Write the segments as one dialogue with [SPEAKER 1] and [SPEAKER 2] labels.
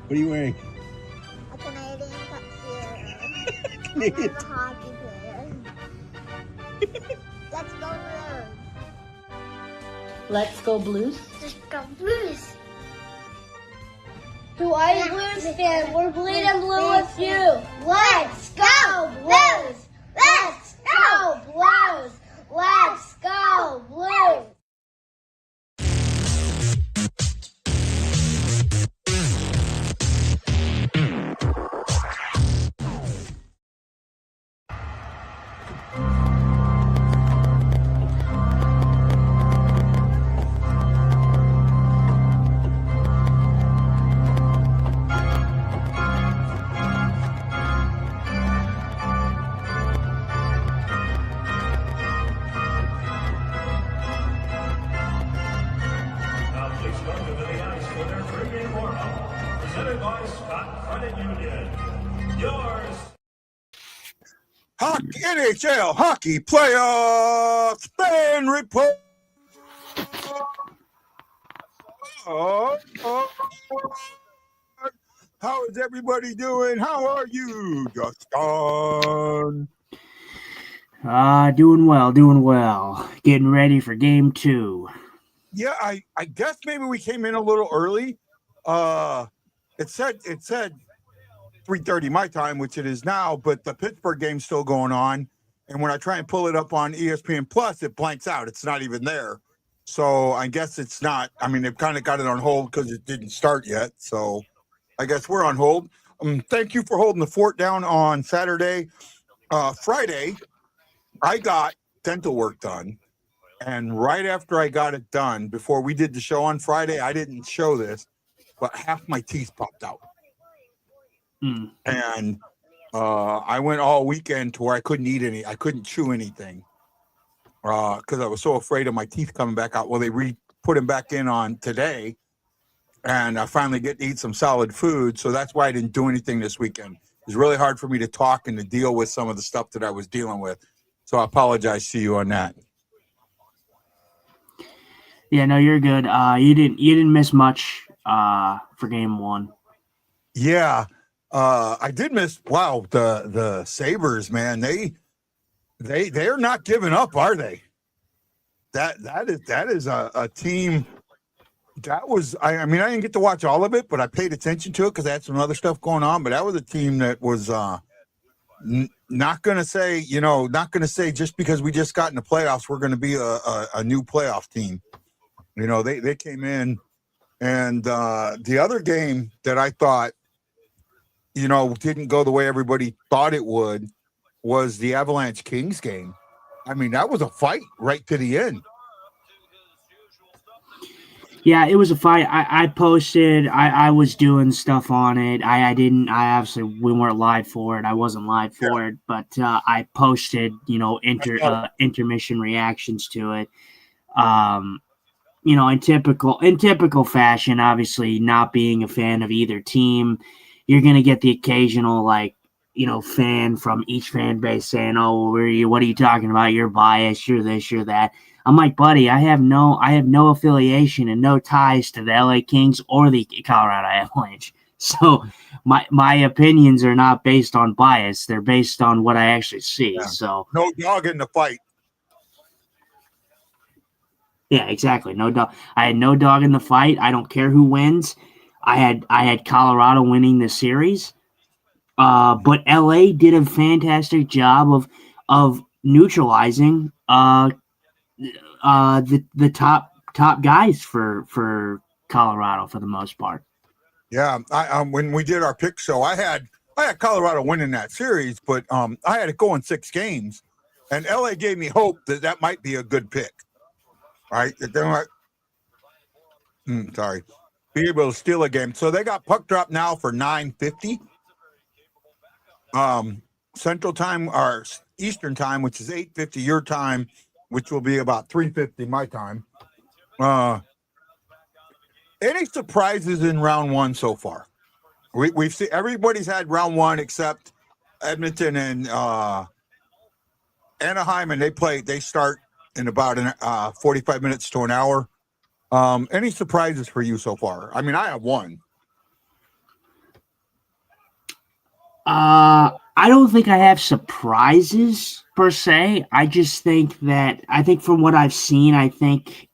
[SPEAKER 1] What are you wearing?
[SPEAKER 2] A Canadian tuxedo.
[SPEAKER 1] Canadian.
[SPEAKER 2] I'm a hockey player. Let's go Blues.
[SPEAKER 3] Let's go Blues.
[SPEAKER 2] Let's go Blues.
[SPEAKER 4] To all you Blues fans, we're bleeding blue with you.
[SPEAKER 2] Let's go Blues. Let's go Blues. Let's go Blues.
[SPEAKER 1] NHL hockey playoff fan report. How is everybody doing? How are you, Justin?
[SPEAKER 3] Doing well. Getting ready for game 2.
[SPEAKER 1] Yeah, I guess maybe we came in a little early. It said 3:30 my time, which it is now, but the Pittsburgh game's still going on. And when I try and pull it up on ESPN Plus, it blanks out. It's not even there. So I guess it's not. I mean, they've kind of got it on hold because it didn't start yet. So I guess we're on hold. Thank you for holding the fort down on Saturday. Friday, I got dental work done. And right after I got it done, before we did the show on Friday, I didn't show this, but half my teeth popped out. And I went all weekend to where I couldn't chew anything because I was so afraid of my teeth coming back out. Well, they put them back in on today, and I finally get to eat some solid food. So that's why I didn't do anything this weekend. It was really hard for me to talk and to deal with some of the stuff that I was dealing with. So I apologize to you on that.
[SPEAKER 3] Yeah, no, you're good. You didn't miss much for game 1.
[SPEAKER 1] Yeah. I did miss. Wow, the Sabres, man, they're not giving up, are they? That is a team that was. I mean, I didn't get to watch all of it, but I paid attention to it because I had some other stuff going on. But that was a team that was not going to say, just because we just got in the playoffs, we're going to be a new playoff team. They came in, and the other game that I thought, didn't go the way everybody thought it would was the Avalanche Kings game. I mean, that was a fight right to the end.
[SPEAKER 3] Yeah, it was a fight. I posted. I was doing stuff on it. We weren't live for it. I wasn't live for it, but I posted, intermission reactions to it. In typical fashion, obviously not being a fan of either team, you're going to get the occasional, fan from each fan base saying, "Oh, what are you talking about? You're biased. You're this, you're that." I'm like, buddy, I have no affiliation and no ties to the LA Kings or the Colorado Avalanche. So my opinions are not based on bias. They're based on what I actually see. Yeah. So
[SPEAKER 1] no dog in the fight.
[SPEAKER 3] Yeah, exactly. No dog. I had no dog in the fight. I don't care who wins. I had Colorado winning the series. But LA did a fantastic job of neutralizing the top guys for Colorado for the most part.
[SPEAKER 1] Yeah, when we did our pick show, I had Colorado winning that series, but I had it going 6 games, and LA gave me hope that might be a good pick. Right? Sorry. Be able to steal a game. So they got puck drop now for $9.50. Central time or Eastern time, which is $8.50 your time, which will be about $3.50 my time. Any surprises in round 1 so far? We've seen everybody's had round 1 except Edmonton and Anaheim, and they start in about 45 minutes to an hour. Any surprises for you so far? I mean, I have one.
[SPEAKER 3] I don't think I have surprises per se. I think from what I've seen, I think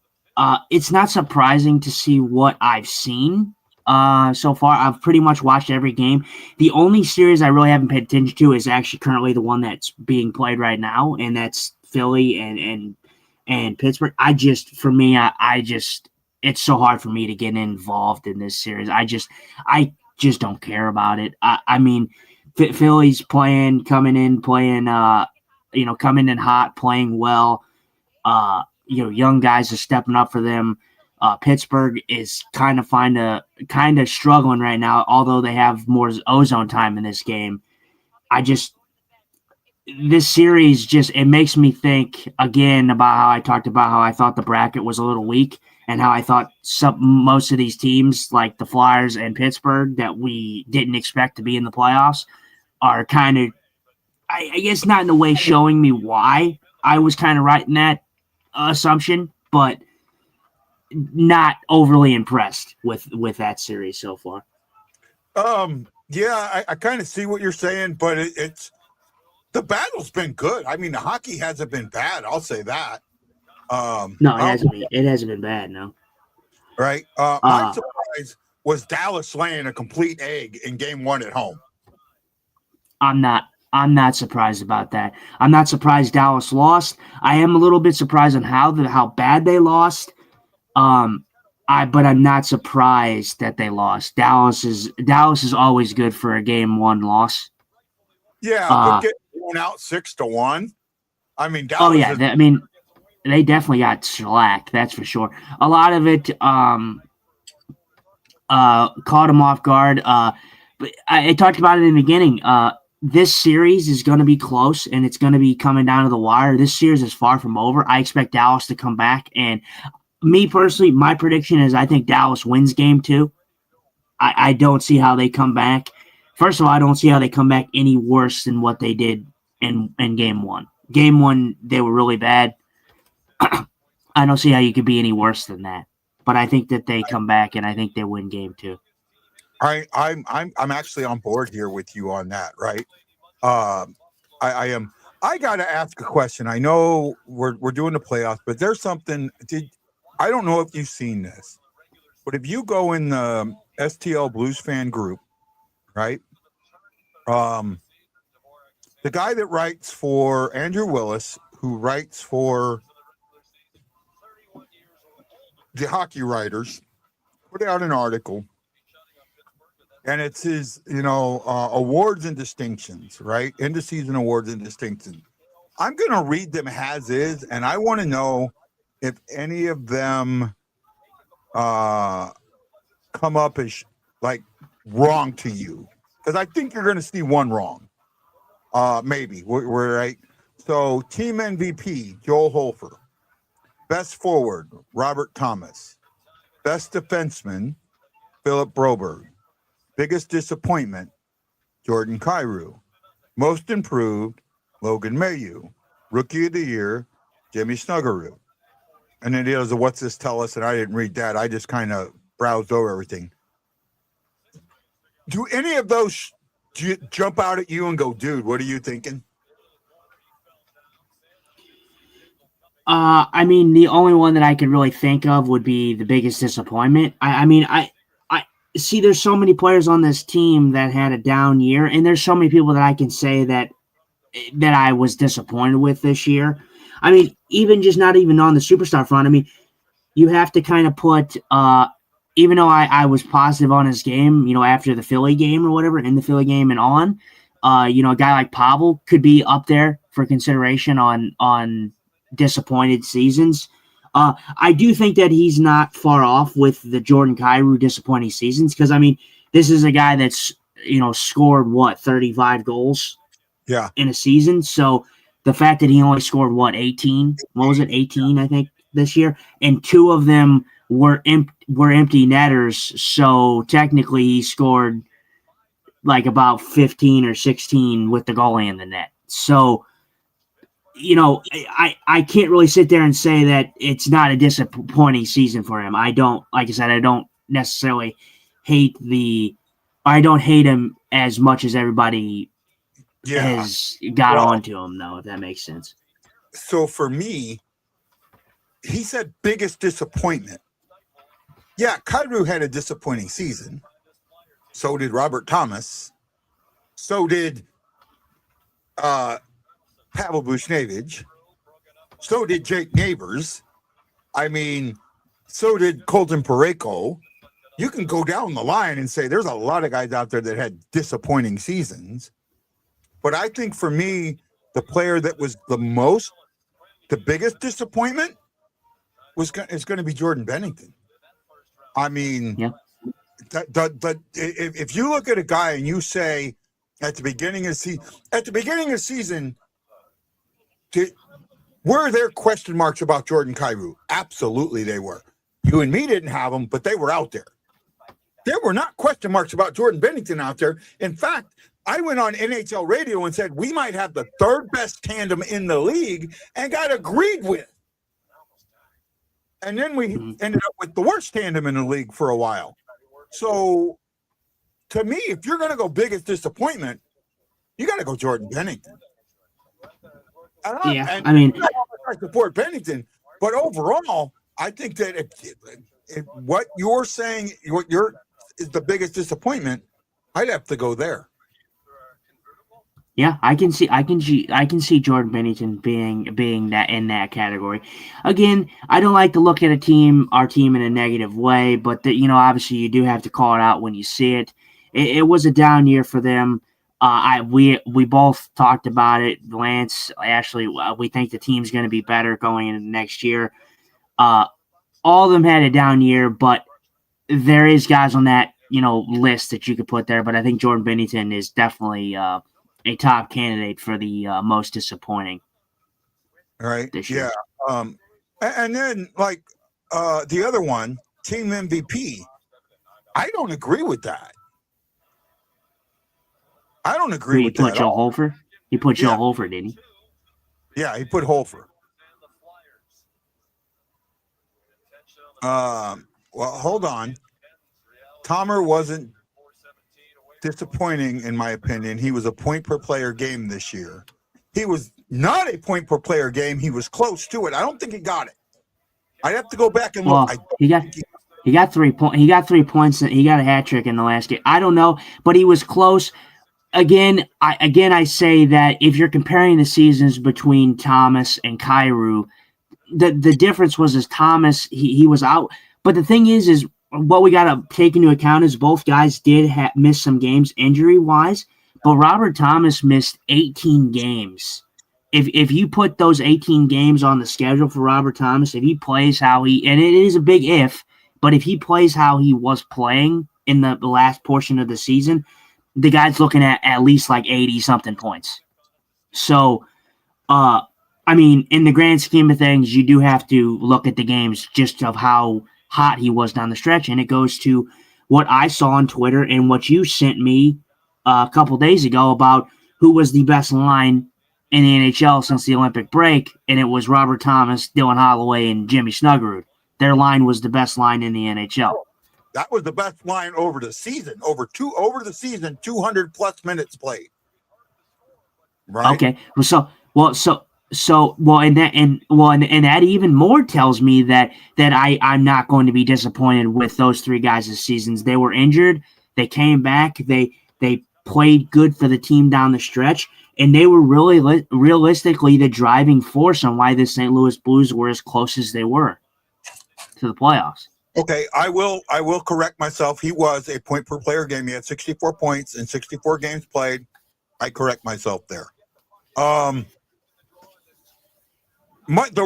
[SPEAKER 3] it's not surprising to see what I've seen so far. I've pretty much watched every game. The only series I really haven't paid attention to is actually currently the one that's being played right now, and that's Philly and Pittsburgh. It's so hard for me to get involved in this series. I just don't care about it. I mean, Philly's coming in hot, playing well. Young guys are stepping up for them. Pittsburgh is kind of struggling right now, although they have more ozone time in this game. This series it makes me think again about how I talked about how I thought the bracket was a little weak and how I thought most of these teams like the Flyers and Pittsburgh that we didn't expect to be in the playoffs are kind of, I guess not in a way showing me why I was kind of right in that assumption, but not overly impressed with that series so far.
[SPEAKER 1] Yeah, I kind of see what you're saying, but it's the battle's been good. I mean, the hockey hasn't been bad. I'll say that.
[SPEAKER 3] No, it hasn't been bad. No.
[SPEAKER 1] Right. My surprise was Dallas laying a complete egg in Game 1 at home.
[SPEAKER 3] I'm not surprised about that. I'm not surprised Dallas lost. I am a little bit surprised on how bad they lost. But I'm not surprised that they lost. Dallas is always good for a Game 1 loss.
[SPEAKER 1] Yeah, but getting blown out 6-1. I memean, Dallas.
[SPEAKER 3] Oh yeah, they definitely got shellacked. That's for sure. A lot of it caught them off guard. But I talked about it in the beginning. This series is going to be close, and it's going to be coming down to the wire. This series is far from over. I expect Dallas to come back, and me personally, my prediction is I think Dallas wins Game 2. I don't see how they come back. First of all, I don't see how they come back any worse than what they did in Game 1. Game 1, they were really bad. I don't see how you could be any worse than that. But I think that they come back, and I think they win Game 2.
[SPEAKER 1] I'm actually on board here with you on that, right? I am. I got to ask a question. I know we're doing the playoffs, but there's something. I don't know if you've seen this, but if you go in the STL Blues fan group, right? The guy that writes for Andrew Willis, who writes for the Hockey Writers, put out an article. And it's his, awards and distinctions, right? End of season awards and distinctions. I'm going to read them as is, and I want to know if any of them come up as wrong to you, because I think you're going to see one wrong. Maybe we're right. So, team MVP Joel Hofer, best forward Robert Thomas, best defenseman Philip Broberg. Biggest disappointment, Joiijn Guy. Most improved, Logan Mailloux. Rookie of the year, Jimmy Snuggerud. And then he does a what's this tell us, and I didn't read that. I just kind of browsed over everything. Do any of those jump out at you and go, dude, what are you thinking?
[SPEAKER 3] I mean, the only one that I could really think of would be the biggest disappointment. I see, there's so many players on this team that had a down year, and there's so many people that I can say that I was disappointed with this year. I mean, even just not even on the superstar front. I mean, you have to kind of put, even though I was positive on his game, after the Philly game or whatever, in the Philly game and on, a guy like Pavel could be up there for consideration on disappointed seasons. I do think that he's not far off with the Joiijn Guy disappointing seasons, because, I mean, this is a guy that's, scored, 35 goals in a season. So the fact that he only scored, 18? What was it, 18, I think, this year? And 2 of them were empty netters, so technically he scored, about 15 or 16 with the goalie in the net. So, I can't really sit there and say that it's not a disappointing season for him. I don't necessarily hate him as much as everybody has got onto him, though, if that makes sense.
[SPEAKER 1] So for me, he said biggest disappointment. Yeah, Kyrou had a disappointing season. So did Robert Thomas. So did Pavel Buchnevich. So did Jake Neighbors. I mean, so did Colton Parayko. You can go down the line and say there's a lot of guys out there that had disappointing seasons. But I think for me, the player that was the biggest disappointment is going to be Jordan Bennington. I mean, if you look at a guy and you say at the beginning of the season, were there question marks about Jordan Kyrou? Absolutely, they were. You and me didn't have them, but they were out there. There were not question marks about Jordan Bennington out there. In fact, I went on NHL radio and said we might have the third best tandem in the league and got agreed with. And then we ended up with the worst tandem in the league for a while. So, to me, if you're going to go biggest disappointment, you got to go Jordan Bennington. I support Bennington, but overall, I think that if what you're saying, is the biggest disappointment, I'd have to go there.
[SPEAKER 3] Yeah, I can see Jordan Bennington being that in that category. Again, I don't like to look at our team in a negative way, but obviously you do have to call it out when you see it. It was a down year for them. We both talked about it. Lance, Ashley, we think the team's going to be better going into next year. All of them had a down year, but there is guys on that list that you could put there. But I think Jordan Bennington is definitely a top candidate for the most disappointing.
[SPEAKER 1] All right. Yeah. And then the other one, team MVP. I don't agree with that. I don't agree with that.
[SPEAKER 3] He put Joe Hofer? He put Joe Hofer, didn't he?
[SPEAKER 1] Yeah, he put Hofer. Well, hold on. Tomer wasn't disappointing, in my opinion. He was a point per player game this year. He was not a point per player game. He was close to it. I don't think he got it. I'd have to go back and look.
[SPEAKER 3] He got 3 points. He got 3 points. He got a hat trick in the last game. I don't know, but he was close. Again, I say that if you're comparing the seasons between Thomas and Kyrou, the difference was Thomas he was out. But the thing is what we got to take into account is both guys did miss some games injury wise, but Robert Thomas missed 18 games. If you put those 18 games on the schedule for Robert Thomas, if he plays and it is a big if, but if he plays how he was playing in the last portion of the season, the guy's looking at least 80-something points. So, in the grand scheme of things, you do have to look at the games just of how hot he was down the stretch. And it goes to what I saw on Twitter and what you sent me a couple days ago about who was the best line in the NHL since the Olympic break. And it was Robert Thomas, Dylan Holloway, and Jimmy Snuggerud. Their line was the best line in the NHL.
[SPEAKER 1] That was the best line over the season. Over the season, 200 plus minutes played. Right.
[SPEAKER 3] Okay. And that even more tells me that I'm not going to be disappointed with those three guys' seasons. They were injured. They came back. They played good for the team down the stretch, and they were really realistically the driving force on why the St. Louis Blues were as close as they were to the playoffs.
[SPEAKER 1] Okay, I will correct myself. He was a point per player game. He had 64 points in 64 games played. I correct myself there. The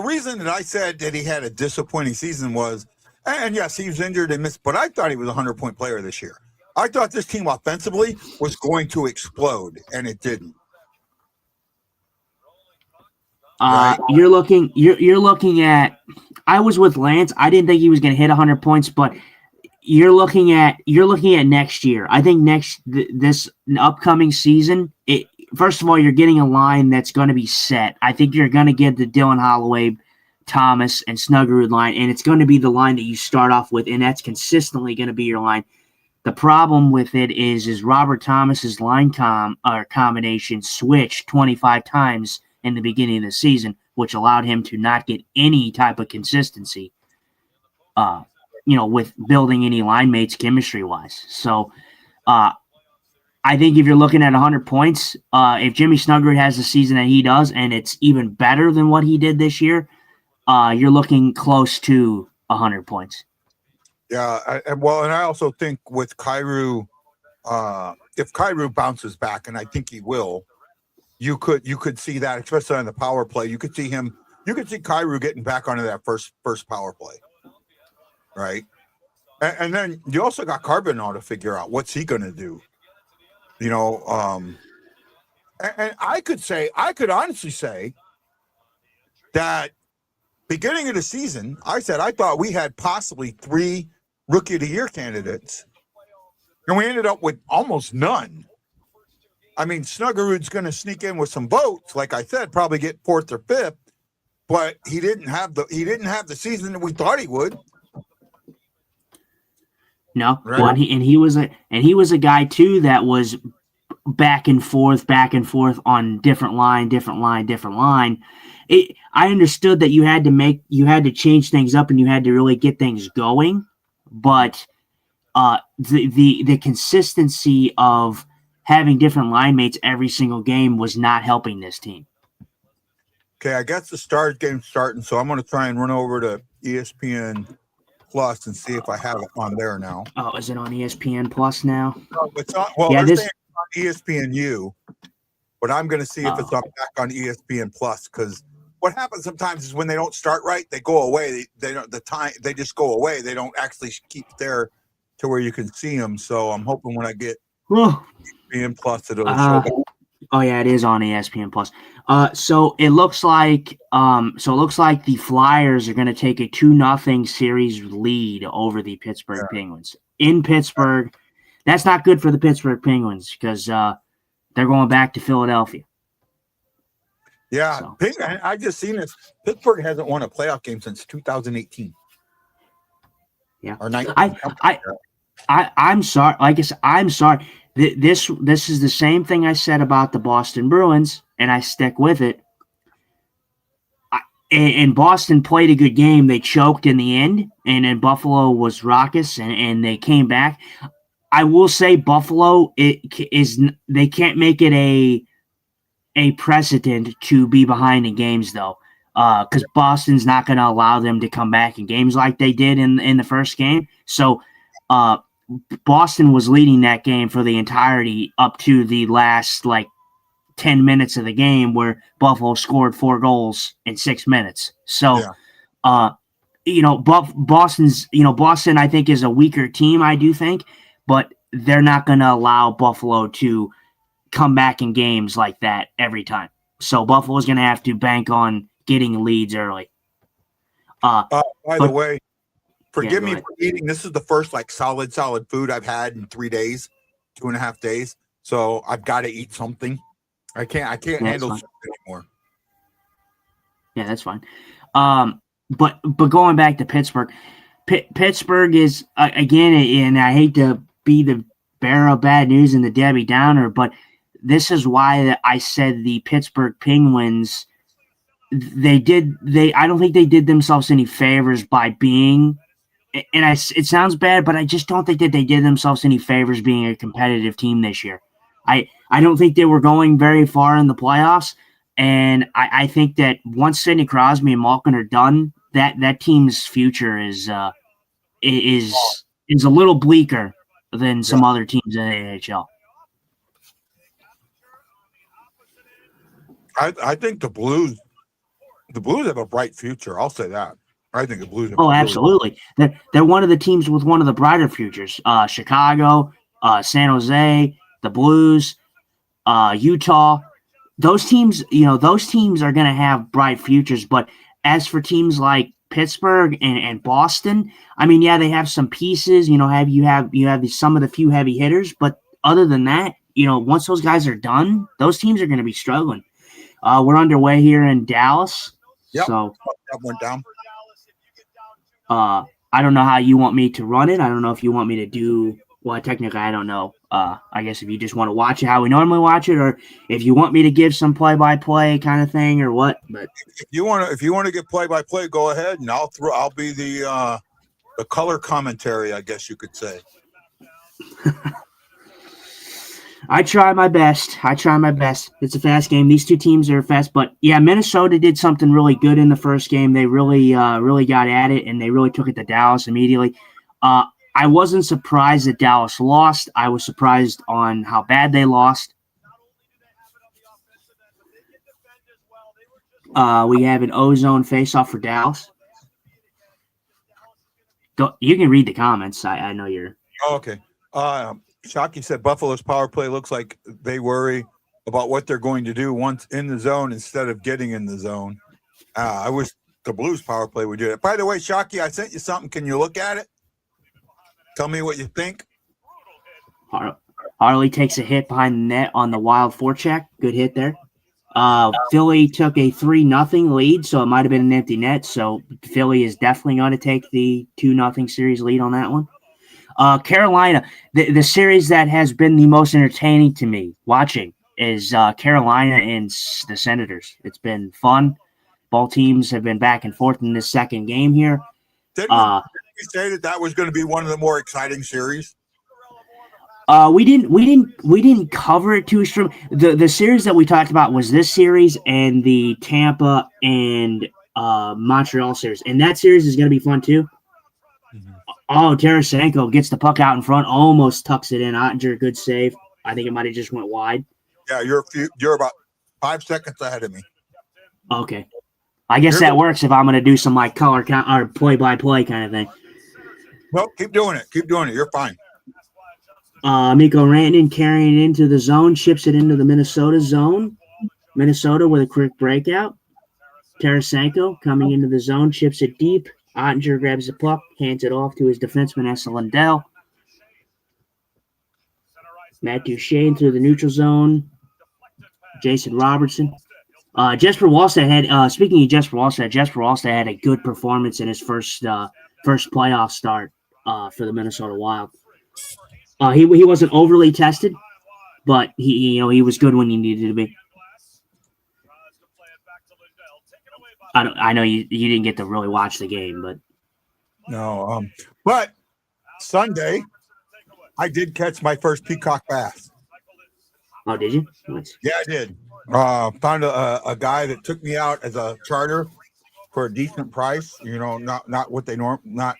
[SPEAKER 1] reason that I said that he had a disappointing season was, and yes, he was injured and missed, but I thought he was a 100-point player this year. I thought this team offensively was going to explode, and it didn't.
[SPEAKER 3] Right? You're looking at. I was with Lance. I didn't think he was going to hit 100 points, but you're looking at next year. I think this upcoming season. First of all, you're getting a line that's going to be set. I think you're going to get the Dylan Holloway, Thomas, and Snuggerud line, and it's going to be the line that you start off with, and that's consistently going to be your line. The problem with it is Robert Thomas's line combination switched 25 times in the beginning of the season, which allowed him to not get any type of consistency, with building any line mates chemistry-wise. So I think if you're looking at 100 points, if Jimmy Snuggerud has the season that he does, and it's even better than what he did this year, you're looking close to 100 points.
[SPEAKER 1] Yeah, and I also think with Kyrou, if Kyrou bounces back, and I think he will, you could see that, especially on the power play. You could see Kyrou getting back onto that first power play, right? And then you also got Carbonneau to figure out what's he going to do. And I could honestly say that beginning of the season, I thought we had possibly 3 Rookie of the Year candidates, and we ended up with almost none. I mean, Snuggerud's going to sneak in with some votes, like I said, probably get 4th or 5th, but he didn't have the season that we thought he would.
[SPEAKER 3] No,
[SPEAKER 1] right?
[SPEAKER 3] Well, he was a guy too that was back and forth on different line. I understood that you had to change things up and you had to really get things going, but the consistency of having different line mates every single game was not helping this team.
[SPEAKER 1] Okay, I guess the game's starting, so I'm going to try and run over to ESPN Plus and see if I have it on there now.
[SPEAKER 3] Oh, is it on ESPN Plus now?
[SPEAKER 1] No, it's on. Well,
[SPEAKER 3] yeah,
[SPEAKER 1] they're saying it's on ESPNU, but I'm going to see if it's back on ESPN Plus, because what happens sometimes is when they don't start right, they go away. They don't they just go away. They don't actually keep there to where you can see them. So I'm hoping when I get ESPN Plus, it'll show back.
[SPEAKER 3] Oh yeah, it is on ESPN Plus. So it looks like the Flyers are going to take a 2-0 series lead over the Pittsburgh Penguins in Pittsburgh. That's not good for the Pittsburgh Penguins because they're going back to Philadelphia.
[SPEAKER 1] Yeah, so. I just seen this. Pittsburgh hasn't won a playoff game since 2018.
[SPEAKER 3] Yeah,
[SPEAKER 1] or 19.
[SPEAKER 3] I'm sorry. Like I said, I'm sorry. This is the same thing I said about the Boston Bruins, and I stick with it. And Boston played a good game. They choked in the end, and then Buffalo was raucous, and they came back. I will say Buffalo they can't make it a precedent to be behind in games, though, because Boston's not going to allow them to come back in games like they did in the first game. So Boston was leading that game for the entirety up to the last 10 minutes of the game, where Buffalo scored 4 goals in 6 minutes. So, Boston I think is a weaker team, I do think, but they're not going to allow Buffalo to come back in games like that every time. So Buffalo's going to have to bank on getting leads early.
[SPEAKER 1] By the way, forgive me for eating. This is the first solid food I've had in 3 days, 2.5 days. So I've got to eat something. I can't handle something anymore.
[SPEAKER 3] Yeah, that's fine. But going back to Pittsburgh, Pittsburgh is again, and I hate to be the bearer of bad news and the Debbie Downer, but this is why I said the Pittsburgh Penguins. I don't think they did themselves any favors by being. And it sounds bad, but I just don't think that they did themselves any favors being a competitive team this year. I don't think they were going very far in the playoffs, and I think that once Sidney Crosby and Malkin are done, that team's future is a little bleaker than some other teams in the AHL.
[SPEAKER 1] I think the Blues have a bright future. I'll say that. I think the Blues.
[SPEAKER 3] Absolutely. They're one of the teams with one of the brighter futures. Chicago, San Jose, the Blues, Utah. Those teams are going to have bright futures. But as for teams like Pittsburgh and Boston, I mean, yeah, they have some pieces. You have some of the few heavy hitters, but other than that, once those guys are done, those teams are going to be struggling. We're underway here in Dallas.
[SPEAKER 1] Yep.
[SPEAKER 3] So
[SPEAKER 1] that went down.
[SPEAKER 3] I don't know how you want me to run it. I don't know if you want me to do Well, technically, I don't know. I guess if you just want to watch it how we normally watch it, or if you want me to give some play-by-play kind of thing, or what. But
[SPEAKER 1] If you want to get play-by-play, go ahead, and I'll be the color commentary, I guess you could say.
[SPEAKER 3] I try my best. It's a fast game. These two teams are fast, but yeah, Minnesota did something really good in the first game. They really got at it, and they really took it to Dallas immediately. I wasn't surprised that Dallas lost. I was surprised on how bad they lost. We have an ozone face-off for Dallas. You can read the comments. I know you're.
[SPEAKER 1] Oh, okay. Shockey said Buffalo's power play looks like they worry about what they're going to do once in the zone instead of getting in the zone. I wish the Blues power play would do it. By the way, Shockey, I sent you something. Can you look at it? Tell me what you think.
[SPEAKER 3] Harley takes a hit behind the net on the wild forecheck. Good hit there. Philly took a 3-0 lead, so it might have been an empty net. So Philly is definitely going to take the 2-0 series lead on that one. Carolina, the series that has been the most entertaining to me watching is Carolina and the Senators. It's been fun. Both teams have been back and forth in this second game here.
[SPEAKER 1] Didn't we say that was going to be one of the more exciting series?
[SPEAKER 3] We didn't cover it too strong. The series that we talked about was this series and the Tampa and Montreal series, and that series is going to be fun too. Mm-hmm. Oh, Tarasenko gets the puck out in front, almost tucks it in. Ottinger, good save. I think it might have just went wide.
[SPEAKER 1] Yeah, you're about 5 seconds ahead of me.
[SPEAKER 3] Okay, I guess that works if I'm going to do some like color or play-by-play kind of thing.
[SPEAKER 1] Well, keep doing it. You're fine.
[SPEAKER 3] Mikko Rantanen carrying it into the zone, chips it into the Minnesota zone. Minnesota with a quick breakout. Tarasenko coming into the zone, chips it deep. Ottinger grabs the puck, hands it off to his defenseman, Esa Lindell. Matt Duchene through the neutral zone. Jason Robertson. Jesper Wallstedt had, speaking of Jesper Wallstedt had a good performance in his first playoff start for the Minnesota Wild. He wasn't overly tested, but he was good when he needed to be. I know you didn't get to really watch the game, but
[SPEAKER 1] no. But Sunday, I did catch my first peacock bass.
[SPEAKER 3] Oh, did you? Nice.
[SPEAKER 1] Yeah, I did. Found a guy that took me out as a charter for a decent price. Not what not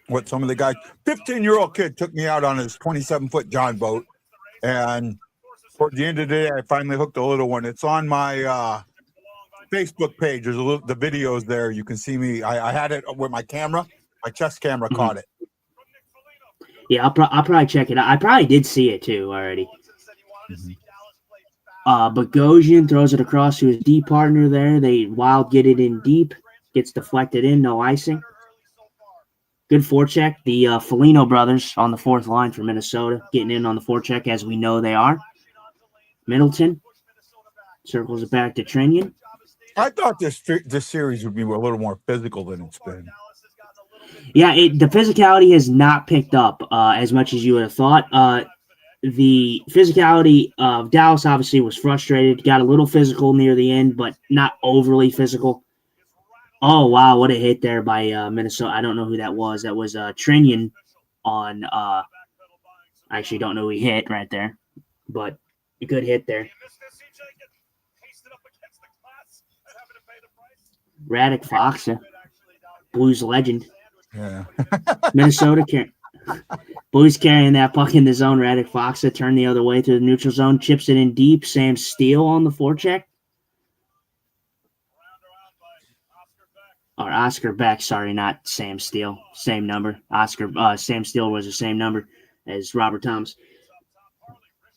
[SPEAKER 1] what some of the guys. 15-year-old kid took me out on his 27-foot John boat, and toward the end of the day, I finally hooked a little one. It's on my Facebook page. There's the videos there. You can see me. I had it with my camera. My chest camera caught it.
[SPEAKER 3] Yeah, I'll probably check it out. I probably did see it too already. Bogosian throws it across to his D partner there. They Wild get it in deep. Gets deflected in, no icing. Good forecheck. The Foligno brothers on the fourth line for Minnesota getting in on the forecheck as we know they are. Middleton circles it back to Trenyon.
[SPEAKER 1] I thought this series would be a little more physical than it's been.
[SPEAKER 3] Yeah, the physicality has not picked up as much as you would have thought. The physicality of Dallas obviously was frustrated, got a little physical near the end, but not overly physical. Oh, wow, what a hit there by Minnesota. I don't know who that was. That was Trenyon on I actually don't know who he hit right there, but a good hit there. Radek Faksa, Blues legend.
[SPEAKER 1] Yeah.
[SPEAKER 3] Minnesota Blues carrying that puck in the zone. Radek Faksa turned the other way to the neutral zone, chips it in deep. Sam Steele on the forecheck. Or Oscar Beck, sorry, not Sam Steele. Same number. Sam Steele was the same number as Robert Thomas.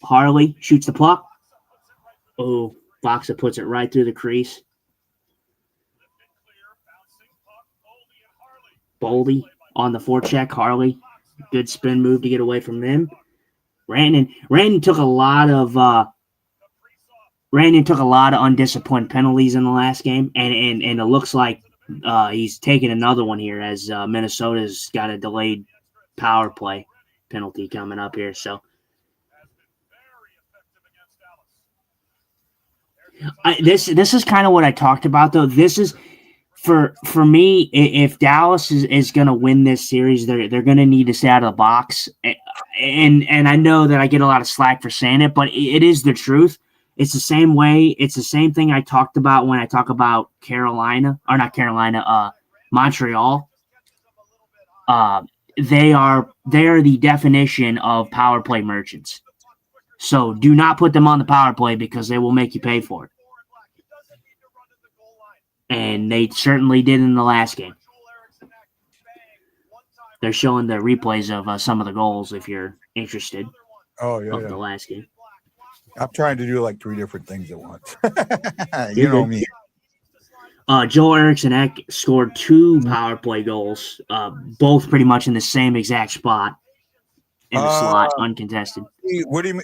[SPEAKER 3] Harley shoots the puck. Oh, Faksa puts it right through the crease. Boldy on the forecheck. Harley, good spin move to get away from them. Rantanen took a lot of undisciplined penalties in the last game, and it looks like he's taking another one here as Minnesota's got a delayed penalty coming up here. So this is kind of what I talked about, though. This is for me. If Dallas is going to win this series, they're going to need to stay out of the box. And I know that I get a lot of slack for saying it, but it is the truth. It's the same way. It's the same thing I talked about when I talk about Montreal. They are the definition of power play merchants. So do not put them on the power play because they will make you pay for it. And they certainly did in the last game. They're showing the replays of some of the goals if you're interested.
[SPEAKER 1] Oh, yeah.
[SPEAKER 3] The last game.
[SPEAKER 1] I'm trying to do like 3 different things at once. You know me.
[SPEAKER 3] Joel Eriksson Ek scored 2 power play goals, both pretty much in the same exact spot in the slot, uncontested.
[SPEAKER 1] What do you mean?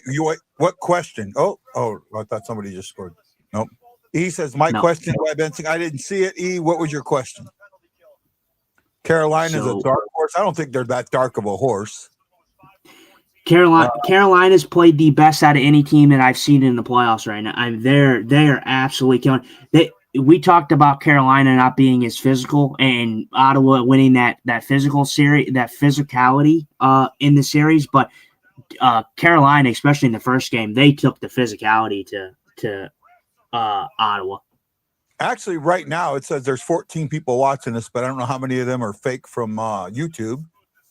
[SPEAKER 1] What question? Oh, I thought somebody just scored. Nope. E says, my question, I didn't see it. E, what was your question? Carolina's a dark horse. I don't think they're that dark of a horse.
[SPEAKER 3] Carolina's played the best out of any team that I've seen in the playoffs right now. They're absolutely killing. We talked about Carolina not being as physical and Ottawa winning that physical series, that physicality in the series, but Carolina, especially in the first game, they took the physicality to Ottawa. Actually,
[SPEAKER 1] right now it says there's 14 people watching this, but I don't know how many of them are fake from YouTube,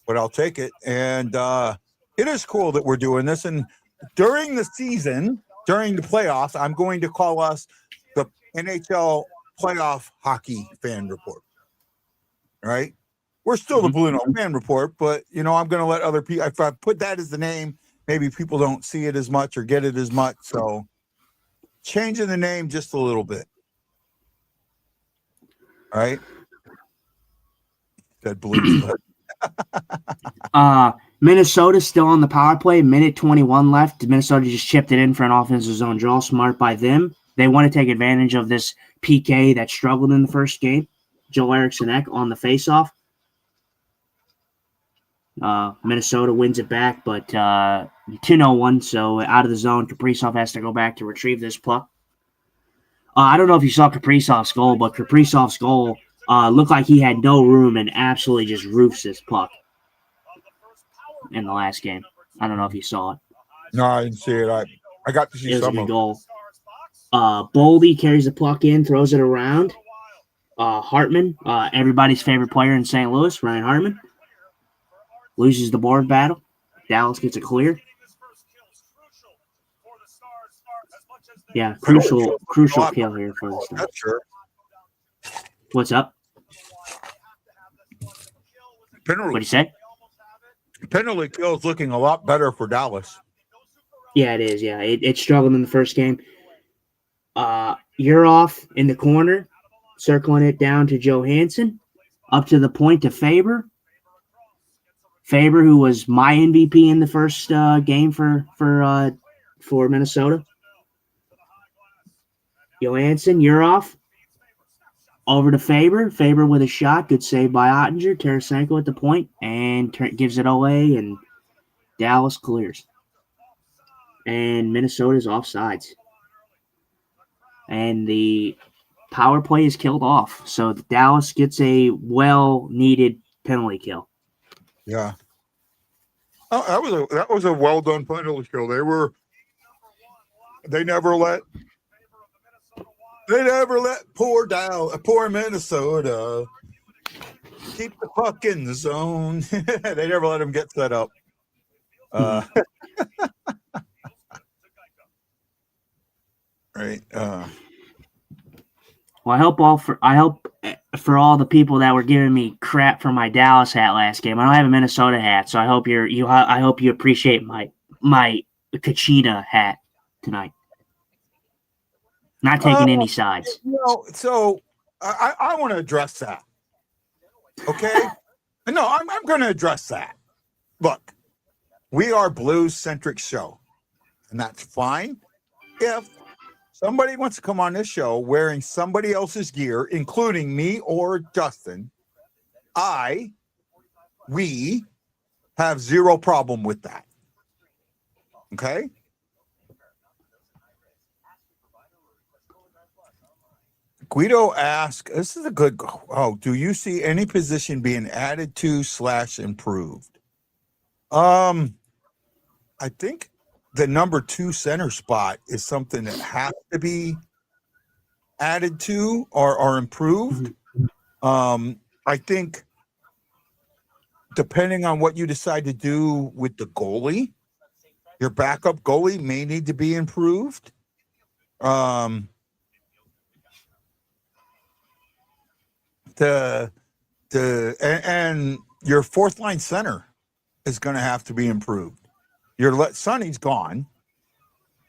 [SPEAKER 1] but I'll take it. And it is cool that we're doing this. And during the season, during the playoffs, I'm going to call us the NHL playoff hockey fan report. All right. We're still the Blue Note fan report, but I'm going to let other people, if I put that as the name, maybe people don't see it as much or get it as much. So changing the name just a little bit. All right. That Blues.
[SPEAKER 3] Minnesota's still on the power play. Minute 21 left. Minnesota just chipped it in for an offensive zone draw. Smart by them. They want to take advantage of this PK that struggled in the first game. Joel Eriksson Ek on the faceoff. Minnesota wins it back, but 2-0-1. So out of the zone, Kaprizov has to go back to retrieve this puck. I don't know if you saw Kaprizov's goal, but Kaprizov's goal looked like he had no room and absolutely just roofs this puck in the last game. I don't know if you saw it.
[SPEAKER 1] No, I didn't see it. I got to see some of it.
[SPEAKER 3] Goal. Boldy carries the puck in, throws it around. Hartman, everybody's favorite player in St. Louis, Ryan Hartman, loses the board battle. Dallas gets a clear. Yeah, crucial kill here for the Stars.
[SPEAKER 1] Sure.
[SPEAKER 3] What's up?
[SPEAKER 1] Penalty.
[SPEAKER 3] What'd you say?
[SPEAKER 1] Penalty kills looking a lot better for Dallas.
[SPEAKER 3] Yeah, it is. Yeah, it struggled in the first game. You're off in the corner, circling it down to Johansson, up to the point to Faber. Faber, who was my MVP in the first game for Minnesota. Johansson, you're off. Over to Faber. Faber with a shot. Good save by Ottinger. Tarasenko at the point and gives it away, and Dallas clears. And Minnesota's offsides. And the power play is killed off. So Dallas gets a well-needed penalty kill.
[SPEAKER 1] Yeah. Oh, that was a well done penalty kill. They never let poor Minnesota keep the puck in the zone. They never let him get set up. Right.
[SPEAKER 3] Well, I hope for all the people that were giving me crap for my Dallas hat last game. I don't have a Minnesota hat, so I hope you appreciate my Kachina hat tonight. Not taking any sides.
[SPEAKER 1] So I want to address that. Okay? No, I'm going to address that. Look, we are Blues-centric show, and that's fine. If somebody wants to come on this show wearing somebody else's gear, including me or Justin, we have zero problem with that. Okay. Guido asked, this is a good, do you see any position being added to / improved? I think the number 2 center spot is something that has to be added to or improved. I think depending on what you decide to do with the goalie, your backup goalie may need to be improved. And your fourth line center is going to have to be improved. Sonny's gone,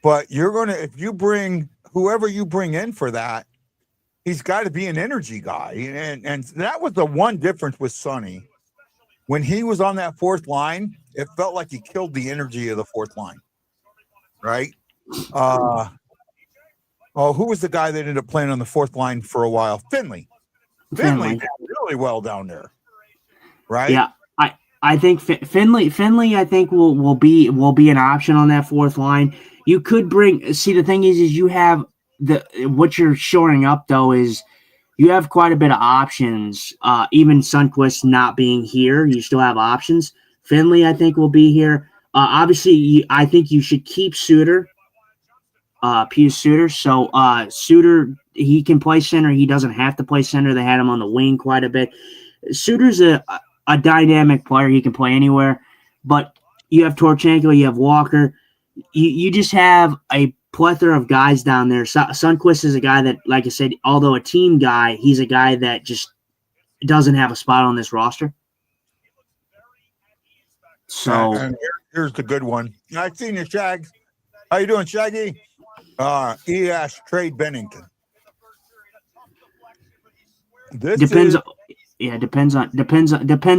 [SPEAKER 1] but if you bring whoever you bring in for that, he's got to be an energy guy. And that was the one difference with Sonny. When he was on that fourth line, it felt like he killed the energy of the fourth line. Right? Who was the guy that ended up playing on the fourth line for a while? Finley did really well down there. Right?
[SPEAKER 3] Yeah. I think Finley I think will be an option on that fourth line. You could the thing is you have what you're shoring up though is you have quite a bit of options. Even Sundqvist not being here, you still have options. Finley, I think, will be here. Obviously, I think you should keep Suter, Pius Suter. So Suter, he can play center. He doesn't have to play center. They had him on the wing quite a bit. Suter's a dynamic player. He can play anywhere. But you have Torchenko, you have Walker. You just have a plethora of guys down there. Sundqvist is a guy that, like I said, although a team guy, he's a guy that just doesn't have a spot on this roster. So
[SPEAKER 1] and here's the good one. I've seen you, Shags. How you doing, Shaggy? He asked trade Bennington. Depends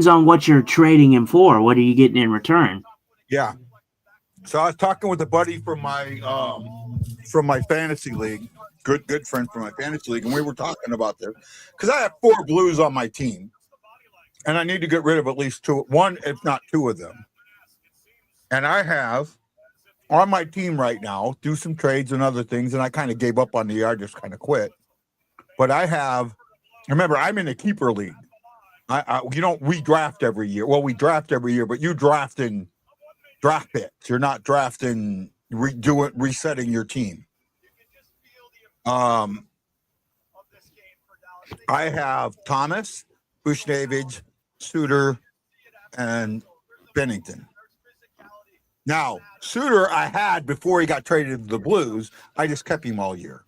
[SPEAKER 3] on what you're trading him for. What are you getting in return?
[SPEAKER 1] Yeah. So I was talking with a buddy from my fantasy league, good friend from my fantasy league, and we were talking about this because I have 4 Blues on my team, and I need to get rid of at least 2, one if not 2 of them. And I have on my team right now do some trades and other things, and I kind of gave up on the year, I just kind of quit. But remember, I'm in a keeper league. We draft every year. Well, we draft every year, but you draft in draft picks. You're not drafting, resetting your team. I have Thomas, Bushnevich, Suter, and Bennington. Now, Suter I had before he got traded to the Blues. I just kept him all year.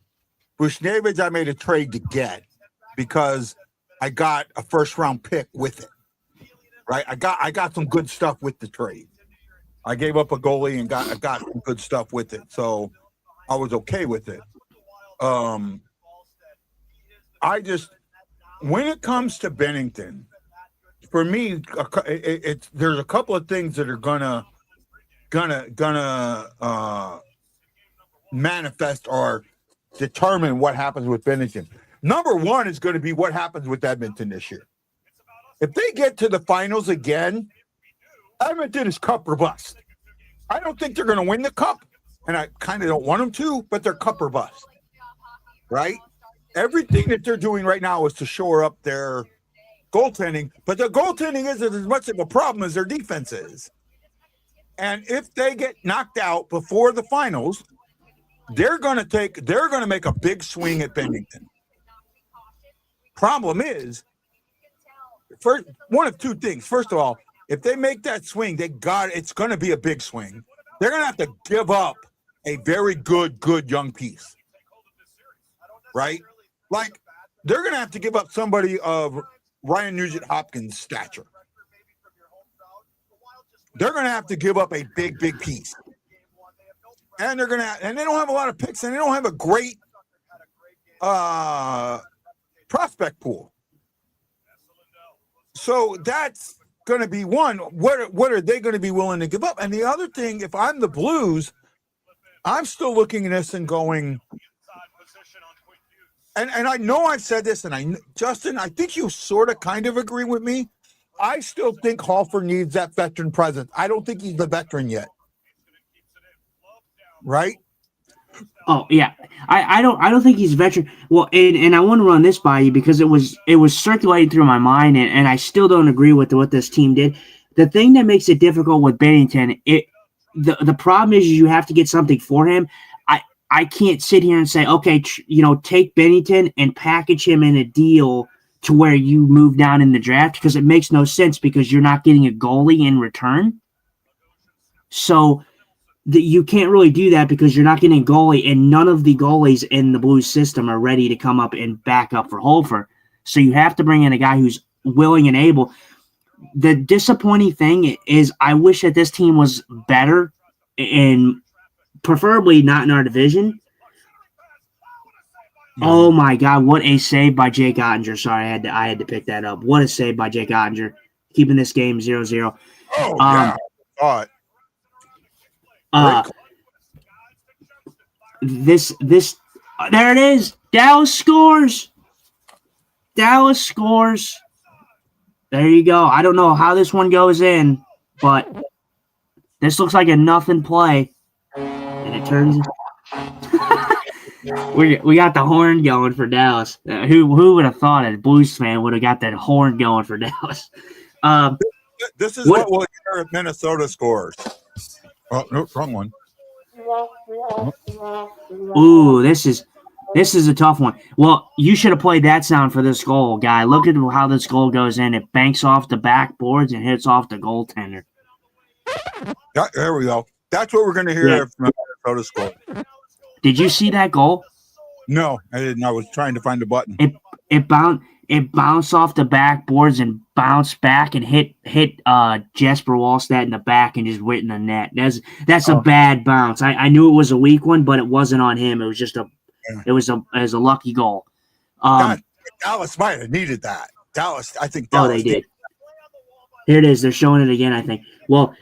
[SPEAKER 1] Bushnevich I made a trade to get because I got a first-round pick with it. Right? I got some good stuff with the trade. I gave up a goalie and got some good stuff with it, so I was okay with it. When it comes to Bennington, for me, there's a couple of things that are gonna manifest or determine what happens with Bennington. Number 1 is going to be what happens with Edmonton this year. If they get to the finals again, Edmonton is cup or bust. I don't think they're going to win the cup, and I kind of don't want them to, but they're cup or bust, right? Everything that they're doing right now is to shore up their goaltending, but their goaltending isn't as much of a problem as their defense is. And if they get knocked out before the finals, they're going to make a big swing at Bennington. Problem is, first, one of 2 things. First of all, if they make that swing, it's going to be a big swing. They're going to have to give up a very good young piece, right? Like, they're going to have to give up somebody of Ryan Nugent-Hopkins' stature. They're going to have to give up a big piece. And they don't have a lot of picks, and they don't have a great prospect pool. So that's going to be one. What are they going to be willing to give up? And the other thing, if I'm the Blues, I'm still looking at this and going, and I know I've said this, and Justin, I think you sort of kind of agree with me. I still think Halford needs that veteran presence. I don't think he's the veteran yet. Right?
[SPEAKER 3] Oh yeah, I don't think he's a veteran. Well, and I want to run this by you because it was circulating through my mind, and I still don't agree with what this team did. The thing that makes it difficult with Bennington, the problem is you have to get something for him. I can't sit here and say, okay, take Bennington and package him in a deal to where you move down in the draft, because it makes no sense because you're not getting a goalie in return. So you can't really do that because you're not getting a goalie, and none of the goalies in the Blues system are ready to come up and back up for Holfer. So you have to bring in a guy who's willing and able. The disappointing thing is I wish that this team was better, and preferably not in our division. Mm-hmm. Oh my God! What a save by Jake Ottinger. Sorry, I had to pick that up. What a save by Jake Ottinger, keeping this game 0-0.
[SPEAKER 1] Oh yeah,
[SPEAKER 3] this there it is. Dallas scores. There you go. I don't know how this one goes in, but this looks like a nothing play, and it turns. We got the horn going for Dallas. Who would have thought a Blues fan would have got that horn going for Dallas?
[SPEAKER 1] This is what we'll hear if Minnesota scores. Oh, no, wrong one.
[SPEAKER 3] Ooh, this is a tough one. Well, you should have played that sound for this goal, guy. Look at how this goal goes in. It banks off the backboards and hits off the goaltender.
[SPEAKER 1] Yeah, there we go. That's what we're going to hear if Minnesota scores.
[SPEAKER 3] Did you see that goal?
[SPEAKER 1] No, I didn't. I was trying to find the button.
[SPEAKER 3] It bounced off the backboards and bounced back and hit Jesper Wallstedt in the back and just went in the net. That's a bad bounce. I knew it was a weak one, but it wasn't on him. It was just a lucky goal.
[SPEAKER 1] Dallas might have needed that. Dallas, I think. Dallas
[SPEAKER 3] they did. Here it is. They're showing it again, I think. Well,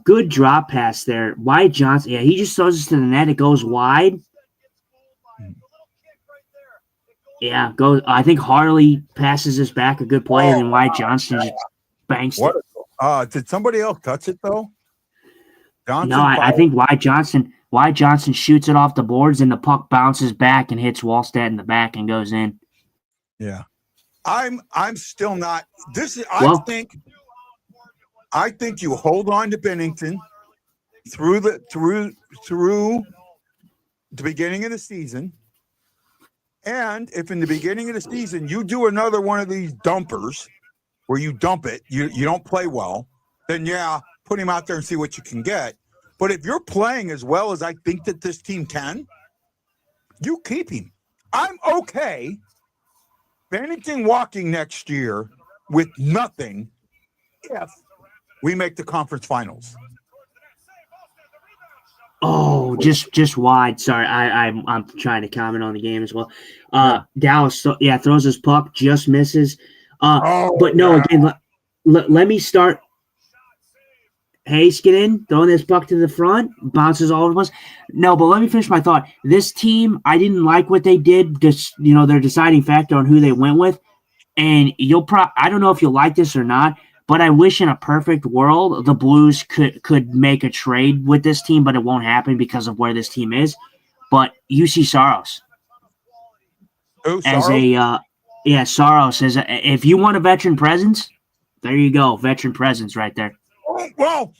[SPEAKER 3] good drop pass there. Wyatt Johnson. Yeah, he just throws it to the net. It goes wide. Yeah, goes. I think Harley passes this back a good play, and then Wyatt Johnson just banks it.
[SPEAKER 1] Did somebody else touch it though?
[SPEAKER 3] Johnson, no, I think Wyatt Johnson shoots it off the boards, and the puck bounces back and hits Wallstedt in the back and goes in.
[SPEAKER 1] Yeah, I'm still not. I think you hold on to Bennington through the beginning of the season. And if in the beginning of the season you do another one of these dumpers where you dump it, you don't play well, then put him out there and see what you can get. But if you're playing as well as I think that this team can, you keep him. I'm okay Bennington walking next year with nothing if we make the conference finals.
[SPEAKER 3] Oh, just wide. Sorry, I'm trying to comment on the game as well. Dallas, throws his puck, just misses. But no, again, let me start. Hayes get in, throwing this puck to the front, bounces all over the place. No, but let me finish my thought. This team, I didn't like what they did. Just their deciding factor on who they went with, and I don't know if you'll like this or not. But I wish in a perfect world the Blues could make a trade with this team, but it won't happen because of where this team is. But UC Saros. Saros if you want a veteran presence, there you go, veteran presence right there.
[SPEAKER 1] Well,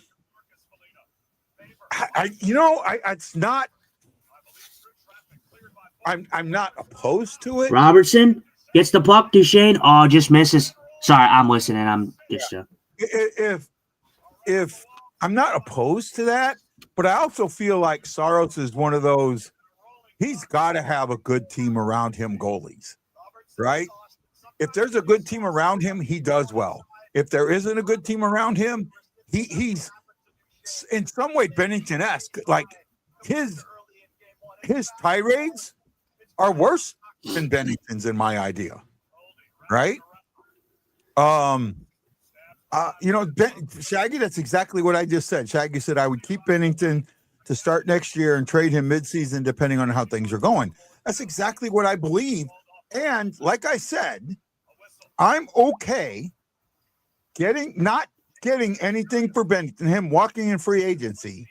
[SPEAKER 1] it's not. I'm not opposed to it.
[SPEAKER 3] Robertson gets the puck. Duchesne, just misses. Sorry, I'm listening. I'm just
[SPEAKER 1] if I'm not opposed to that, but I also feel like Saros is one of those. He's got to have a good team around him, goalies, right? If there's a good team around him, he does well. If there isn't a good team around him, he's in some way Bennington-esque. Like his tirades are worse than Bennington's in my idea, right? Shaggy, that's exactly what I just said. Shaggy said I would keep Bennington to start next year and trade him midseason depending on how things are going. That's exactly what I believe. And like I said, I'm okay not getting anything for Bennington, him walking in free agency.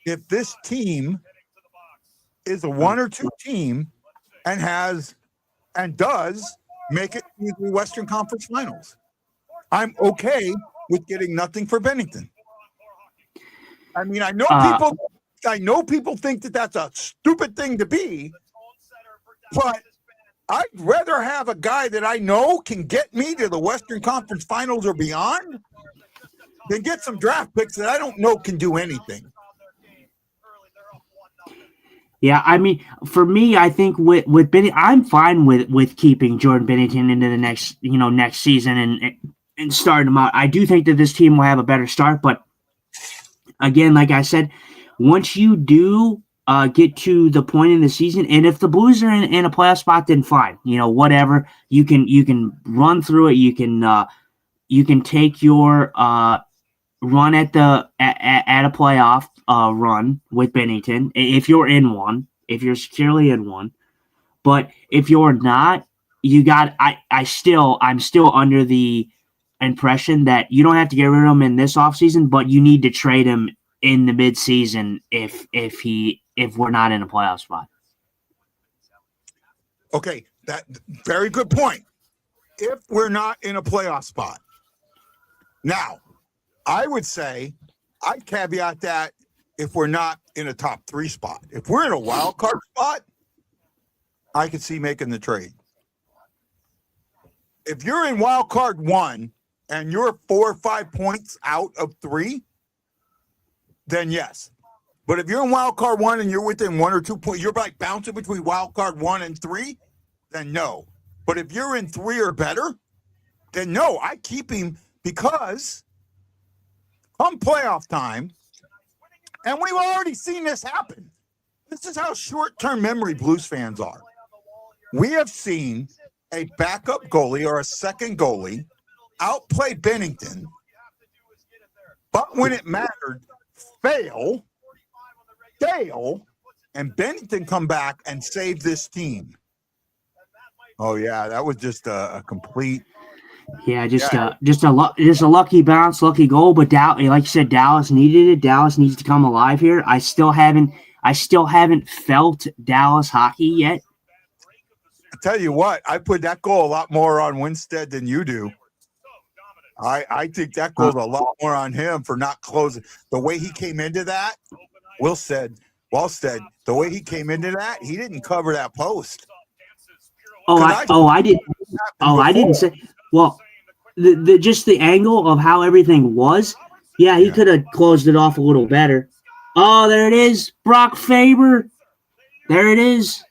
[SPEAKER 1] If this team is a 1 or 2 team and does make it to the Western Conference Finals, I'm okay with getting nothing for Bennington. I mean, I know people think that that's a stupid thing to be, but I'd rather have a guy that I know can get me to the Western Conference Finals or beyond than get some draft picks that I don't know can do anything.
[SPEAKER 3] Yeah, I mean, for me, I think with Bennington, I'm fine with keeping Jordan Bennington into the next season and starting him out. I do think that this team will have a better start, but again, like I said, once you do get to the point in the season, and if the Blues are in a playoff spot, then fine, whatever. You can run through it. You can take your run at a playoff run with Bennington if you're in one, if you're securely in one. But if you're not, I'm still under the impression that you don't have to get rid of him in this offseason, but you need to trade him in the midseason if we're not in a playoff spot.
[SPEAKER 1] Okay, that very good point. If we're not in a playoff spot. Now, I would say I'd caveat that if we're not in a top 3 spot. If we're in a wild card spot, I could see making the trade. If you're in wild card 1 and you're 4 or 5 points out of 3, then yes. But if you're in wild card 1 and you're within 1 or 2 points, you're like bouncing between wild card 1 and 3, then no. But if you're in 3 or better, then no, I keep him because come playoff time, and we've already seen this happen. This is how short-term memory Blues fans are. We have seen a backup goalie or a second goalie outplay Bennington, but when it mattered, fail, and Bennington come back and save this team. Oh yeah, that was just a complete.
[SPEAKER 3] Yeah, just a lucky bounce, lucky goal. But like you said, Dallas needed it. Dallas needs to come alive here. I still haven't felt Dallas hockey yet.
[SPEAKER 1] I tell you what, I put that goal a lot more on Winstead than you do. I think that goes a lot more on him for not closing. The way he came into that, Wallstead, the way he came into that, he didn't cover that post.
[SPEAKER 3] I didn't say. Well, just the angle of how everything was. Yeah, he could have closed it off a little better. Oh, there it is, Brock Faber. There it is.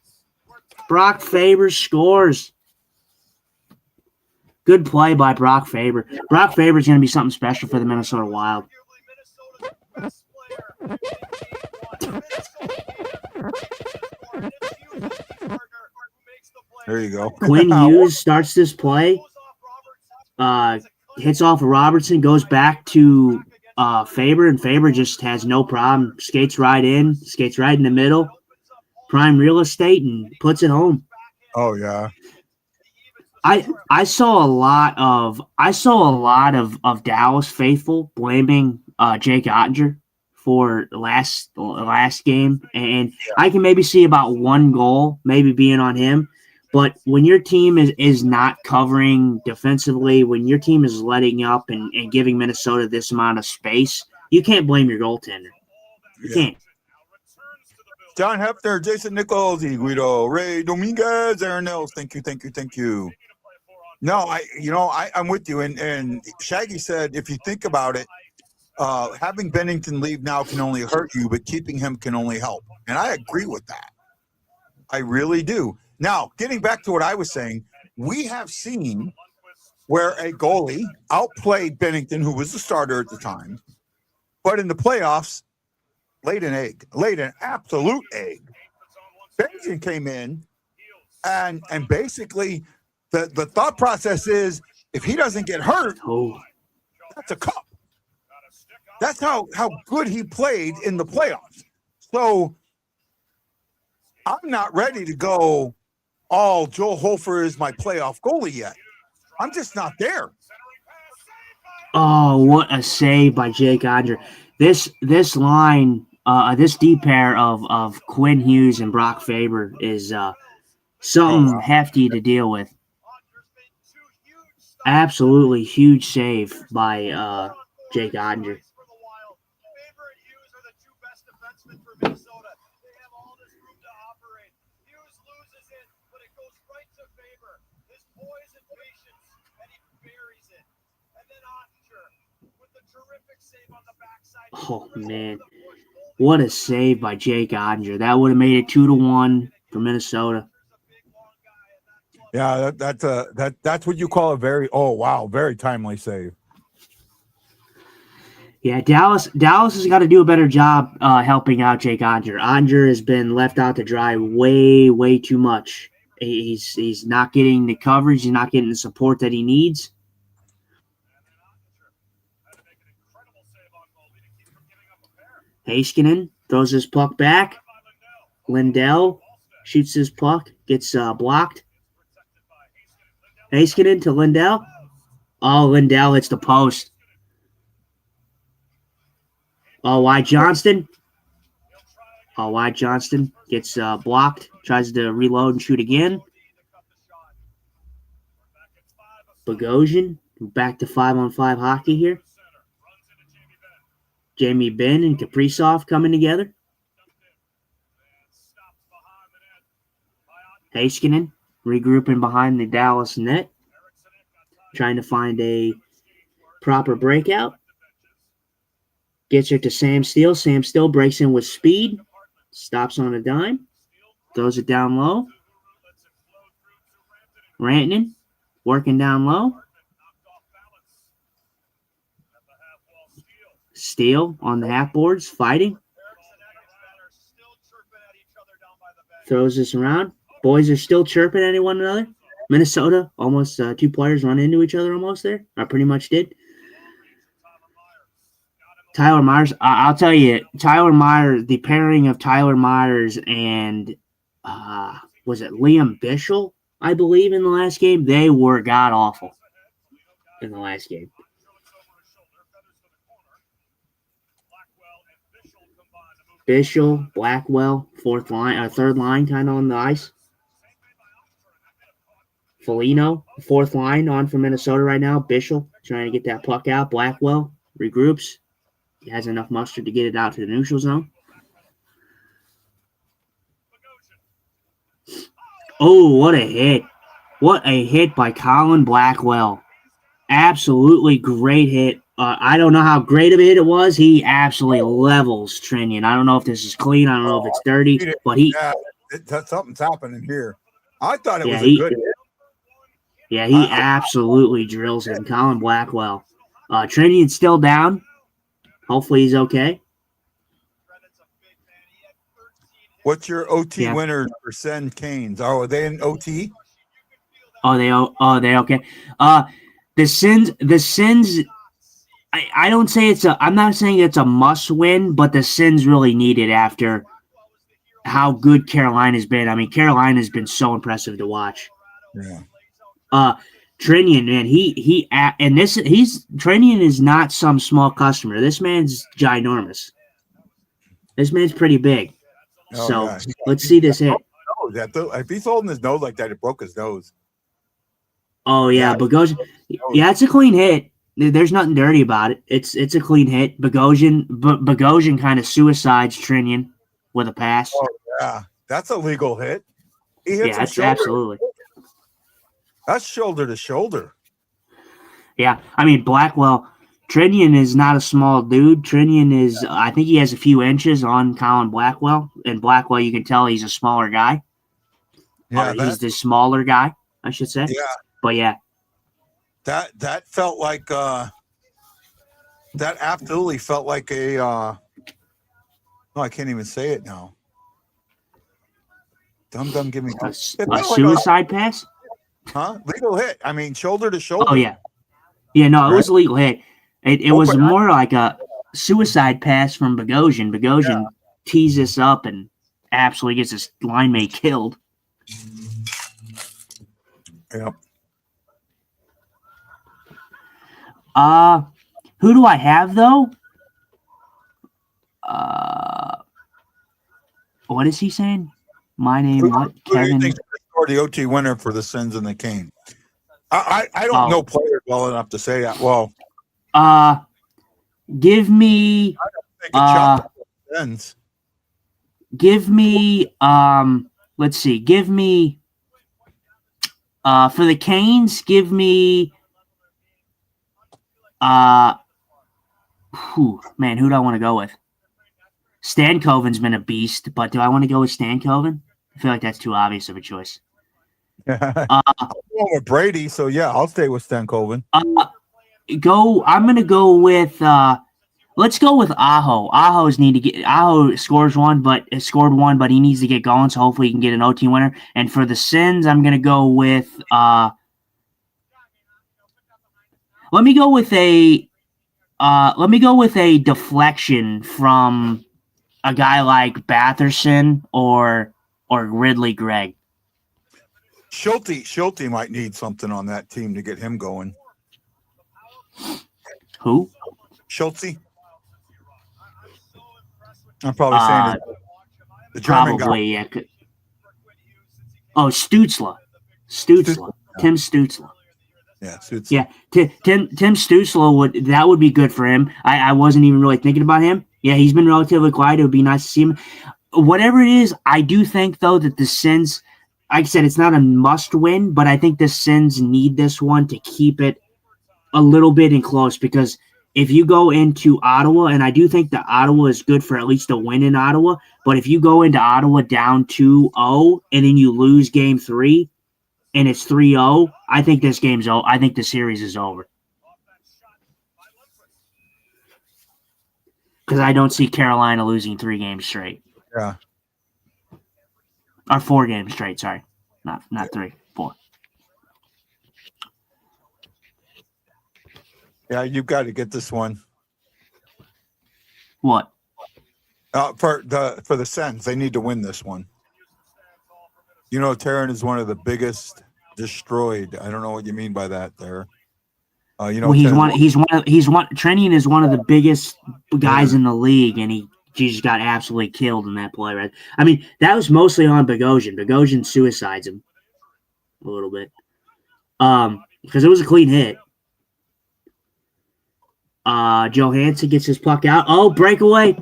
[SPEAKER 3] Brock Faber scores. Good play by Brock Faber. Brock Faber is going to be something special for the Minnesota Wild.
[SPEAKER 1] There you go.
[SPEAKER 3] Quinn Hughes starts this play, hits off of Robertson, goes back to Faber, and Faber just has no problem. Skates right in the middle, prime real estate, and puts it home.
[SPEAKER 1] Oh yeah.
[SPEAKER 3] I saw a lot of Dallas faithful blaming Jake Ottinger for last game, and I can maybe see about one goal maybe being on him. But when your team is not covering defensively, when your team is letting up and giving Minnesota this amount of space, you can't blame your goaltender. You can't.
[SPEAKER 1] John Hefner, Jason Nichols, Guido, Ray Dominguez, Aaron Nels. Thank you. No, I'm with you. And Shaggy said, if you think about it, having Bennington leave now can only hurt you, but keeping him can only help. And I agree with that. I really do. Now, getting back to what I was saying, we have seen where a goalie outplayed Bennington, who was the starter at the time, but in the playoffs, laid an absolute egg. Bennington came in, and basically the thought process is, if he doesn't get hurt, that's a cup. That's how good he played in the playoffs. So I'm not ready to go, Joel Hofer is my playoff goalie yet. I'm just not there.
[SPEAKER 3] Oh, what a save by Jake Andre. This line, this deep pair of Quinn Hughes and Brock Faber is something hefty to deal with. Absolutely huge save by Jake Andre. Oh man, what a save by Jake Odger. That would have made it 2-1 for Minnesota.
[SPEAKER 1] Yeah, that's what you call a very timely save.
[SPEAKER 3] Yeah, Dallas has got to do a better job helping out Jake Odger. Odger has been left out to dry way too much. He's not getting the coverage. He's not getting the support that he needs. Heiskanen throws his puck back. Lindell shoots his puck, gets blocked. Heiskanen to Lindell. Oh, Lindell hits the post. Oh, why Johnston? Oh, why Johnston gets blocked, tries to reload and shoot again. Bogosian, back to 5-on-5 hockey here. Jamie Benn and Kaprizov coming together. Heiskanen regrouping behind the Dallas net, trying to find a proper breakout. Gets her to Sam Steele. Sam Steele breaks in with speed, stops on a dime, throws it down low. Rantanen working down low. Steele on the half boards, fighting. Throws this around. Boys are still chirping at one another. Minnesota, almost two players run into each other almost there. I pretty much did. Tyler Myers, I'll tell you, Tyler Myers, the pairing of Tyler Myers and, was it Liam Bichel, I believe, in the last game? They were god-awful in the last game. Bichel, Blackwell, third line kind of on the ice. Foligno, fourth line on for Minnesota right now. Bichel trying to get that puck out. Blackwell regroups. He has enough mustard to get it out to the neutral zone. Oh, what a hit. What a hit by Colin Blackwell. Absolutely great hit. I don't know how great of a hit it was. He absolutely levels Trinian. I don't know if this is clean. I don't know if it's dirty. But
[SPEAKER 1] something's happening here. I thought it was a good hit.
[SPEAKER 3] Yeah, he absolutely drills him. Colin Blackwell. Trinian's still down. Hopefully he's okay.
[SPEAKER 1] What's your OT winners for Sen Canes? Oh, are they in OT?
[SPEAKER 3] Oh, they okay. The Sens. I don't say I'm not saying it's a must win, but the Sens really need it after how good Carolina's been. I mean, Carolina's been so impressive to watch.
[SPEAKER 1] Yeah.
[SPEAKER 3] Trinian, man, Trinian is not some small customer. This man's ginormous. This man's pretty big. Let's see this hit.
[SPEAKER 1] If he's holding his nose like that, it broke his nose.
[SPEAKER 3] Oh yeah, Bogosian. Yeah, it's a clean hit. There's nothing dirty about it. It's a clean hit. Bogosian kind of suicides Trinian with a pass.
[SPEAKER 1] Oh yeah, that's a legal hit. He hits
[SPEAKER 3] him shoulder. Absolutely.
[SPEAKER 1] That's shoulder to shoulder.
[SPEAKER 3] Yeah, I mean Blackwell. Trinian is not a small dude. Trinian is, I think he has a few inches on Colin Blackwell. And Blackwell, you can tell he's a smaller guy. Yeah, he's the smaller guy, I should say.
[SPEAKER 1] Yeah.
[SPEAKER 3] But yeah.
[SPEAKER 1] That felt like that absolutely felt like a no, I can't even say it now. Dum give me
[SPEAKER 3] a suicide pass?
[SPEAKER 1] Huh? Legal hit. I mean, shoulder to shoulder.
[SPEAKER 3] Oh yeah. Yeah, no, it was a legal hit. It was more like a suicide pass from Bogosian. Bogosian tees this up and absolutely gets his line mate killed.
[SPEAKER 1] Yep.
[SPEAKER 3] Who do I have though? What is he saying? My name, what?
[SPEAKER 1] Who do you
[SPEAKER 3] Kevin.
[SPEAKER 1] think scored the OT winner for the Sens and the Canes? I don't know players well enough to say that. Well,
[SPEAKER 3] give me.
[SPEAKER 1] Sens.
[SPEAKER 3] Give me. Let's see. Give me. For the Canes, give me. Man, who do I want to go with? Stankoven's been a beast, but do I want to go with Stankoven? I feel like that's too obvious of a choice.
[SPEAKER 1] I'm going with Brady, so yeah, I'll stay with Stankoven.
[SPEAKER 3] I'm gonna go with let's go with Aho. Aho scored one, but he needs to get going, so hopefully he can get an OT winner. And for the Sens, I'm gonna go with let me go with a deflection from a guy like Batherson or Ridley Gregg.
[SPEAKER 1] Schulte might need something on that team to get him going.
[SPEAKER 3] Who?
[SPEAKER 1] Schulte. I'm probably saying the German
[SPEAKER 3] probably,
[SPEAKER 1] guy.
[SPEAKER 3] Yeah. Oh, Stutzla. Tim Stutzla.
[SPEAKER 1] Yeah, Stutzla.
[SPEAKER 3] Yeah, Tim Stutzla would be good for him. I wasn't even really thinking about him. Yeah, he's been relatively quiet. It would be nice to see him. Whatever it is, I do think though that the Sens, like I said, it's not a must win, but I think the Sens need this one to keep it a little bit in close, because if you go into Ottawa, and I do think that Ottawa is good for at least a win in Ottawa, but if you go into Ottawa down 2-0 and then you lose game 3 and it's 3-0, I think this game's over. I think the series is over. Because I don't see Carolina losing 3 games straight.
[SPEAKER 1] Yeah.
[SPEAKER 3] Or 4 games straight, sorry. Not 3, 4.
[SPEAKER 1] Yeah, you've got to get this one.
[SPEAKER 3] What?
[SPEAKER 1] For the Sens, they need to win this one. You know, Taryn is one of the biggest destroyed. I don't know what you mean by that there.
[SPEAKER 3] Trenian is one of the biggest guys in the league, and he just got absolutely killed in that play. Right? I mean, that was mostly on Bogosian. Bogosian suicides him a little bit, because it was a clean hit. Johansson gets his puck out. Oh, breakaway!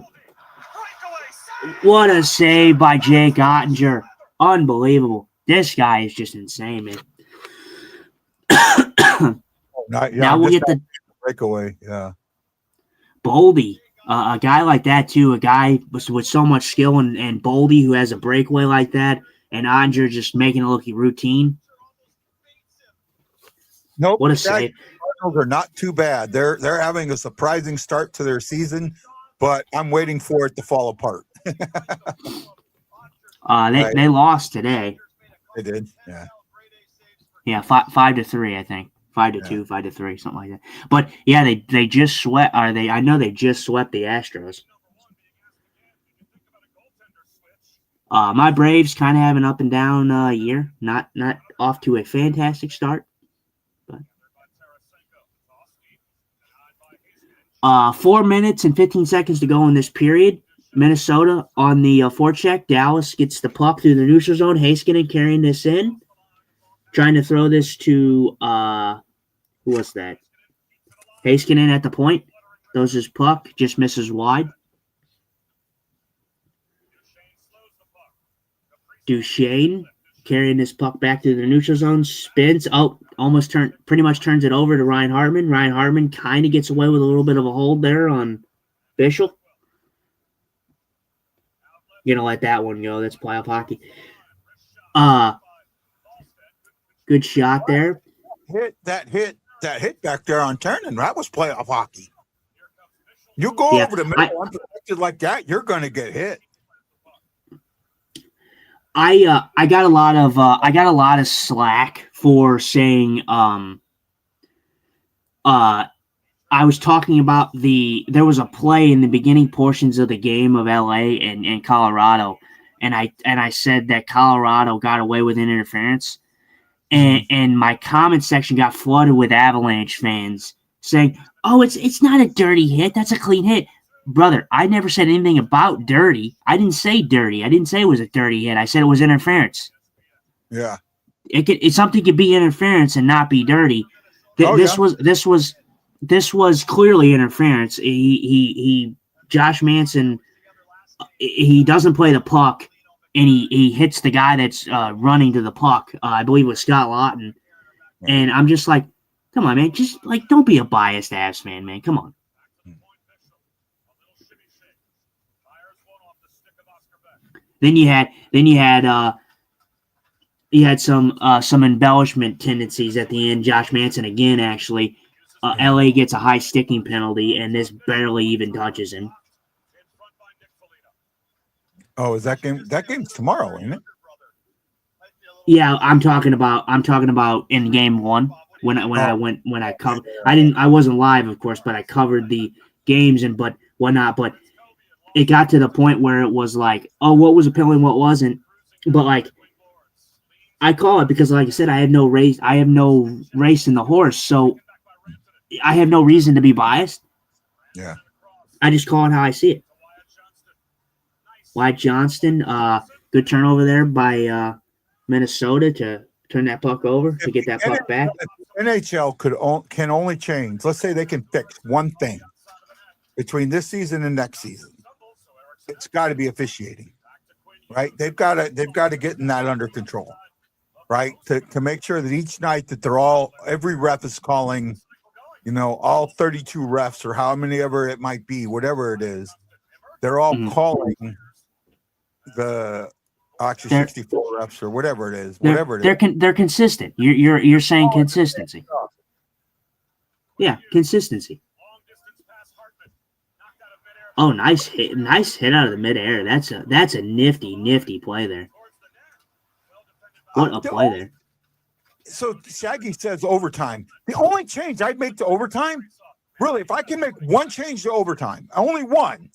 [SPEAKER 3] What a save by Jake Ottinger! Unbelievable. This guy is just insane, man. Now we'll get the
[SPEAKER 1] breakaway. Yeah,
[SPEAKER 3] Boldy, a guy like that too. A guy with so much skill, and Boldy who has a breakaway like that, and Ottinger just making it look routine.
[SPEAKER 1] Nope.
[SPEAKER 3] What a save!
[SPEAKER 1] Cardinals are not too bad. They're having a surprising start to their season, but I'm waiting for it to fall apart.
[SPEAKER 3] They lost today.
[SPEAKER 1] They did. Yeah.
[SPEAKER 3] Yeah, 5-3, I think. 5-2, 5-3, something like that. But yeah, they just swept. I know they just swept the Astros. My Braves kind of have an up and down year. Not off to a fantastic start. But 4 minutes and 15 seconds to go in this period. Minnesota on the forecheck. Dallas gets the puck through the neutral zone. Heiskanen carrying this in. Trying to throw this to who was that? Heiskanen at the point. Throws his puck. Just misses wide. Duchesne carrying this puck back to the neutral zone. Spins. Oh, pretty much turns it over to Ryan Hartman. Ryan Hartman kind of gets away with a little bit of a hold there on Bischel. Let that one go. That's playoff hockey. Good shot there.
[SPEAKER 1] That hit back there on Turner. That was playoff hockey. You go over the middle unprotected like that, you're going to get hit.
[SPEAKER 3] I got a lot of slack for saying I was talking about there was a play in the beginning portions of the game of LA and Colorado, and I said that Colorado got away with an interference, and my comment section got flooded with Avalanche fans saying, "Oh, it's not a dirty hit. That's a clean hit." Brother, I never said anything about dirty. I didn't say dirty. I didn't say it was a dirty hit. I said it was interference.
[SPEAKER 1] Yeah.
[SPEAKER 3] It's something could be interference and not be dirty. This was clearly interference. Josh Manson, he doesn't play the puck, and he hits the guy that's running to the puck. I believe it was Scott Lawton, and I'm just like, come on, man, just like don't be a biased Avs fan, man. Come on. Then you had some embellishment tendencies at the end. Josh Manson again, actually. LA gets a high sticking penalty, and this barely even touches him.
[SPEAKER 1] Oh, is that game? That game's tomorrow, ain't it?
[SPEAKER 3] Yeah, I'm talking about in game one when I covered. I wasn't live, of course, but I covered the games and whatnot. But it got to the point where it was like, oh, what was a penalty and what wasn't. But like, I call it because, like I said, I have no race in the horse, so I have no reason to be biased.
[SPEAKER 1] Yeah,
[SPEAKER 3] I just call it how I see it. Wyatt Johnston, good turnover there by Minnesota to turn that puck over to get that puck back.
[SPEAKER 1] NHL can only change. Let's say they can fix one thing between this season and next season. It's got to be officiating, right? They've got to get that under control, right? To make sure that each night that every ref is calling, all 32 refs or how many ever it might be, whatever it is, they're all calling the 64 refs or whatever it is,
[SPEAKER 3] They're consistent. You're saying consistency. Yeah, consistency. Oh, nice hit out of the midair. That's a nifty play there. What a play there.
[SPEAKER 1] So Shaggy says overtime. The only change I'd make to overtime, really, if I can make one change to overtime, only one,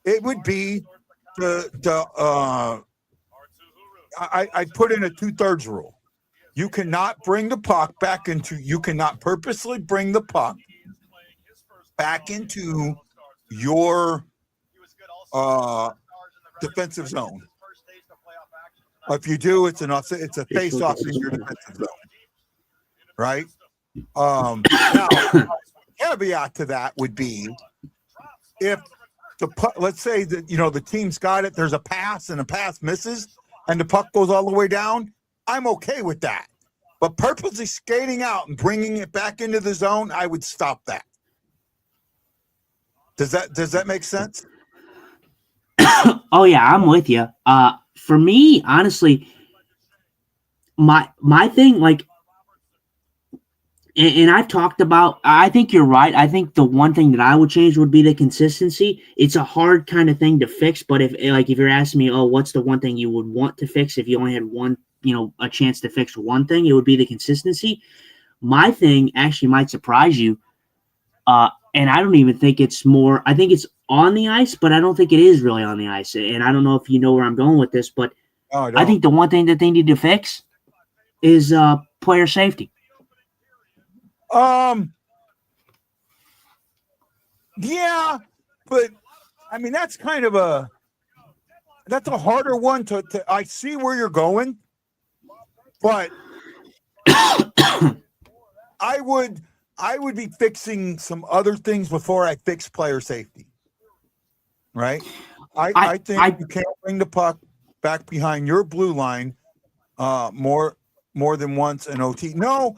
[SPEAKER 1] it would be I put in a 2/3 rule. You cannot purposely bring the puck back into your defensive zone. If you do, it's a face-off in your defensive zone, right? Now, caveat to that would be if let's say that the team's got it, there's a pass and a pass misses, and the puck goes all the way down. I'm okay with that, but purposely skating out and bringing it back into the zone, I would stop that. Does that make sense?
[SPEAKER 3] Oh yeah, I'm with you. For me, honestly, my thing, like, and I've talked about, I think you're right. I think the one thing that I would change would be the consistency. It's a hard kind of thing to fix, but if you're asking me, oh, what's the one thing you would want to fix if you only had one, a chance to fix one thing, it would be the consistency. My thing actually might surprise you. And I don't even think it's more. I think it's on the ice, but I don't think it is really on the ice. And I don't know if you know where I'm going with this, but I think the one thing that they need to fix is player safety.
[SPEAKER 1] Yeah, but I mean that's a harder one to I see where you're going, but I would be fixing some other things before I fix player safety. Right? I think you can't bring the puck back behind your blue line more than once in OT. No,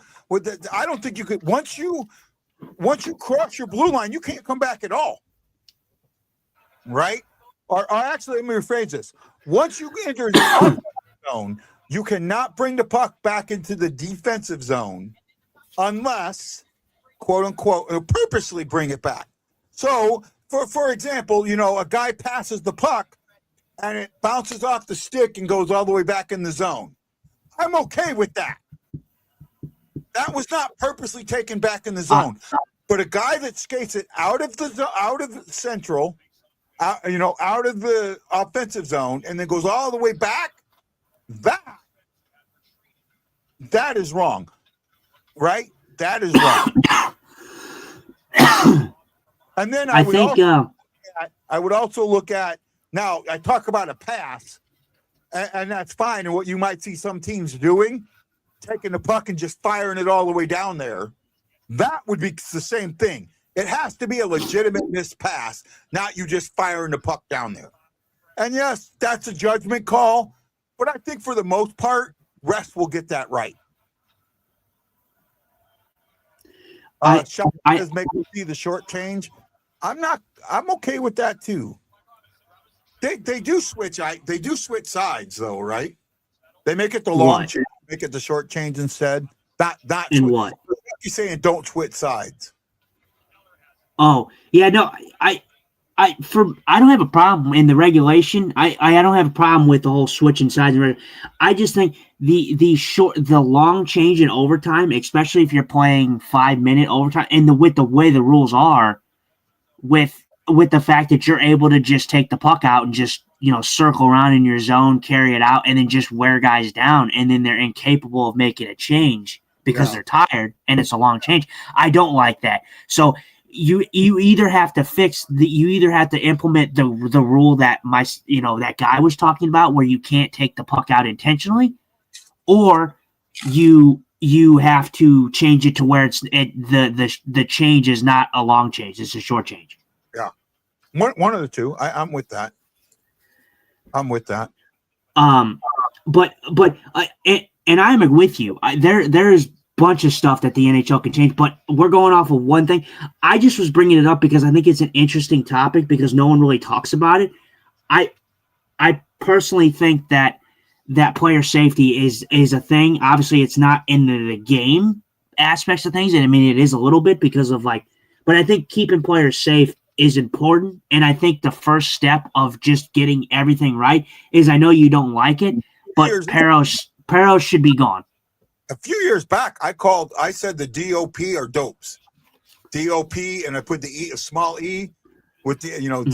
[SPEAKER 1] I don't think you could. Once you cross your blue line, you can't come back at all. Right? Or actually, let me rephrase this. Once you enter the offensive zone, you cannot bring the puck back into the defensive zone unless, quote unquote, purposely bring it back. So, for example, a guy passes the puck and it bounces off the stick and goes all the way back in the zone. I'm okay with that. That was not purposely taken back in the zone. But a guy that skates it out of central, out of the offensive zone, and then goes all the way back, that is wrong, right? That is wrong. And then
[SPEAKER 3] I think
[SPEAKER 1] I would also look at, now I talk about a pass, and that's fine. And what you might see some teams doing, taking the puck and just firing it all the way down there, that would be the same thing. It has to be a legitimate missed pass, not you just firing the puck down there. And yes, that's a judgment call, but I think for the most part, refs will get that right. Shot says make me see the short change. I'm okay with that too. They do switch sides though, right? They make it the long change, make it the short change instead. That's
[SPEAKER 3] in what
[SPEAKER 1] you're saying, don't switch sides.
[SPEAKER 3] Oh, yeah, no, I don't have a problem in the regulation. I don't have a problem with the whole switching sides. I just think the long change in overtime, especially if you're playing 5-minute overtime, and with the way the rules are, with the fact that you're able to just take the puck out and just circle around in your zone, carry it out, and then just wear guys down, and then they're incapable of making a change because they're tired and it's a long change. I don't like that. So you either have to implement the rule that that guy was talking about, where you can't take the puck out intentionally, or you have to change it to where the change is not a long change, it's a short change.
[SPEAKER 1] Yeah, one of the two. I'm with that.
[SPEAKER 3] But and I'm with you. There's bunch of stuff that the NHL can change, but we're going off of one thing. I just was bringing it up because I think it's an interesting topic because no one really talks about it. I personally think that player safety is a thing. Obviously, it's not in the game aspects of things, and I mean it is a little bit because of but I think keeping players safe is important, and I think the first step of just getting everything right is, I know you don't like it, but Peros should be gone.
[SPEAKER 1] A few years back, I said the DOP are dopes. DOP, and I put the E, a small E, with the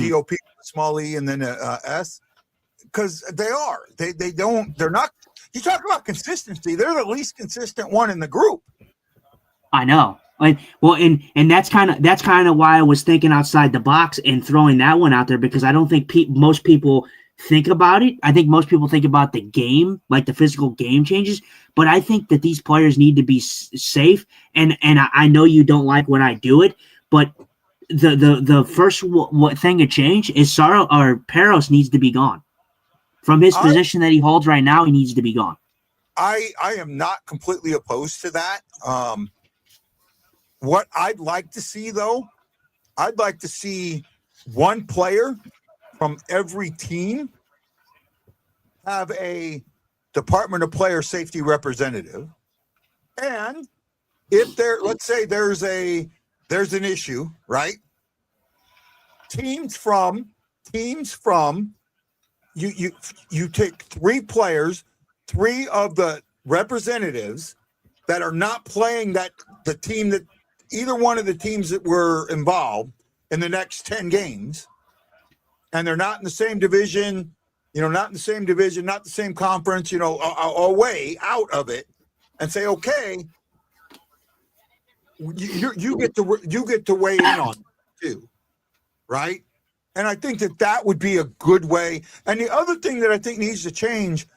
[SPEAKER 1] DOP, small E, and then a S, because they're not. You talk about consistency; they're the least consistent one in the group.
[SPEAKER 3] I know. And that's kind of why I was thinking outside the box and throwing that one out there, because I don't think most people think about it. I think most people think about the game, like the physical game changes, but I think that these players need to be safe. And I know you don't like when I do it, but the first thing to change is Peros needs to be gone from his position that he holds right now. He needs to be gone.
[SPEAKER 1] I am not completely opposed to that. What I'd like to see, though, I'd like to see one player from every team have a Department of Player Safety representative. And if let's say there's an issue, right? Teams from you take 3 players, 3 of the representatives that are not playing the team that either one of the teams that were involved in the next 10 games, and they're not in the same division, not the same conference, away out of it, and say, okay, you get to weigh in on it too, right? And I think that would be a good way. And the other thing that I think needs to change,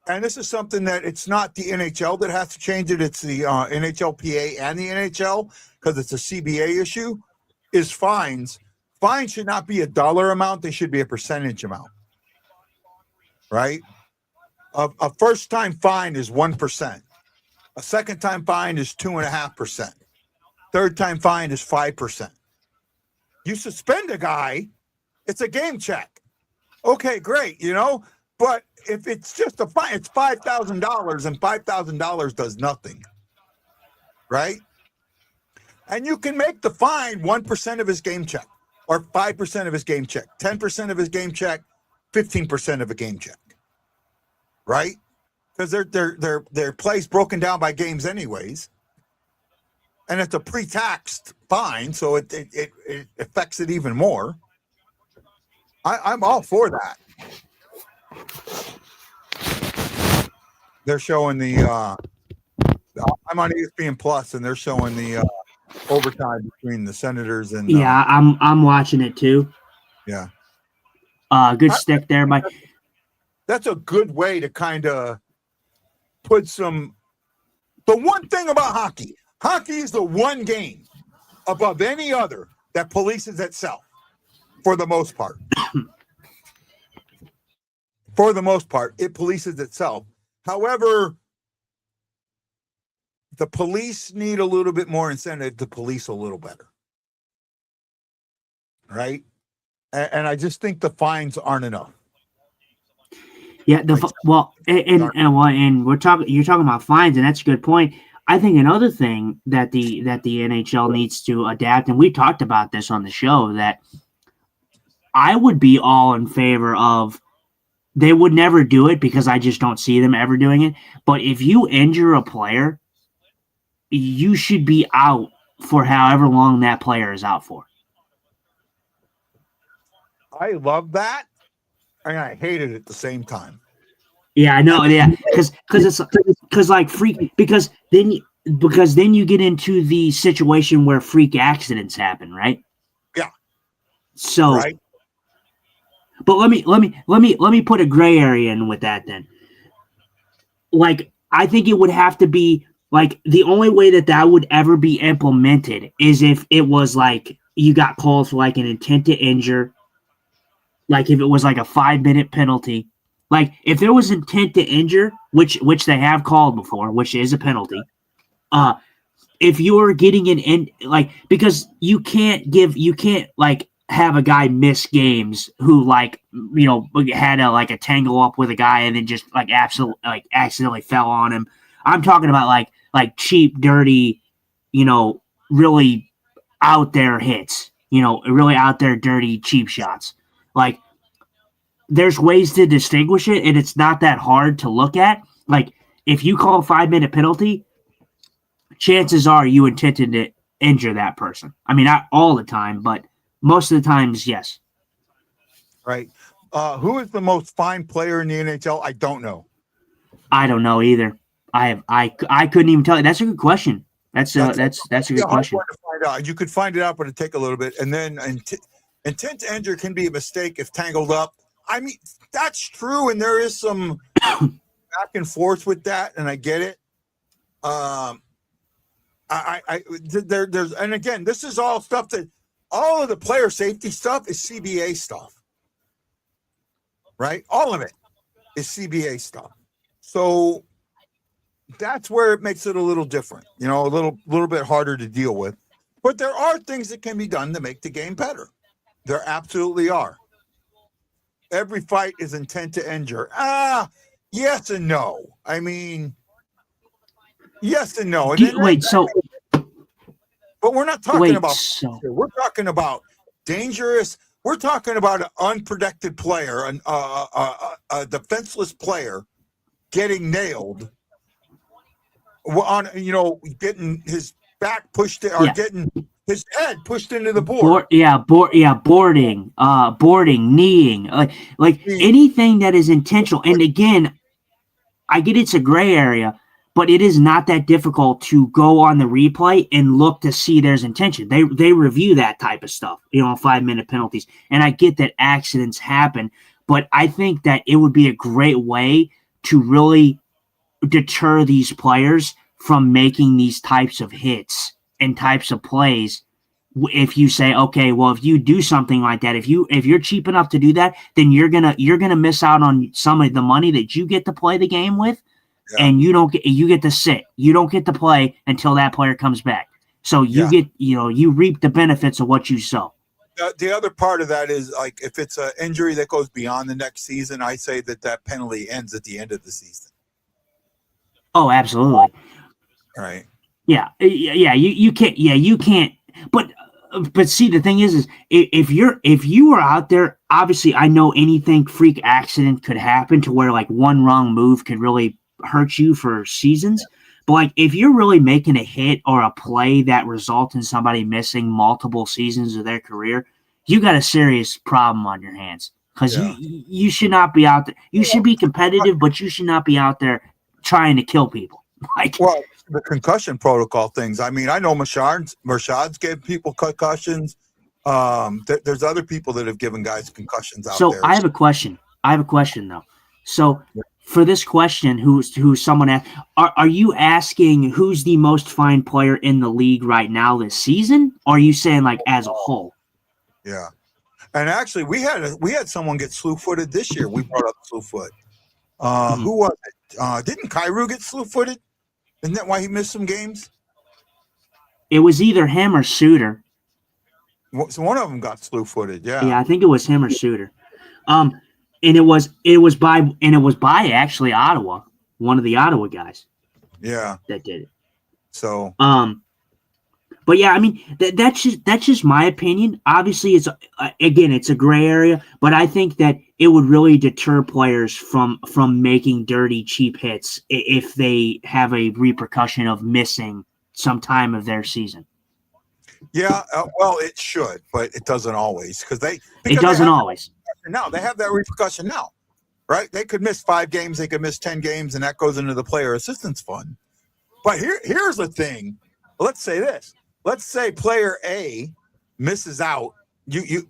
[SPEAKER 1] and this is something that it's not the NHL that has to change it, it's the NHLPA and the NHL, because it's a CBA issue, is fines. Fines should not be a dollar amount. They should be a percentage amount, right? A first-time fine is 1%. A second-time fine is 2.5%. Third-time fine is 5%. You suspend a guy, it's a game check. Okay, great, but if it's just a fine, it's $5,000, and $5,000 does nothing, right? And you can make the fine 1% of his game check, or 5% of his game check, 10% of his game check, 15% of a game check, right? Because their play's broken down by games anyways, and it's a pre-taxed fine, so it affects it even more. I'm all for that. They're showing I'm on ESPN Plus, and they're showing the overtime between the Senators and
[SPEAKER 3] Yeah, I'm watching it too.
[SPEAKER 1] yeah.
[SPEAKER 3] Good stick there, Mike.
[SPEAKER 1] That's a good way to kind of put some. The one thing about hockey is the one game above any other that polices itself for the most part. For the most part, it polices itself. However, the police need a little bit more incentive to police a little better. Right? And I just think the fines aren't enough.
[SPEAKER 3] Yeah, and we're talking. You're talking about fines, and that's a good point. I think another thing that the NHL needs to adapt, and we talked about this on the show, that I would be all in favor of. They would never do it because I just don't see them ever doing it. But if you injure a player, you should be out for however long that player is out for.
[SPEAKER 1] I love that, and I hate it at the same time.
[SPEAKER 3] Yeah, I know. Yeah, because then you get into the situation where freak accidents happen, right?
[SPEAKER 1] Yeah.
[SPEAKER 3] So,
[SPEAKER 1] right.
[SPEAKER 3] But let me put a gray area in with that then. Like, I think it would have to be like the only way that would ever be implemented is if it was like you got called for like an intent to injure. Like if it was like a 5-minute penalty, like if there was intent to injure, which they have called before, which is a penalty. If you're getting like because you can't like have a guy miss games who like had a tangle up with a guy and then just like accidentally fell on him. I'm talking about like cheap, dirty, really out there hits, really out there dirty, cheap shots. Like, there's ways to distinguish it, and it's not that hard to look at. Like, if you call a 5-minute penalty, chances are you intended to injure that person. I mean, not all the time, but most of the times, yes.
[SPEAKER 1] Right. Who is the most fined player in the NHL? I don't know.
[SPEAKER 3] I don't know either. I couldn't even tell you. That's a good question. That's a good question.
[SPEAKER 1] To find out. You could find it out, but it'd take a little bit. And then intent to injure can be a mistake if tangled up. I mean, that's true, and there is some back and forth with that, and I get it. There's and again, this is all stuff that all of the player safety stuff is CBA stuff, right? All of it is CBA stuff. So that's where it makes it a little different, a little bit harder to deal with. But there are things that can be done to make the game better. There absolutely are. Every fight is intent to injure. Yes and no. I mean, yes and no. And but we're not talking about. We're talking about dangerous. We're talking about an unprotected player, a defenseless player, getting nailed. On getting his back pushed or getting his head pushed into the board. Boarding, kneeing, like anything that is intentional. And again, I get it's a gray area, but it is not that difficult to go on the replay and look to see there's intention. They review that type of stuff, 5-minute penalties. And I get that accidents happen, but I think that it would be a great way to really deter these players from making these types of hits and types of plays. If you say, okay, well, if you do something like that, if you're cheap enough to do that, then you're gonna miss out on some of the money that you get to play the game with, and you get to sit. You don't get to play until that player comes back. So you get you reap the benefits of what you sow. The other part of that is like if it's an injury that goes beyond the next season, I say that penalty ends at the end of the season. Oh,
[SPEAKER 3] absolutely.
[SPEAKER 1] Right.
[SPEAKER 3] Yeah. You can't. Yeah, you can't. But see, the thing is if you are out there, obviously, I know anything freak accident could happen to where like one wrong move could really hurt you for seasons. But like if you're really making a hit or a play that results in somebody missing multiple seasons of their career, you got a serious problem on your hands because you should not be out there. You should be competitive, but you should not be out there trying to kill people.
[SPEAKER 1] the concussion protocol things. I mean, I know Mershad's gave people concussions. There's other people that have given guys concussions out
[SPEAKER 3] So
[SPEAKER 1] there.
[SPEAKER 3] I have a question. Though. So for this question, who's someone asked, are you asking who's the most fined player in the league right now this season? Or are you saying like as a whole?
[SPEAKER 1] Yeah. And actually, we had someone get slew-footed this year. We brought up slew-foot. Who was it? Didn't Cairo get slew-footed? Isn't that why he missed some games?
[SPEAKER 3] It was either him or Suter.
[SPEAKER 1] So one of them got slew-footed.
[SPEAKER 3] Yeah, I think it was him or Suter. And it was by actually Ottawa, one of the Ottawa guys.
[SPEAKER 1] Yeah,
[SPEAKER 3] that did it.
[SPEAKER 1] So
[SPEAKER 3] but yeah, I mean that's just my opinion. Obviously, it's a gray area, but I think that it would really deter players from making dirty, cheap hits if they have a repercussion of missing some time of their season.
[SPEAKER 1] Yeah, well, it should, but it doesn't always
[SPEAKER 3] It doesn't always.
[SPEAKER 1] Now they have that repercussion now, right? They could miss 5 games, they could miss 10 games, and that goes into the player assistance fund. But here's the thing. Let's say this. Let's say player A misses out.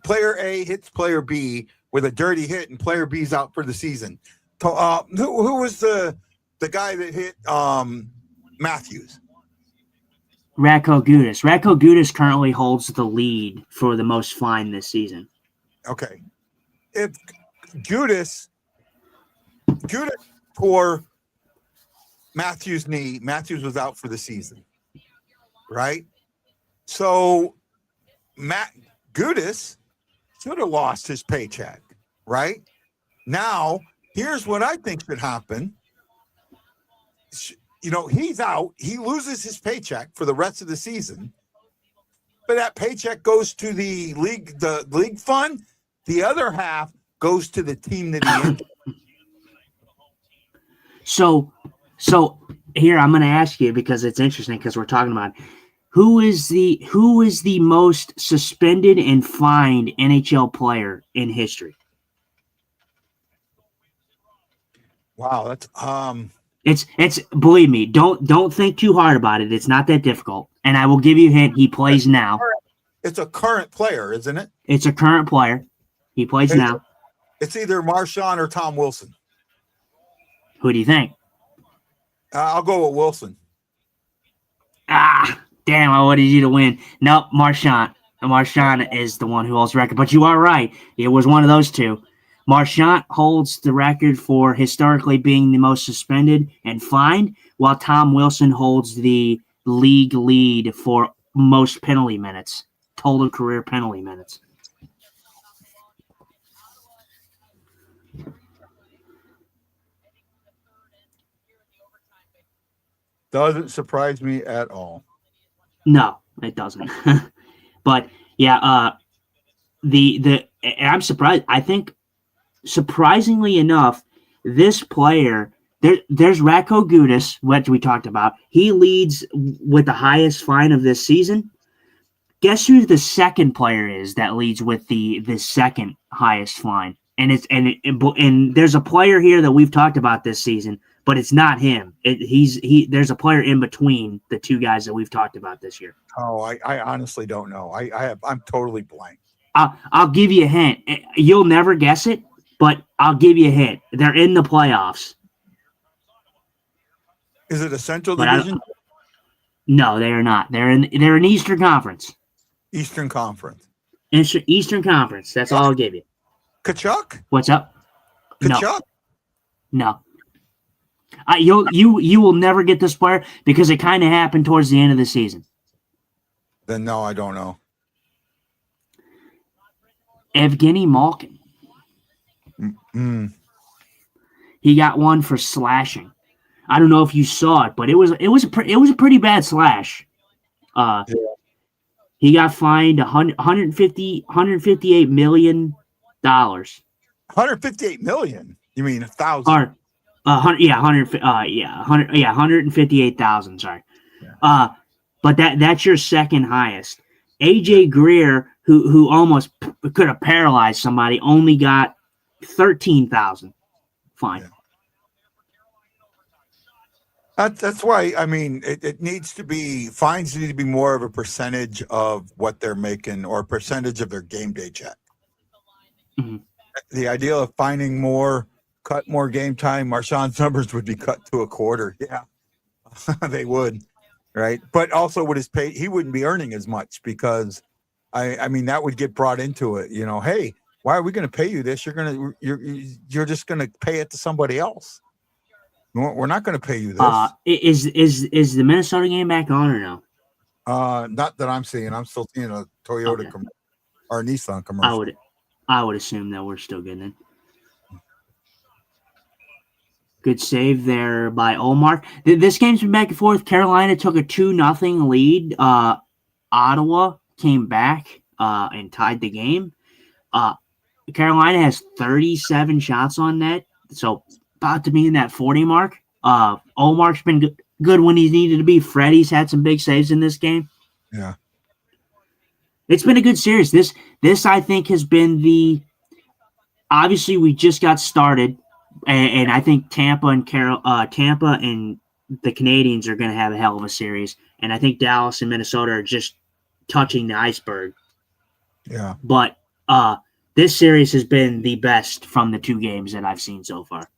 [SPEAKER 1] Player A hits player B with a dirty hit, and player B's out for the season. Who was the guy that hit Matthews?
[SPEAKER 3] Radko Gudas. Radko Gudas currently holds the lead for the most fine this season.
[SPEAKER 1] Okay. If Gudas tore Matthews' knee, Matthews was out for the season, right? So Matt Gudas should have lost his paycheck, right? Now, here's what I think should happen. He's out. He loses his paycheck for the rest of the season, but that paycheck goes to the league fund. The other half goes to the team that he injured.
[SPEAKER 3] So here I'm going to ask you, because it's interesting, because we're talking about who is the most suspended and fined NHL player in history.
[SPEAKER 1] Wow, that's
[SPEAKER 3] It's believe me, don't think too hard about it. It's not that difficult. And I will give you a hint. He plays now.
[SPEAKER 1] It's a current player, isn't it?
[SPEAKER 3] It's a current player. He plays now.
[SPEAKER 1] It's either Marchand or Tom Wilson.
[SPEAKER 3] Who do you think?
[SPEAKER 1] I'll go with Wilson.
[SPEAKER 3] Damn, I wanted you to win. Nope, Marchand. Marchand is the one who holds the record. But you are right. It was one of those two. Marchand holds the record for historically being the most suspended and fined, while Tom Wilson holds the league lead for most penalty minutes, total career penalty minutes.
[SPEAKER 1] Doesn't surprise me at all.
[SPEAKER 3] No, it doesn't. But yeah, I'm surprised. I think surprisingly enough, this player there's Radko Gudas, what we talked about. He leads with the highest fine of this season. Guess who the second player is that leads with the second highest fine? And there's a player here that we've talked about this season, but it's not him. There's a player in between the two guys that we've talked about this year.
[SPEAKER 1] Oh, I honestly don't know. I'm totally blank.
[SPEAKER 3] I'll give you a hint. You'll never guess it, but I'll give you a hint. They're in the playoffs.
[SPEAKER 1] Is it a Central Division?
[SPEAKER 3] No, they are not. They're in Eastern Conference.
[SPEAKER 1] Eastern Conference.
[SPEAKER 3] Eastern Conference. That's all I'll give you.
[SPEAKER 1] Kachuk?
[SPEAKER 3] What's up?
[SPEAKER 1] Kachuk?
[SPEAKER 3] No. You will never get this player because it kind of happened towards the end of the season.
[SPEAKER 1] Then no, I don't know.
[SPEAKER 3] Evgeny Malkin. He got one for slashing. I don't know if you saw it, but it was a pretty bad slash. Yeah. He got fined $158 million.
[SPEAKER 1] $158 million? You mean 1,000?
[SPEAKER 3] 158,000. Sorry. Yeah. But that's your second highest. AJ Greer, who almost could have paralyzed somebody, only got 13,000 fine.
[SPEAKER 1] That's why, I mean, it needs to be, fines need to be more of a percentage of what they're making or a percentage of their game day check.
[SPEAKER 3] Mhm.
[SPEAKER 1] The idea of finding more, cut more game time, Marshawn's numbers would be cut to a quarter. Yeah, they would. Right. But also with his pay, he wouldn't be earning as much because I mean, that would get brought into it. You know, hey, why are we going to pay you this? You're just going to pay it to somebody else. We're not going to pay you this.
[SPEAKER 3] Is the Minnesota game back on or no?
[SPEAKER 1] Not that I'm seeing. I'm still seeing a Toyota
[SPEAKER 3] Okay.
[SPEAKER 1] Or a Nissan commercial.
[SPEAKER 3] I would assume that we're still getting it. Good save there by Omar. This game's been back and forth. Carolina took a 2-0 lead. Ottawa came back and tied the game. Carolina has 37 shots on net, so about to be in that 40 mark. Omar's been good when he's needed to be. Freddie's had some big saves in this game.
[SPEAKER 1] Yeah.
[SPEAKER 3] It's been a good series. This I think has been obviously we just got started, and I think Tampa and the Canadians are going to have a hell of a series, and I think Dallas and Minnesota are just touching the iceberg.
[SPEAKER 1] Yeah.
[SPEAKER 3] But this series has been the best from the two games that I've seen so far.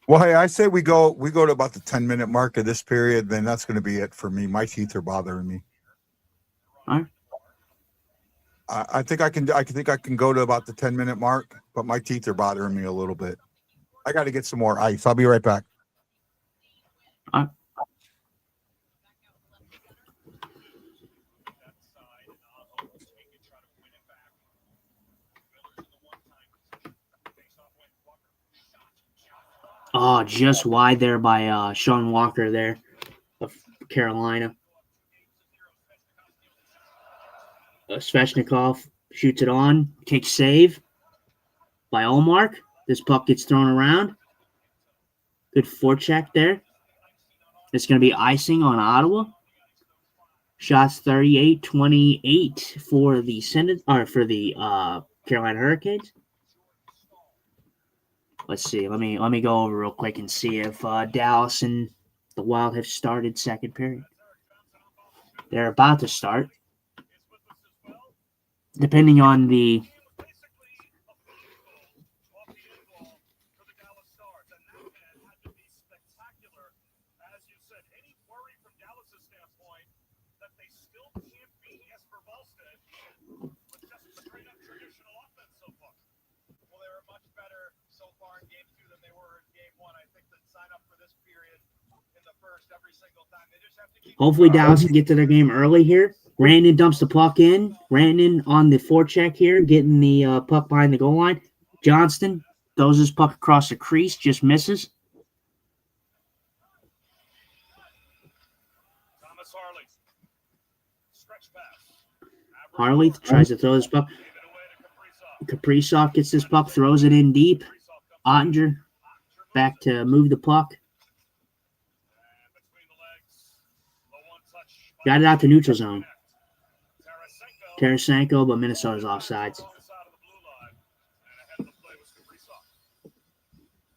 [SPEAKER 1] Well, hey, I say we go to about the 10-minute mark of this period, then that's going to be it for me. My teeth are bothering me.
[SPEAKER 3] All right.
[SPEAKER 1] I think I can go to about the 10-minute mark, but my teeth are bothering me a little bit. I got to get some more ice. I'll be right back.
[SPEAKER 3] All right. Oh, just wide there by Sean Walker there of Carolina. Svechnikov shoots it on. Kick save by Olmark. This puck gets thrown around. Good forecheck there. It's going to be icing on Ottawa. Shots 38-28 for the Carolina Hurricanes. Let's see. Let me go over real quick and see if Dallas and the Wild have started second period. They're about to start. Depending on the hopefully Dallas can get to their game early here. Rantanen dumps the puck in. Rantanen on the forecheck here, getting the puck behind the goal line. Johnston throws his puck across the crease, just misses. Harley tries to throw his puck. Kaprizov gets this puck, throws it in deep. Ottinger back to move the puck. Got it out to neutral zone. Tarasenko, but Minnesota's offsides.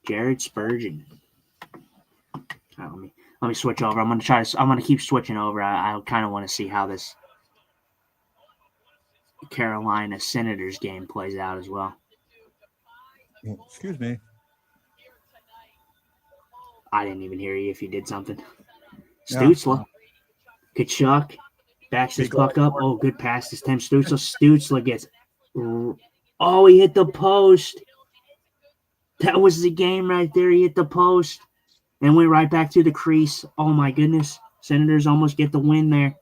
[SPEAKER 3] Jared Spurgeon. Let me switch over. I'm gonna keep switching over. I kind of want to see how this Carolina Senators game plays out as well.
[SPEAKER 1] Excuse me.
[SPEAKER 3] I didn't even hear you if you did something.
[SPEAKER 1] Yeah.
[SPEAKER 3] Stützle. Kachuk backs his puck up. Oh, good pass this time. Stützle gets. Oh, he hit the post. That was the game right there. He hit the post and went right back to the crease. Oh, my goodness. Senators almost get the win there.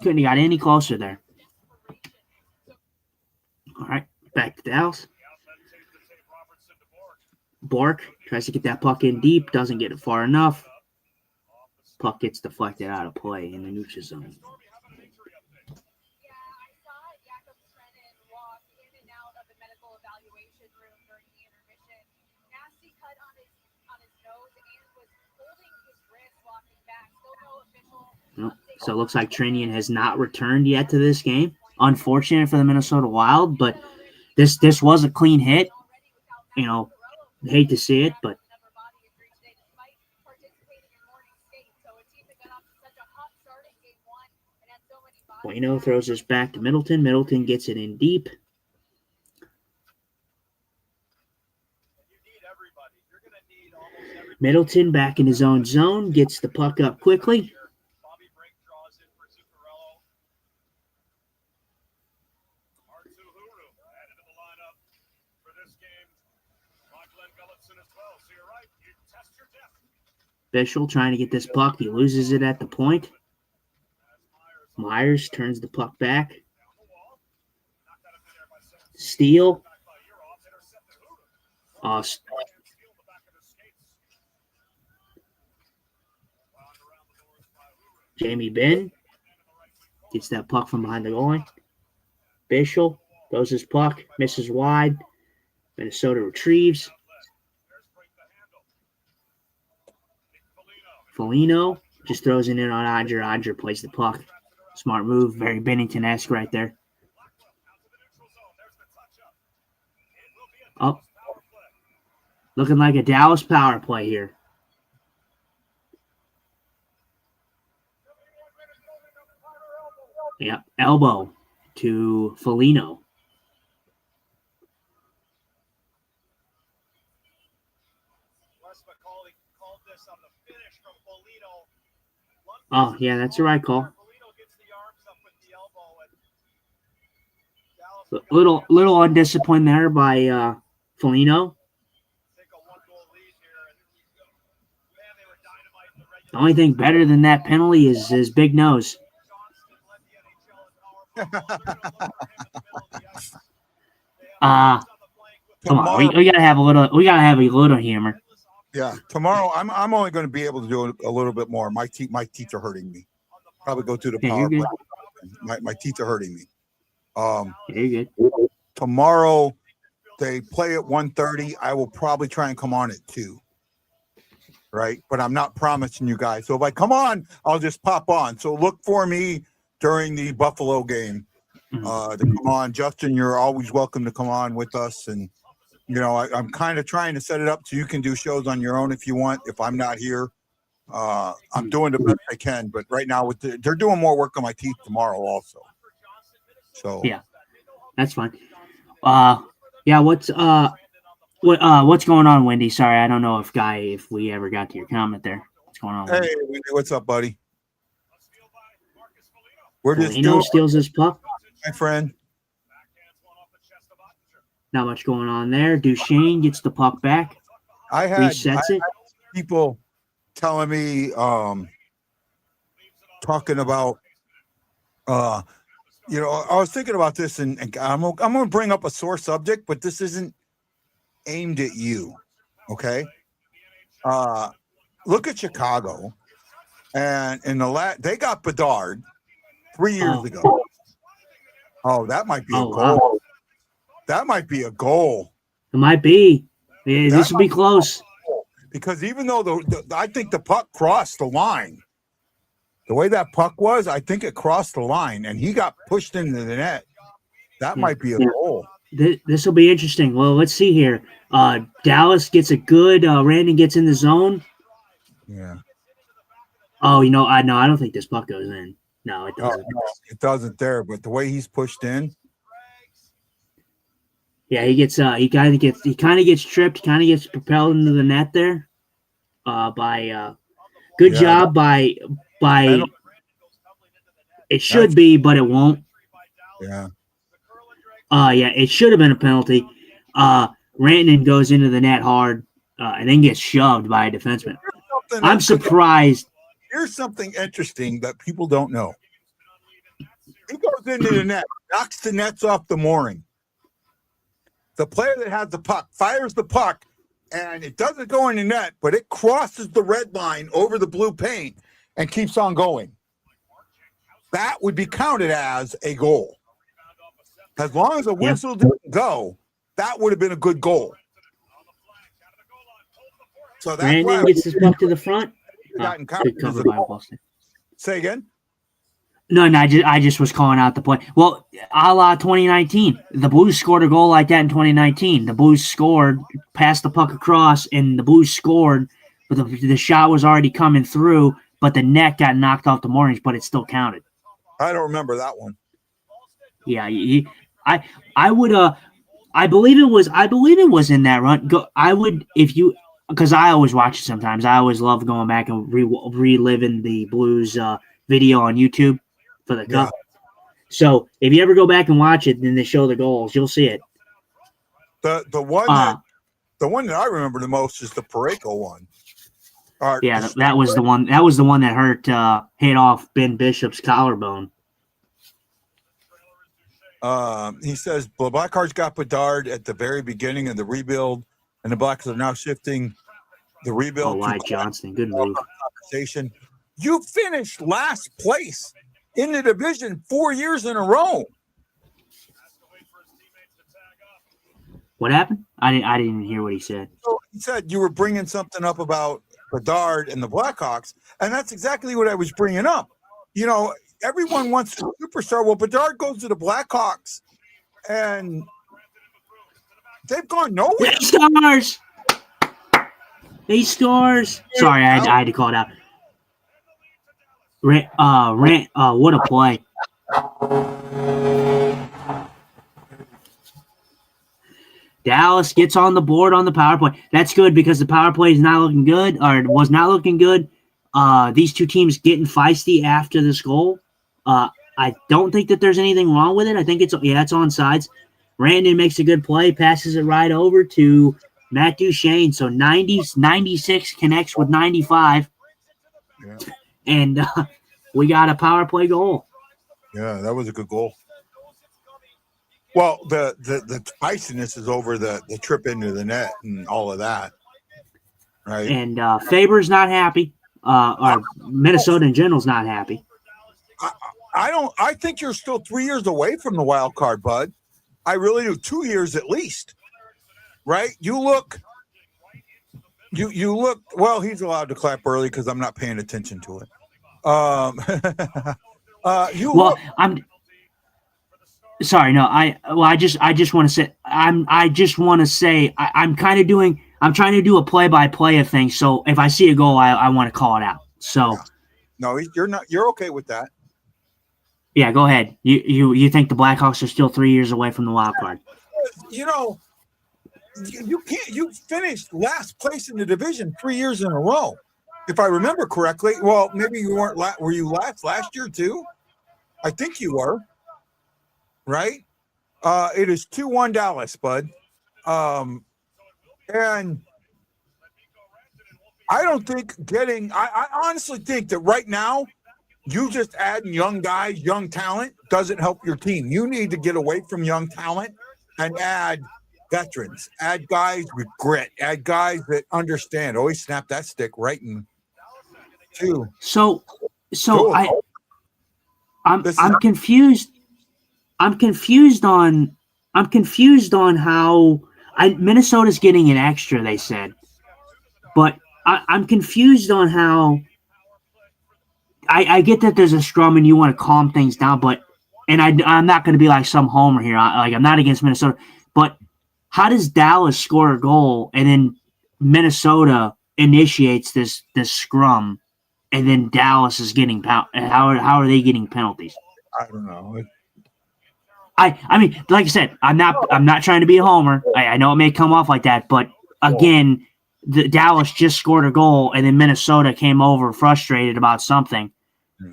[SPEAKER 3] Couldn't have got any closer there. All right, back to Dallas. Bork tries to get that puck in deep. Doesn't get it far enough. Puck gets deflected out of play in the neutral zone. So it looks like Trinian has not returned yet to this game. Unfortunate for the Minnesota Wild, but this was a clean hit. You know, hate to see it, but Bueno throws this back to Middleton. Middleton gets it in deep. Middleton back in his own zone, gets the puck up quickly. Bishel trying to get this puck. He loses it at the point. Myers turns the puck back. Steal. Jamie Benn gets that puck from behind the goal line. Bishel throws his puck, misses wide. Minnesota retrieves. Foligno just throws it in on Odger. Odger plays the puck. Smart move. Very Bennington-esque right there. Oh. Looking like a Dallas power play here. Yep. Elbow to Foligno. Oh, yeah, that's the right call. Little undisciplined there by Foligno. The only thing better than that penalty is his big nose. Come on, we gotta have a little humor.
[SPEAKER 1] Yeah, tomorrow I'm only going to be able to do a little bit more. My teeth are hurting me. Probably go to the power play. My teeth are hurting me.
[SPEAKER 3] You're good.
[SPEAKER 1] Tomorrow they play at 1:30. I will probably try and come on at 2. Right, but I'm not promising you guys. So if I come on, I'll just pop on. So look for me during the Buffalo game to come on. Justin, you're always welcome to come on with us. And, you know, I'm kind of trying to set it up so you can do shows on your own if you want, if I'm not here. I'm doing the best I can. But right now, they're doing more work on my teeth tomorrow also. So
[SPEAKER 3] yeah, that's fine. What's going on, Wendy? Sorry, I don't know if we ever got to your comment there. What's going on?
[SPEAKER 1] Hey, Wendy, what's up, buddy? We're just
[SPEAKER 3] Foligno steals his puck.
[SPEAKER 1] My friend.
[SPEAKER 3] Not much going on there. Duchesne gets the puck back.
[SPEAKER 1] I had people telling me, talking about, you know, I was thinking about this, and I'm going to bring up a sore subject, but this isn't aimed at you, okay? Look at Chicago, and in they got Bedard 3 years ago. Oh, that might be a goal. Wow. That might be a goal.
[SPEAKER 3] It might be. Yeah, this will be close.
[SPEAKER 1] Because even though I think the puck crossed the line, the way that puck was, I think it crossed the line, and he got pushed into the net. That might be a goal.
[SPEAKER 3] This will be interesting. Well, let's see here. Dallas gets a good. Randon gets in the zone.
[SPEAKER 1] Yeah.
[SPEAKER 3] Oh, you know, I don't think this puck goes in. No, it doesn't.
[SPEAKER 1] No, it doesn't there. But the way he's pushed in.
[SPEAKER 3] Yeah, he gets. He kind of gets tripped. Kind of gets propelled into the net there. By good job by. It should be, but it won't.
[SPEAKER 1] Yeah.
[SPEAKER 3] Yeah, it should have been a penalty. Rantanen goes into the net hard and then gets shoved by a defenseman. I'm surprised.
[SPEAKER 1] Here's something interesting that people don't know. He goes into the net, knocks the nets off the mooring. The player that has the puck fires the puck, and it doesn't go in the net, but it crosses the red line over the blue paint and keeps on going. That would be counted as a goal. As long as the whistle didn't go, that would have been a good goal. So that's
[SPEAKER 3] Brandon gets his puck to the front.
[SPEAKER 1] Good cover by Boston. Say again?
[SPEAKER 3] No, I just was calling out the play. Well, a la 2019, the Blues scored a goal like that in 2019. The Blues scored, passed the puck across, and the Blues scored, but the shot was already coming through, but the net got knocked off the moorings, but it still counted.
[SPEAKER 1] I don't remember that one.
[SPEAKER 3] Yeah, I would I believe it was in that run. I would if you because I always watch it sometimes. I always love going back and reliving the Blues video on YouTube for the Cup. So if you ever go back and watch it, then they show the goals, you'll see it.
[SPEAKER 1] The one that I remember the most is the Parayko one.
[SPEAKER 3] Yeah, that was the one. That was the one that hit off Ben Bishop's collarbone.
[SPEAKER 1] He says the Blackhearts got Bedard at the very beginning of the rebuild, and the Blacks are now shifting the rebuild.
[SPEAKER 3] Oh, Wyatt Johnston, good move.
[SPEAKER 1] Conversation. You finished last place in the division 4 years in a row.
[SPEAKER 3] What happened? I didn't hear what he said.
[SPEAKER 1] So he said you were bringing something up about Bedard and the Blackhawks, and that's exactly what I was bringing up. You know, everyone wants a superstar. Well, Bedard goes to the Blackhawks, and they've gone nowhere.
[SPEAKER 3] He scores. Sorry, I had to call it out. What a play. Dallas gets on the board on the power play. That's good because the power play is not looking good, or was not looking good. These two teams getting feisty after this goal. I don't think that there's anything wrong with it. I think it's on sides. Randon makes a good play, passes it right over to Matt Duchene. So 96 connects with 95.
[SPEAKER 1] Yeah.
[SPEAKER 3] And we got a power play goal.
[SPEAKER 1] Yeah, that was a good goal. Well, the spiciness is over the trip into the net and all of that. Right.
[SPEAKER 3] And Faber's not happy. Or Minnesota in general's not happy.
[SPEAKER 1] I think you're still 3 years away from the wild card, bud. I really do. 2 years at least. Right? You look. Well, he's allowed to clap early because I'm not paying attention to it.
[SPEAKER 3] I'm sorry. No, I just want to say I'm kind of doing. I'm trying to do a play-by-play of things. So if I see a goal, I want to call it out. So
[SPEAKER 1] no, you're not. You're okay with that.
[SPEAKER 3] Yeah, go ahead. You think the Blackhawks are still 3 years away from the wild card?
[SPEAKER 1] You know, you can't. You finished last place in the division 3 years in a row, if I remember correctly. Well, maybe you weren't. Were you last year too? I think you were. Right. It is 2-1 Dallas, bud. And I don't think I honestly think that right now, you just adding young guys, young talent doesn't help your team. You need to get away from young talent and add veterans, add guys with grit, add guys that understand. Always snap that stick right in two.
[SPEAKER 3] So I'm confused. I'm confused on how Minnesota's getting an extra, they said. But I'm confused on how I get that there's a scrum and you want to calm things down, but I'm not going to be like some homer here. I'm not against Minnesota, but how does Dallas score a goal and then Minnesota initiates this scrum, and then Dallas is getting how are they getting penalties?
[SPEAKER 1] I don't know.
[SPEAKER 3] I mean, like I said, I'm not trying to be a homer. I know it may come off like that, but again, the Dallas just scored a goal, and then Minnesota came over frustrated about something.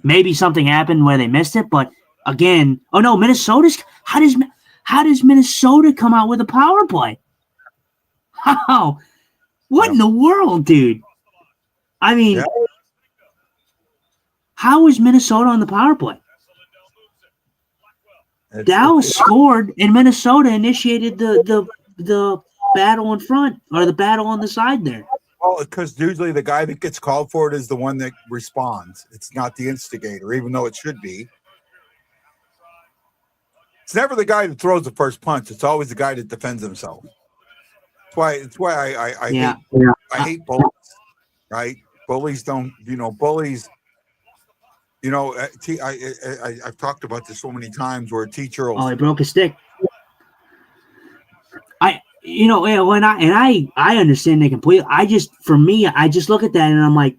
[SPEAKER 3] Maybe something happened where they missed it, but again, oh no, Minnesota's. How does Minnesota come out with a power play? How? What in the world, dude? I mean, how is Minnesota on the power play? Dallas scored, and Minnesota initiated the battle in front, or the battle on the side there.
[SPEAKER 1] Well, because usually the guy that gets called for it is the one that responds. It's not the instigator, even though it should be. It's never the guy that throws the first punch. It's always the guy that defends himself. That's why I hate bullies, right? Bullies don't, bullies. I've talked about this so many times where a teacher will.
[SPEAKER 3] Oh, he broke a stick. I understand they completely. I just look at that and I'm like,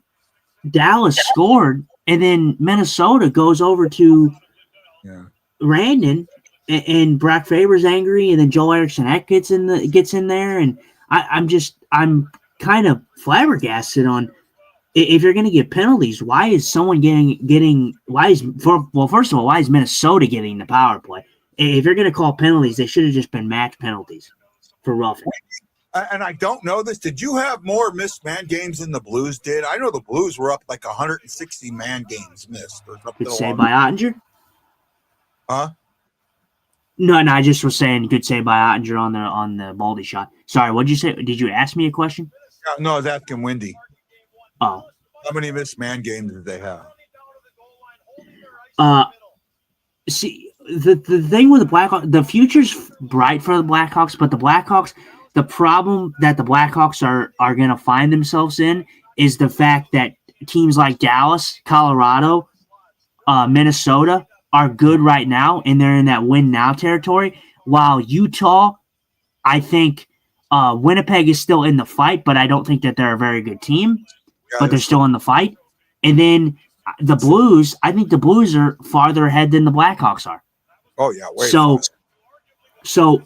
[SPEAKER 3] Dallas scored, and then Minnesota goes over to Randon and Brock Faber's angry, and then Joel Eriksson Ek gets in there, and I'm kind of flabbergasted on if you're going to get penalties. Why is someone first of all, why is Minnesota getting the power play? If you're going to call penalties, they should have just been match penalties for roughing.
[SPEAKER 1] And I don't know this. Did you have more missed man games than the Blues did? I know the Blues were up like 160 man games missed.
[SPEAKER 3] Good save by Ottinger?
[SPEAKER 1] Huh?
[SPEAKER 3] No, I just was saying good save by Ottinger on the Baldy shot. Sorry, what'd you say? Did you ask me a question?
[SPEAKER 1] No, I was asking Wendy.
[SPEAKER 3] Oh.
[SPEAKER 1] How many missed man games did they have?
[SPEAKER 3] See, the thing with the Blackhawks, the future's bright for the Blackhawks, but the Blackhawks, the problem that the Blackhawks are going to find themselves in is the fact that teams like Dallas, Colorado, Minnesota are good right now, and they're in that win now territory, while Utah, I think Winnipeg is still in the fight, but I don't think that they're a very good team, but they're still in the fight. And then the Blues, I think the Blues are farther ahead than the Blackhawks are.
[SPEAKER 1] Oh, yeah.
[SPEAKER 3] So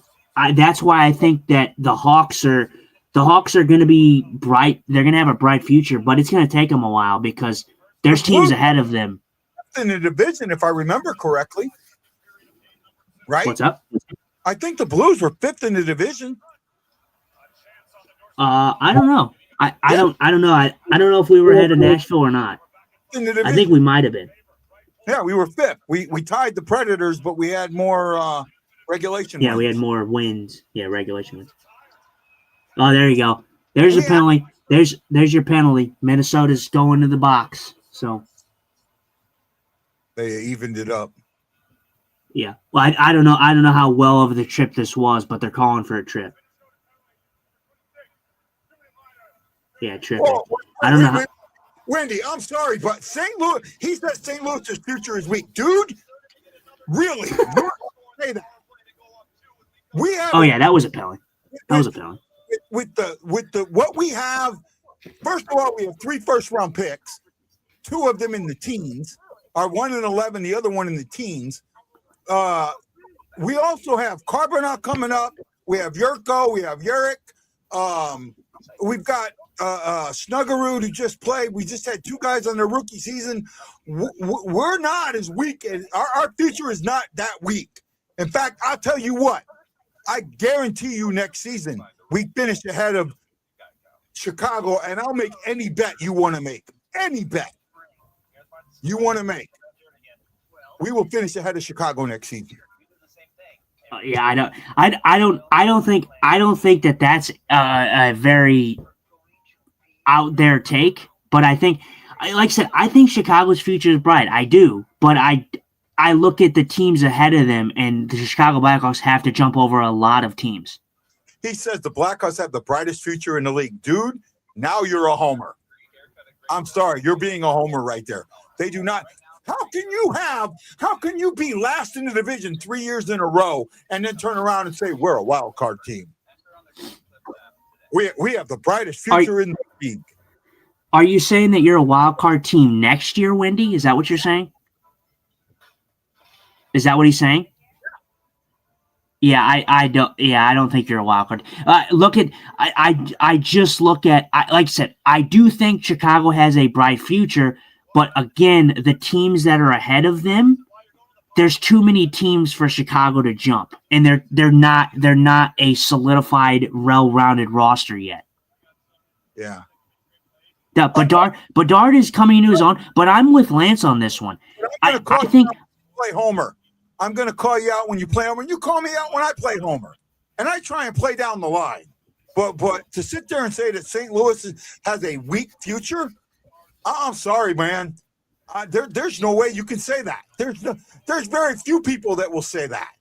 [SPEAKER 3] that's why I think that the Hawks are going to be bright. They're going to have a bright future, but it's going to take them a while because there's teams ahead of them.
[SPEAKER 1] In the division, if I remember correctly. Right?
[SPEAKER 3] What's up?
[SPEAKER 1] I think the Blues were 5th in the division.
[SPEAKER 3] I don't know. I don't know. I don't know if we were ahead of Nashville or not. I think we might have been.
[SPEAKER 1] Yeah, we were 5th. We tied the Predators, but we had more regulation wins.
[SPEAKER 3] Yeah, we had more wins. Yeah, regulation wins. Oh, there you go. There's your penalty. There's your penalty. Minnesota's going to the box. So
[SPEAKER 1] they evened it up.
[SPEAKER 3] Yeah. Well, I don't know. I don't know how well of the trip this was, but they're calling for a trip. Yeah, trip. I don't know.
[SPEAKER 1] Wendy, I'm sorry, but St. Louis, he said St. Louis's future is weak. Dude, really? Say that. We have.
[SPEAKER 3] Oh, yeah, that was a penalty. That was a penalty.
[SPEAKER 1] With the what we have, first of all, we have 3 first-round picks, 2 of them in the teens, one in 11, the other one in the teens. We also have Carbonell coming up. We have Yurko. We have Uric. We've got Snuggerud, who just played. We just had 2 guys on their rookie season. We're not as weak as our future is not that weak. In fact, I'll tell you what. I guarantee you next season we finish ahead of Chicago, and I'll make any bet you want to make. Any bet you want to make. We will finish ahead of Chicago next season.
[SPEAKER 3] Yeah, I don't think that that's a very out there take, but I think, like I said, I think Chicago's future is bright. I do, but I look at the teams ahead of them, and the Chicago Blackhawks have to jump over a lot of teams.
[SPEAKER 1] He says the Blackhawks have the brightest future in the league. Dude, now you're a homer. I'm sorry, you're being a homer right there. They do not. How can you be last in the division 3 years in a row and then turn around and say we're a wild card team? We have the brightest future in the league.
[SPEAKER 3] Are you saying that you're a wild card team next year, Wendy? Is that what you're saying? Is that what he's saying? Yeah, I don't think you're a wild card. I just look at, like I said, I do think Chicago has a bright future, but again, the teams that are ahead of them, there's too many teams for Chicago to jump, and they're not a solidified, well-rounded roster yet.
[SPEAKER 1] Yeah.
[SPEAKER 3] Bedard is coming into his own, but I'm with Lance on this one. I think
[SPEAKER 1] play homer. I'm going to call you out when you play homer. You call me out when I play homer, and I try and play down the line. But to sit there and say that St. Louis has a weak future, I'm sorry, man. There's no way you can say that. There's very few people that will say that.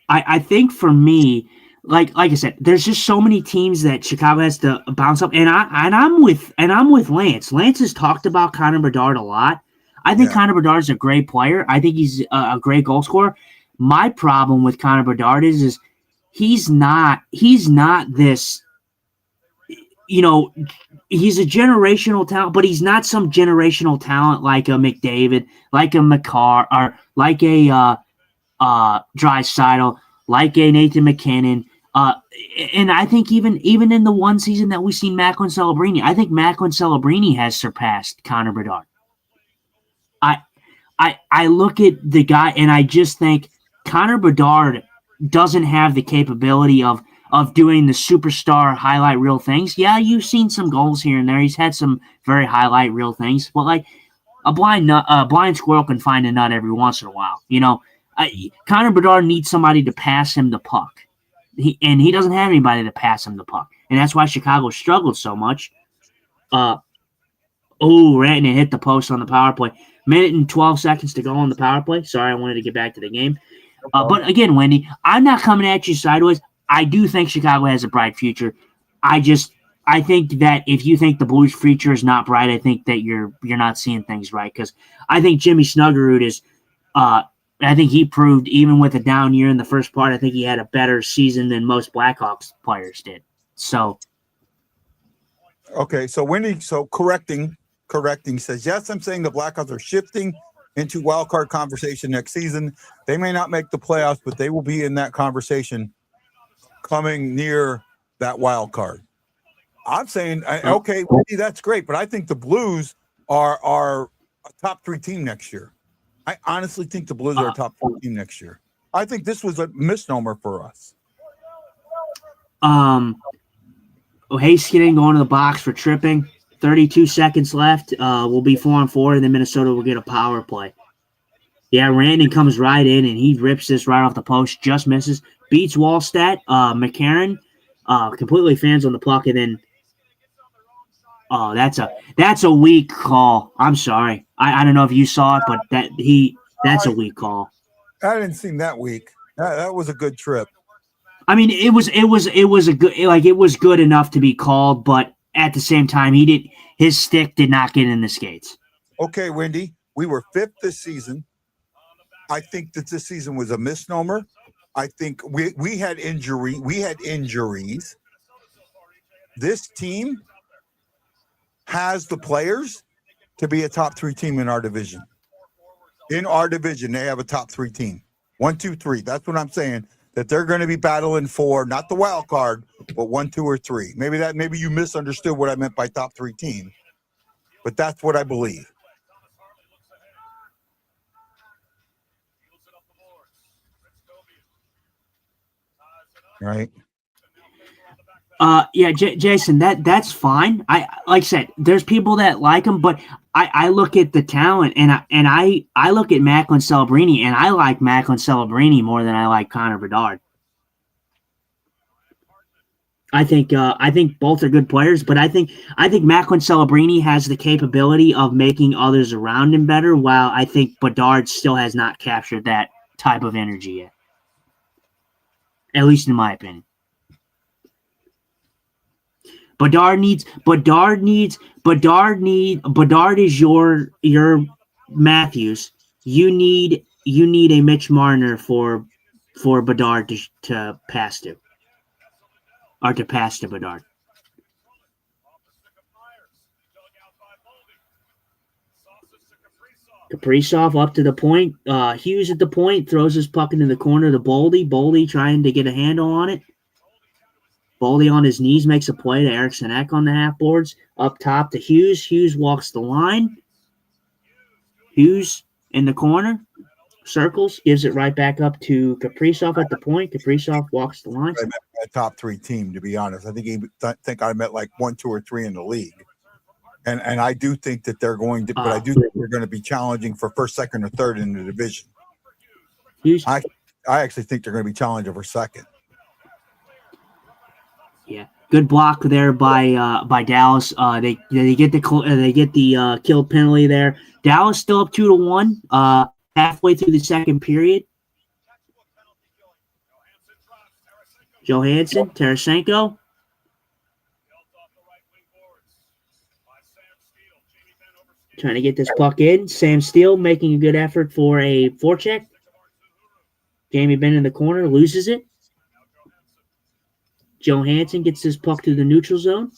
[SPEAKER 3] I think for me, like I said, there's just so many teams that Chicago has to bounce up, and I'm with Lance. Lance has talked about Connor Bedard a lot. I think Connor Bedard is a great player. I think he's a great goal scorer. My problem with Connor Bedard is he's not this. he's a generational talent, but he's not some generational talent like a McDavid, like a McCarr, or like a Draisaitl, like a Nathan McKinnon. And I think even in the one season that we've seen Macklin Celebrini, I think Macklin Celebrini has surpassed Connor Bedard. I look at the guy and I just think Connor Bedard doesn't have the capability of doing the superstar highlight reel things. Yeah, you've seen some goals here and there. He's had some very highlight reel things, but like a blind squirrel can find a nut every once in a while. Connor Bedard needs somebody to pass him the puck. He doesn't have anybody to pass him the puck. And that's why Chicago struggled so much. Rantanen hit the post on the power play. Minute and 12 seconds to go on the power play. Sorry, I wanted to get back to the game. But again, Wendy, I'm not coming at you sideways. I do think Chicago has a bright future. I think that if you think the Blues' future is not bright, I think that you're not seeing things right. Because I think Jimmy Snuggerud is I think he proved, even with a down year in the first part, I think he had a better season than most Blackhawks players did. So,
[SPEAKER 1] okay, so Wendy, correcting says, yes, I'm saying the Blackhawks are shifting into wild card conversation next season. They may not make the playoffs, but they will be in that conversation coming near that wild card. I'm saying, okay, Wendy, that's great, but I think the Blues are a top 3 team next year. I honestly think the Blues are a top 4 team next year. I think this was a misnomer for us.
[SPEAKER 3] Heiskanen going to the box for tripping. 32 seconds left. We'll be 4-on-4, and then Minnesota will get a power play. Yeah, Rantanen comes right in, and he rips this right off the post, just misses. Beats Wallstat. McCarron completely fans on the puck, and then that's a weak call. I'm sorry. I don't know if you saw it, but that's a weak call.
[SPEAKER 1] I didn't seem that weak. That was a good trip.
[SPEAKER 3] I mean, it was a good, like, it was good enough to be called, but at the same time, his stick did not get in the skates.
[SPEAKER 1] Okay, Wendy, we were 5th this season. I think that this season was a misnomer. I think we had injuries. This team has the players to be a top 3 team in our division. In our division, they have a top 3 team. 1, 2, 3. That's what I'm saying. That they're going to be battling for not the wild card, but 1, 2, or 3. Maybe you misunderstood what I meant by top 3 team, but that's what I believe. Right.
[SPEAKER 3] Yeah, Jason, that's fine. Like I said, there's people that like him, but I look at the talent and I look at Macklin Celebrini, and I like Macklin Celebrini more than I like Connor Bedard. I think both are good players, but I think Macklin Celebrini has the capability of making others around him better, while I think Bedard still has not captured that type of energy yet. At least in my opinion. Bedard is your Matthews. You need a Mitch Marner for Bedard to pass to. Or to pass to Bedard. Kaprizov up to the point. Hughes at the point, throws his puck into the corner to Boldy. Boldy trying to get a handle on it. Boldy on his knees makes a play to Eriksson Ek on the half boards. Up top to Hughes. Hughes walks the line. Hughes in the corner. Circles. Gives it right back up to Kaprizov at the point. Kaprizov walks the line.
[SPEAKER 1] I meant a top 3 team, to be honest. I think I meant like 1, 2, or 3 in the league. And I do think that they're going to, but I do think they're going to be challenging for 1st, 2nd, or 3rd in the division.
[SPEAKER 3] Hughes.
[SPEAKER 1] I actually think they're going to be challenging for 2nd.
[SPEAKER 3] Yeah, good block there by Dallas. They get the killed penalty there. Dallas still up 2-1. Halfway through the second period. Johansson, Tarasenko. Trying to get this puck in. Sam Steele making a good effort for a forecheck. Jamie Benn in the corner, loses it. Johansson gets this puck to the neutral zone.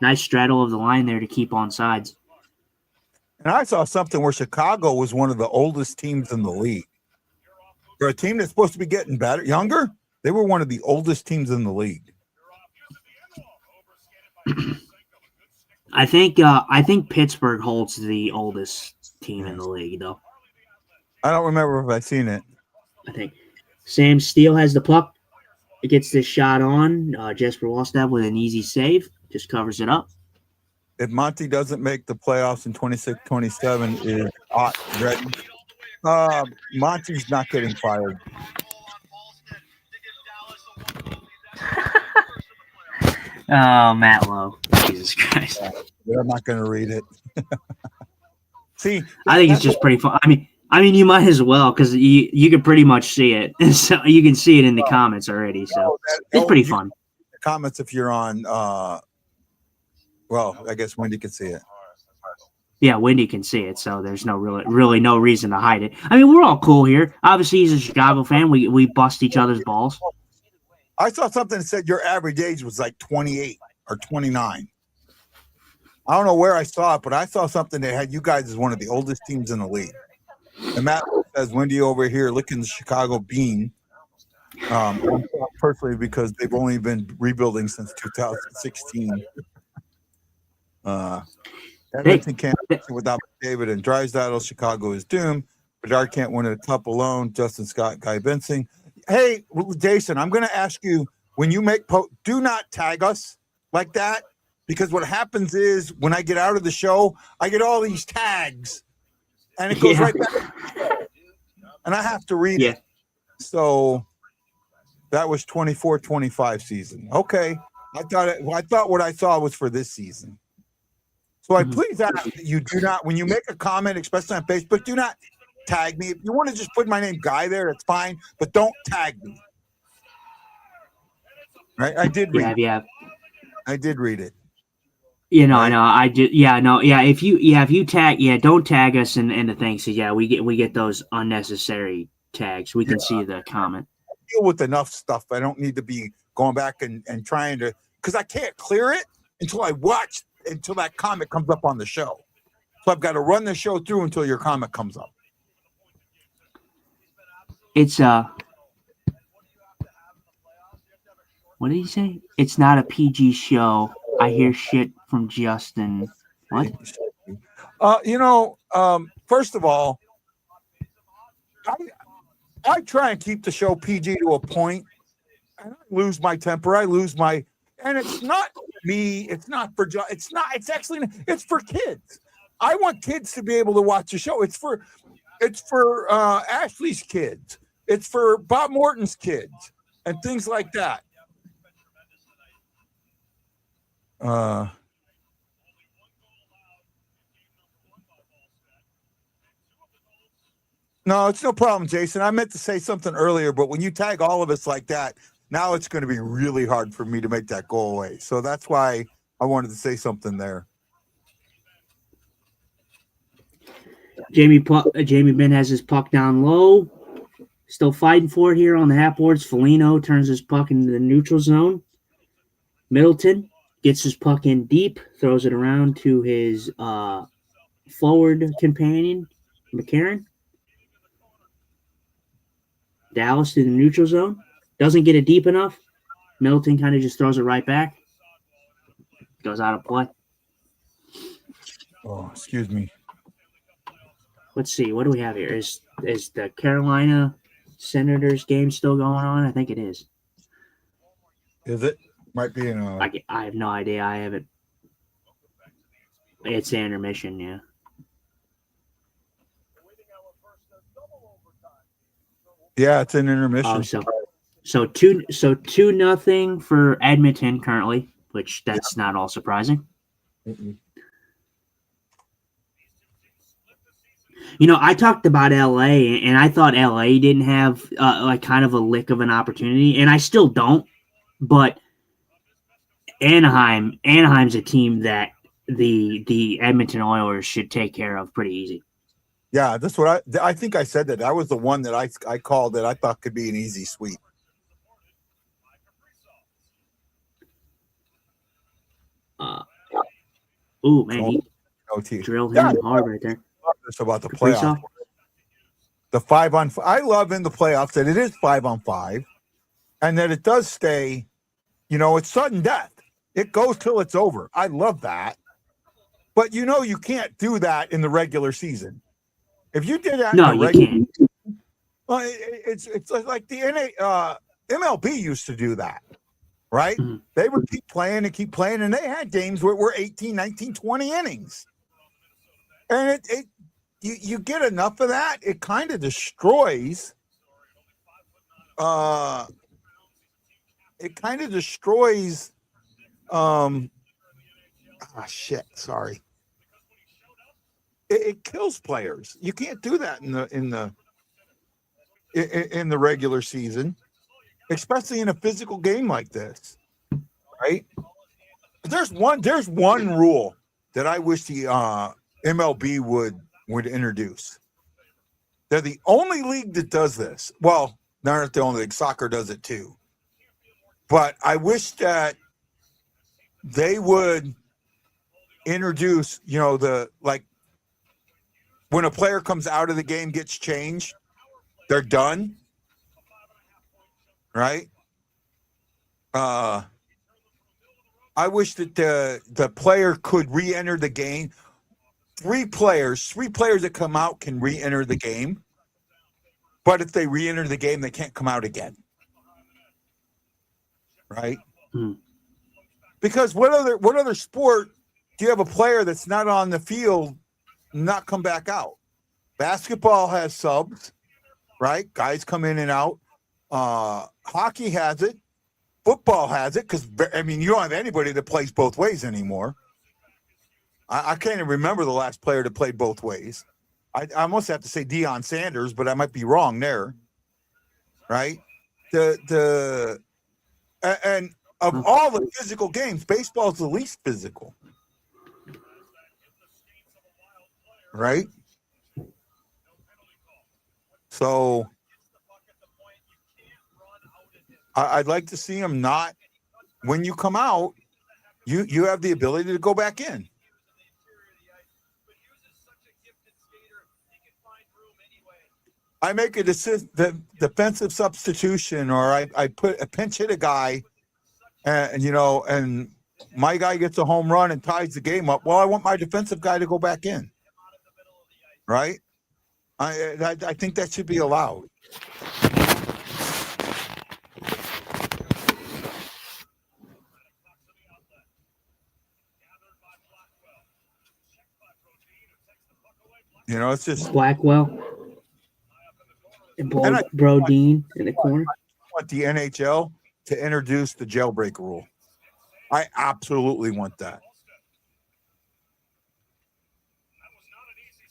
[SPEAKER 3] Nice straddle of the line there to keep on sides.
[SPEAKER 1] And I saw something where Chicago was one of the oldest teams in the league. For a team that's supposed to be getting better, younger, they were one of the oldest teams in the league.
[SPEAKER 3] I think Pittsburgh holds the oldest team in the league, though.
[SPEAKER 1] I don't remember if I've seen it.
[SPEAKER 3] I think Sam Steele has the puck. It gets this shot on. Jesper Wallstad with an easy save. Just covers it up.
[SPEAKER 1] If Monty doesn't make the playoffs in 26-27, is ready. Monty's not getting fired.
[SPEAKER 3] Oh, Matt Lowe. Jesus Christ.
[SPEAKER 1] I'm not going to read it. See,
[SPEAKER 3] I think it's just pretty fun. I mean, you might as well because you can pretty much see it. So you can see it in the comments already. So it's pretty fun.
[SPEAKER 1] Comments if you're on. Well, I guess Wendy can see it.
[SPEAKER 3] Yeah, Wendy can see it, so there's no really no reason to hide it. I mean, we're all cool here. Obviously, he's a Chicago fan. We bust each other's balls.
[SPEAKER 1] I saw something that said your average age was like 28 or 29. I don't know where I saw it, but I saw something that had you guys as one of the oldest teams in the league. And Matt says Wendy over here licking the Chicago bean. Personally, because they've only been rebuilding since 2016. Edmonton can't without David and Drysdale. Chicago is doomed. Bedard can't win a cup alone. Justin Scott, Guy Benson. Hey, Jason, I'm going to ask you, when you make do not tag us like that, because what happens is when I get out of the show, I get all these tags, and it goes right back, and I have to read it. So that was 24-25 season. Okay, I thought what I saw was for this season. So I please ask that you do not, when you make a comment, especially on Facebook, do not tag me. If you want to just put my name Guy there, that's fine, but don't tag me. Right? I did read it. I did read it.
[SPEAKER 3] You know, right? I know. I did. Yeah, no. Yeah, if you tag, don't tag us in the thing. So yeah, we get those unnecessary tags. We can see the comment.
[SPEAKER 1] I deal with enough stuff. I don't need to be going back and trying to, because I can't clear it until that comment comes up on the show. So I've got to run the show through until your comment comes up.
[SPEAKER 3] It's what did he say? It's not a PG show. I hear shit from Justin. What?
[SPEAKER 1] First of all, I try and keep the show PG to a point, and I lose my temper. And it's not me. It's not for. It's actually. It's for kids. I want kids to be able to watch the show. It's for Ashley's kids. It's for Bob Morton's kids and things like that. No, it's no problem, Jason. I meant to say something earlier, but when you tag all of us like that, now it's going to be really hard for me to make that go away. So that's why I wanted to say something there.
[SPEAKER 3] Jamie Benn has his puck down low. Still fighting for it here on the half boards. Foligno turns his puck into the neutral zone. Middleton gets his puck in deep, throws it around to his forward companion, McCarron. Dallas to the neutral zone. Doesn't get it deep enough. Middleton kind of just throws it right back. Goes out of play.
[SPEAKER 1] Oh, excuse me.
[SPEAKER 3] Let's see. What do we have here? Is the Carolina Senators game still going on? I think it is.
[SPEAKER 1] Is it? Might be in a...
[SPEAKER 3] I have no idea. I haven't. It's the intermission, yeah.
[SPEAKER 1] Yeah, it's an intermission.
[SPEAKER 3] So 2-0 for Edmonton currently, which that's not all surprising.
[SPEAKER 1] Mm-mm.
[SPEAKER 3] You know, I talked about LA, and I thought LA didn't have like kind of a lick of an opportunity, and I still don't. But Anaheim's a team that the Edmonton Oilers should take care of pretty easy.
[SPEAKER 1] Yeah, that's what I think. I said that was the one that I called that I thought could be an easy sweep.
[SPEAKER 3] Ooh, man, he
[SPEAKER 1] OT.
[SPEAKER 3] drilled
[SPEAKER 1] Yeah,
[SPEAKER 3] him hard right there.
[SPEAKER 1] I love this about the
[SPEAKER 3] Kaprizov?
[SPEAKER 1] playoffs. The 5-on-5. I love in the playoffs that it is 5-on-5, and that it does stay. It's sudden death. It goes till it's over. I love that. But you can't do that in the regular season. If you did that
[SPEAKER 3] No,
[SPEAKER 1] in the
[SPEAKER 3] you
[SPEAKER 1] regular
[SPEAKER 3] can't.
[SPEAKER 1] well, it's like the MLB used to do that, right?
[SPEAKER 3] Mhm.
[SPEAKER 1] They would keep playing, and they had games where we're 18, 19, 20 innings. And you get enough of that, it kind of destroys sorry. It kills players. You can't do that in the regular season, especially in a physical game like this, right? There's one rule that I wish the MLB would introduce. They're the only league that does this. Well, they're not the only league. Soccer does it too. But I wish that they would introduce, when a player comes out of the game, gets changed, they're done, right? I wish that the player could re-enter the game. Three players that come out can re-enter the game. But if they re-enter the game, they can't come out again. Right?
[SPEAKER 3] Hmm.
[SPEAKER 1] Because what other sport do you have a player that's not on the field not come back out? Basketball has subs, right? Guys come in and out. Hockey has it. Football has it because, you don't have anybody that plays both ways anymore. I can't even remember the last player that played both ways. I almost have to say Deion Sanders, but I might be wrong there, right? And of all the physical games, baseball is the least physical, right? So I'd like to see them not. When you come out, you have the ability to go back in. I make a defensive substitution, or I put a pinch hit a guy, and my guy gets a home run and ties the game up. Well, I want my defensive guy to go back in, right? I think that should be allowed. It's just
[SPEAKER 3] Blackwell and Brodeen in the corner.
[SPEAKER 1] I want the NHL to introduce the jailbreak rule. I absolutely want that.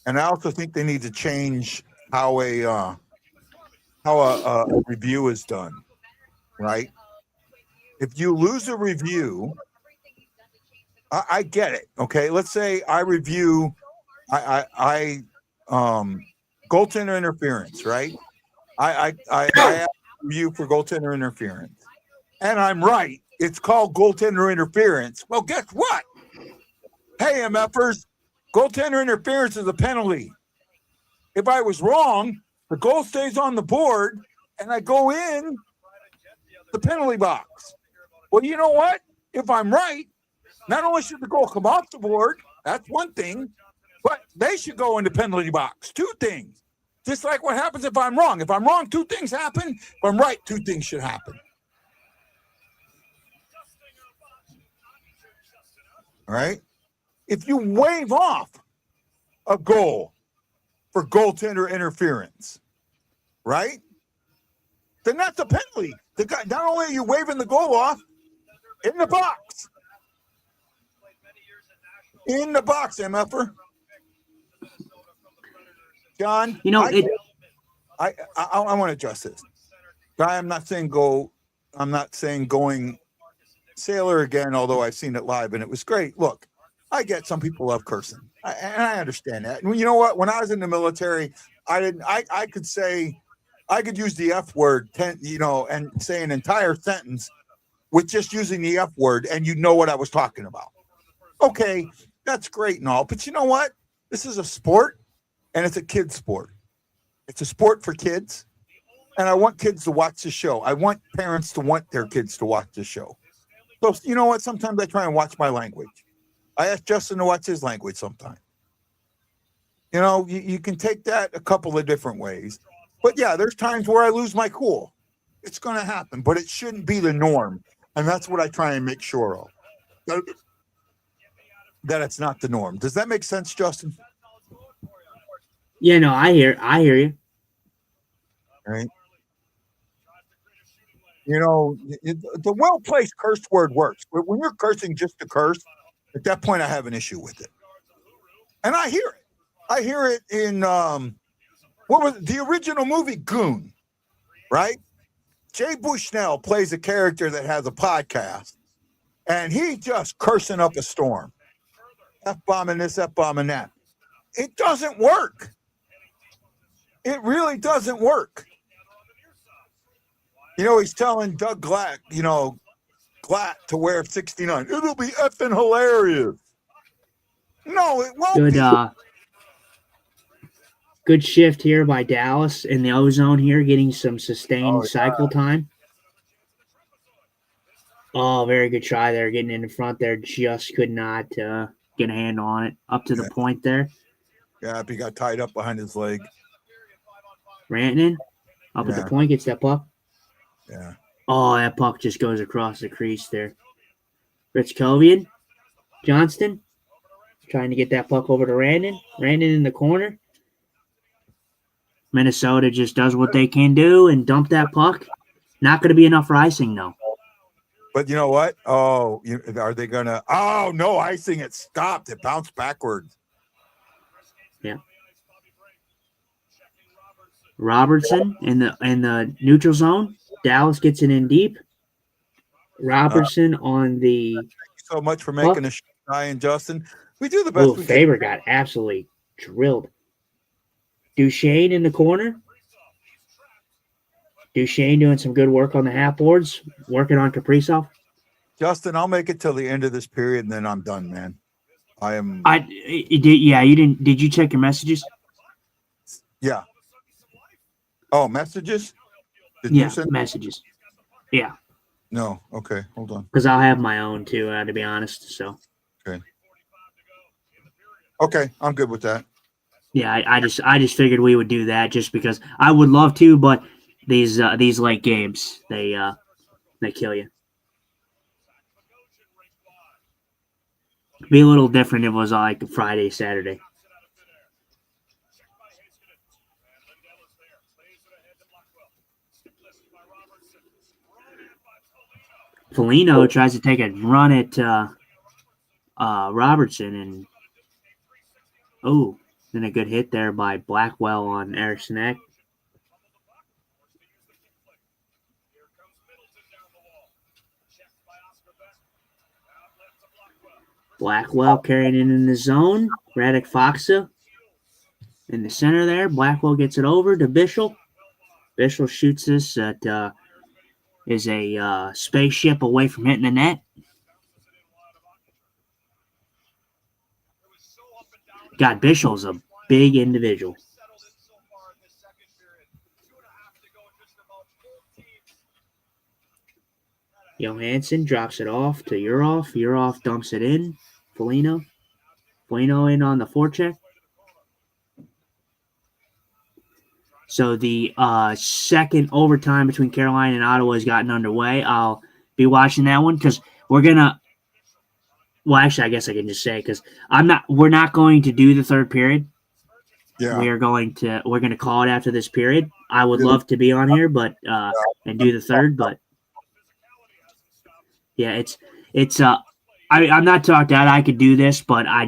[SPEAKER 1] And I also think they need to change how a review is done, right? If you lose a review, I get it. Okay, let's say I review, goaltender interference, right? I have a review for goaltender interference, and I'm right. It's called goaltender interference. Well, guess what? Hey, MFers, goaltender interference is a penalty. If I was wrong, the goal stays on the board, and I go in the penalty box. Well, you know what? If I'm right, not only should the goal come off the board, that's one thing, but they should go in the penalty box. Two things. Just like what happens if I'm wrong. If I'm wrong, two things happen. If I'm right, two things should happen. All right? If you wave off a goal for goaltender interference, right? Then that's a penalty. The guy, not only are you waving the goal off, in the box. In the box, MFer. John, I want to address this. I'm not saying going Sailor again, although I've seen it live and it was great. Look, I get some people love cursing, and I understand that. And you know what? When I was in the military, I could use the F word, and say an entire sentence with just using the F word, and you know what I was talking about. Okay, That's great and all, but you know what? This is a sport, and it's a kid's sport. It's a sport for kids, and I want kids to watch the show. I want parents to want their kids to watch the show. So you know what? Sometimes I try and watch my language. I ask Justin to watch his language sometimes. You know, you can take that a couple of different ways. But yeah, there's times where I lose my cool. It's going to happen, but it shouldn't be the norm. And that's what I try and make sure of. That it's not the norm. Does that make sense, Justin?
[SPEAKER 3] Yeah, no, I hear you.
[SPEAKER 1] Right. You know, the well-placed curse word works. But when you're cursing just to curse, at that point I have an issue with it. And I hear it. I hear it in what was the original movie Goon, right? Jay Bushnell plays a character that has a podcast, and he just cursing up a storm. F-bombing this, F-bombing that. It doesn't work. It really doesn't work. You know, he's telling Doug Glatt, Glatt to wear 69. It'll be effing hilarious. No, it won't be.
[SPEAKER 3] Good shift here by Dallas in the ozone here, getting some sustained cycle time. Oh, very good try there, getting in the front there. Just could not get a handle on it. Up to the point there.
[SPEAKER 1] Yeah, he got tied up behind his leg.
[SPEAKER 3] Rantanen, up at the point, gets that puck.
[SPEAKER 1] Yeah.
[SPEAKER 3] Oh, that puck just goes across the crease there. Rich Kovian, Johnston, trying to get that puck over to Rantanen. Rantanen in the corner. Minnesota just does what they can do and dump that puck. Not going to be enough for icing, though.
[SPEAKER 1] But you know what? Oh, are they going to? Oh, no icing. It stopped. It bounced backwards.
[SPEAKER 3] Yeah. Robertson in the neutral zone. Dallas gets it in deep. Robertson on the.
[SPEAKER 1] Thank you so much for making a shot, Guy and Justin. We do the best we can.
[SPEAKER 3] Faber got absolutely drilled. Duchesne in the corner. Duchesne doing some good work on the half boards, working on Kaprizov.
[SPEAKER 1] Justin, I'll make it till the end of this period, and then I'm done, man.
[SPEAKER 3] You didn't. Did you check your messages?
[SPEAKER 1] Yeah. Oh, messages?
[SPEAKER 3] Did you send messages? Yeah.
[SPEAKER 1] No. Okay. Hold on.
[SPEAKER 3] Because I'll have my own too, to be honest. So.
[SPEAKER 1] Okay. I'm good with that.
[SPEAKER 3] Yeah, I just figured we would do that just because I would love to, but these late games they kill you. Be a little different if it was like Friday, Saturday. Foligno tries to take a run at Robertson, and then a good hit there by Blackwell on Eriksson. Blackwell carrying it in the zone. Radek Faksa in the center there. Blackwell gets it over to Bischel. Bischel shoots this at is a spaceship away from hitting the net. God, Bischel's a big individual. Johansson drops it off to Urov. Urov dumps it in. Foligno in on the forecheck. So the second overtime between Carolina and Ottawa has gotten underway. I'll be watching that one because we're gonna. Well, actually, I guess I can just say because we're not going to do the third period.
[SPEAKER 1] Yeah,
[SPEAKER 3] we're going to call it after this period. I would love to be on here, but and do the third, but yeah, it's I'm not talked out. I could do this, but I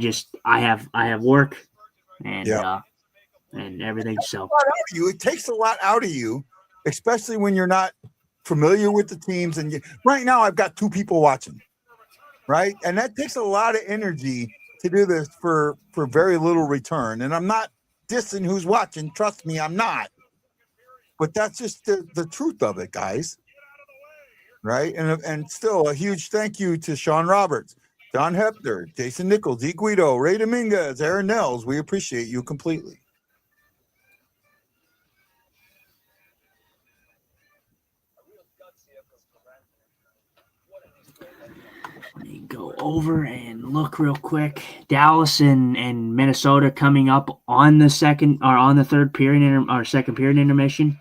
[SPEAKER 3] have work and and everything. So
[SPEAKER 1] it takes a lot out of you, especially when you're not familiar with the teams. And right now, I've got 2 people watching, right, and that takes a lot of energy to do this for very little return. And I'm not dissing who's watching. Trust me, I'm not. But that's just the truth of it, guys. Right, and still a huge thank you to Sean Roberts. John Hepner, Jason Nichols, E. Guido, Ray Dominguez, Aaron Nels. We appreciate you completely.
[SPEAKER 3] Let me go over and look real quick. Dallas and Minnesota coming up on the third period or second period intermission.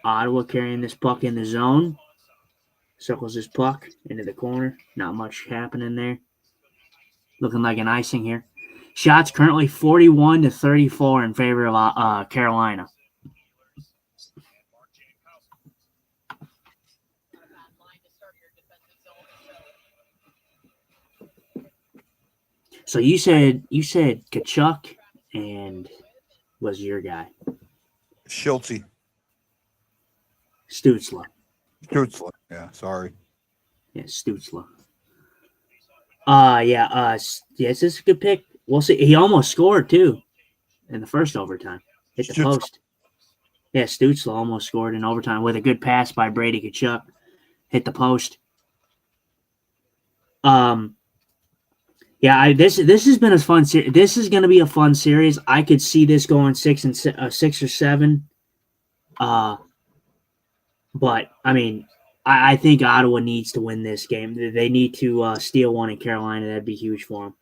[SPEAKER 3] Ottawa carrying this puck in the zone. Circles this puck into the corner. Not much happening there. Looking like an icing here. Shots currently 41-34 in favor of Carolina. So you said Kachuk and was your guy
[SPEAKER 1] Schultze.
[SPEAKER 3] Stutzla.
[SPEAKER 1] Yeah, sorry.
[SPEAKER 3] Yeah, Stutzla. Yes, this is a good pick. We'll see. He almost scored too in the first overtime. Hit the post. Yeah, Stutzla almost scored in overtime with a good pass by Brady Kachuk. Hit the post. Yeah, this has been a fun series. This is going to be a fun series. I could see this going 6 or 7. But I mean, I think Ottawa needs to win this game. They need to steal one in Carolina. That'd be huge for them.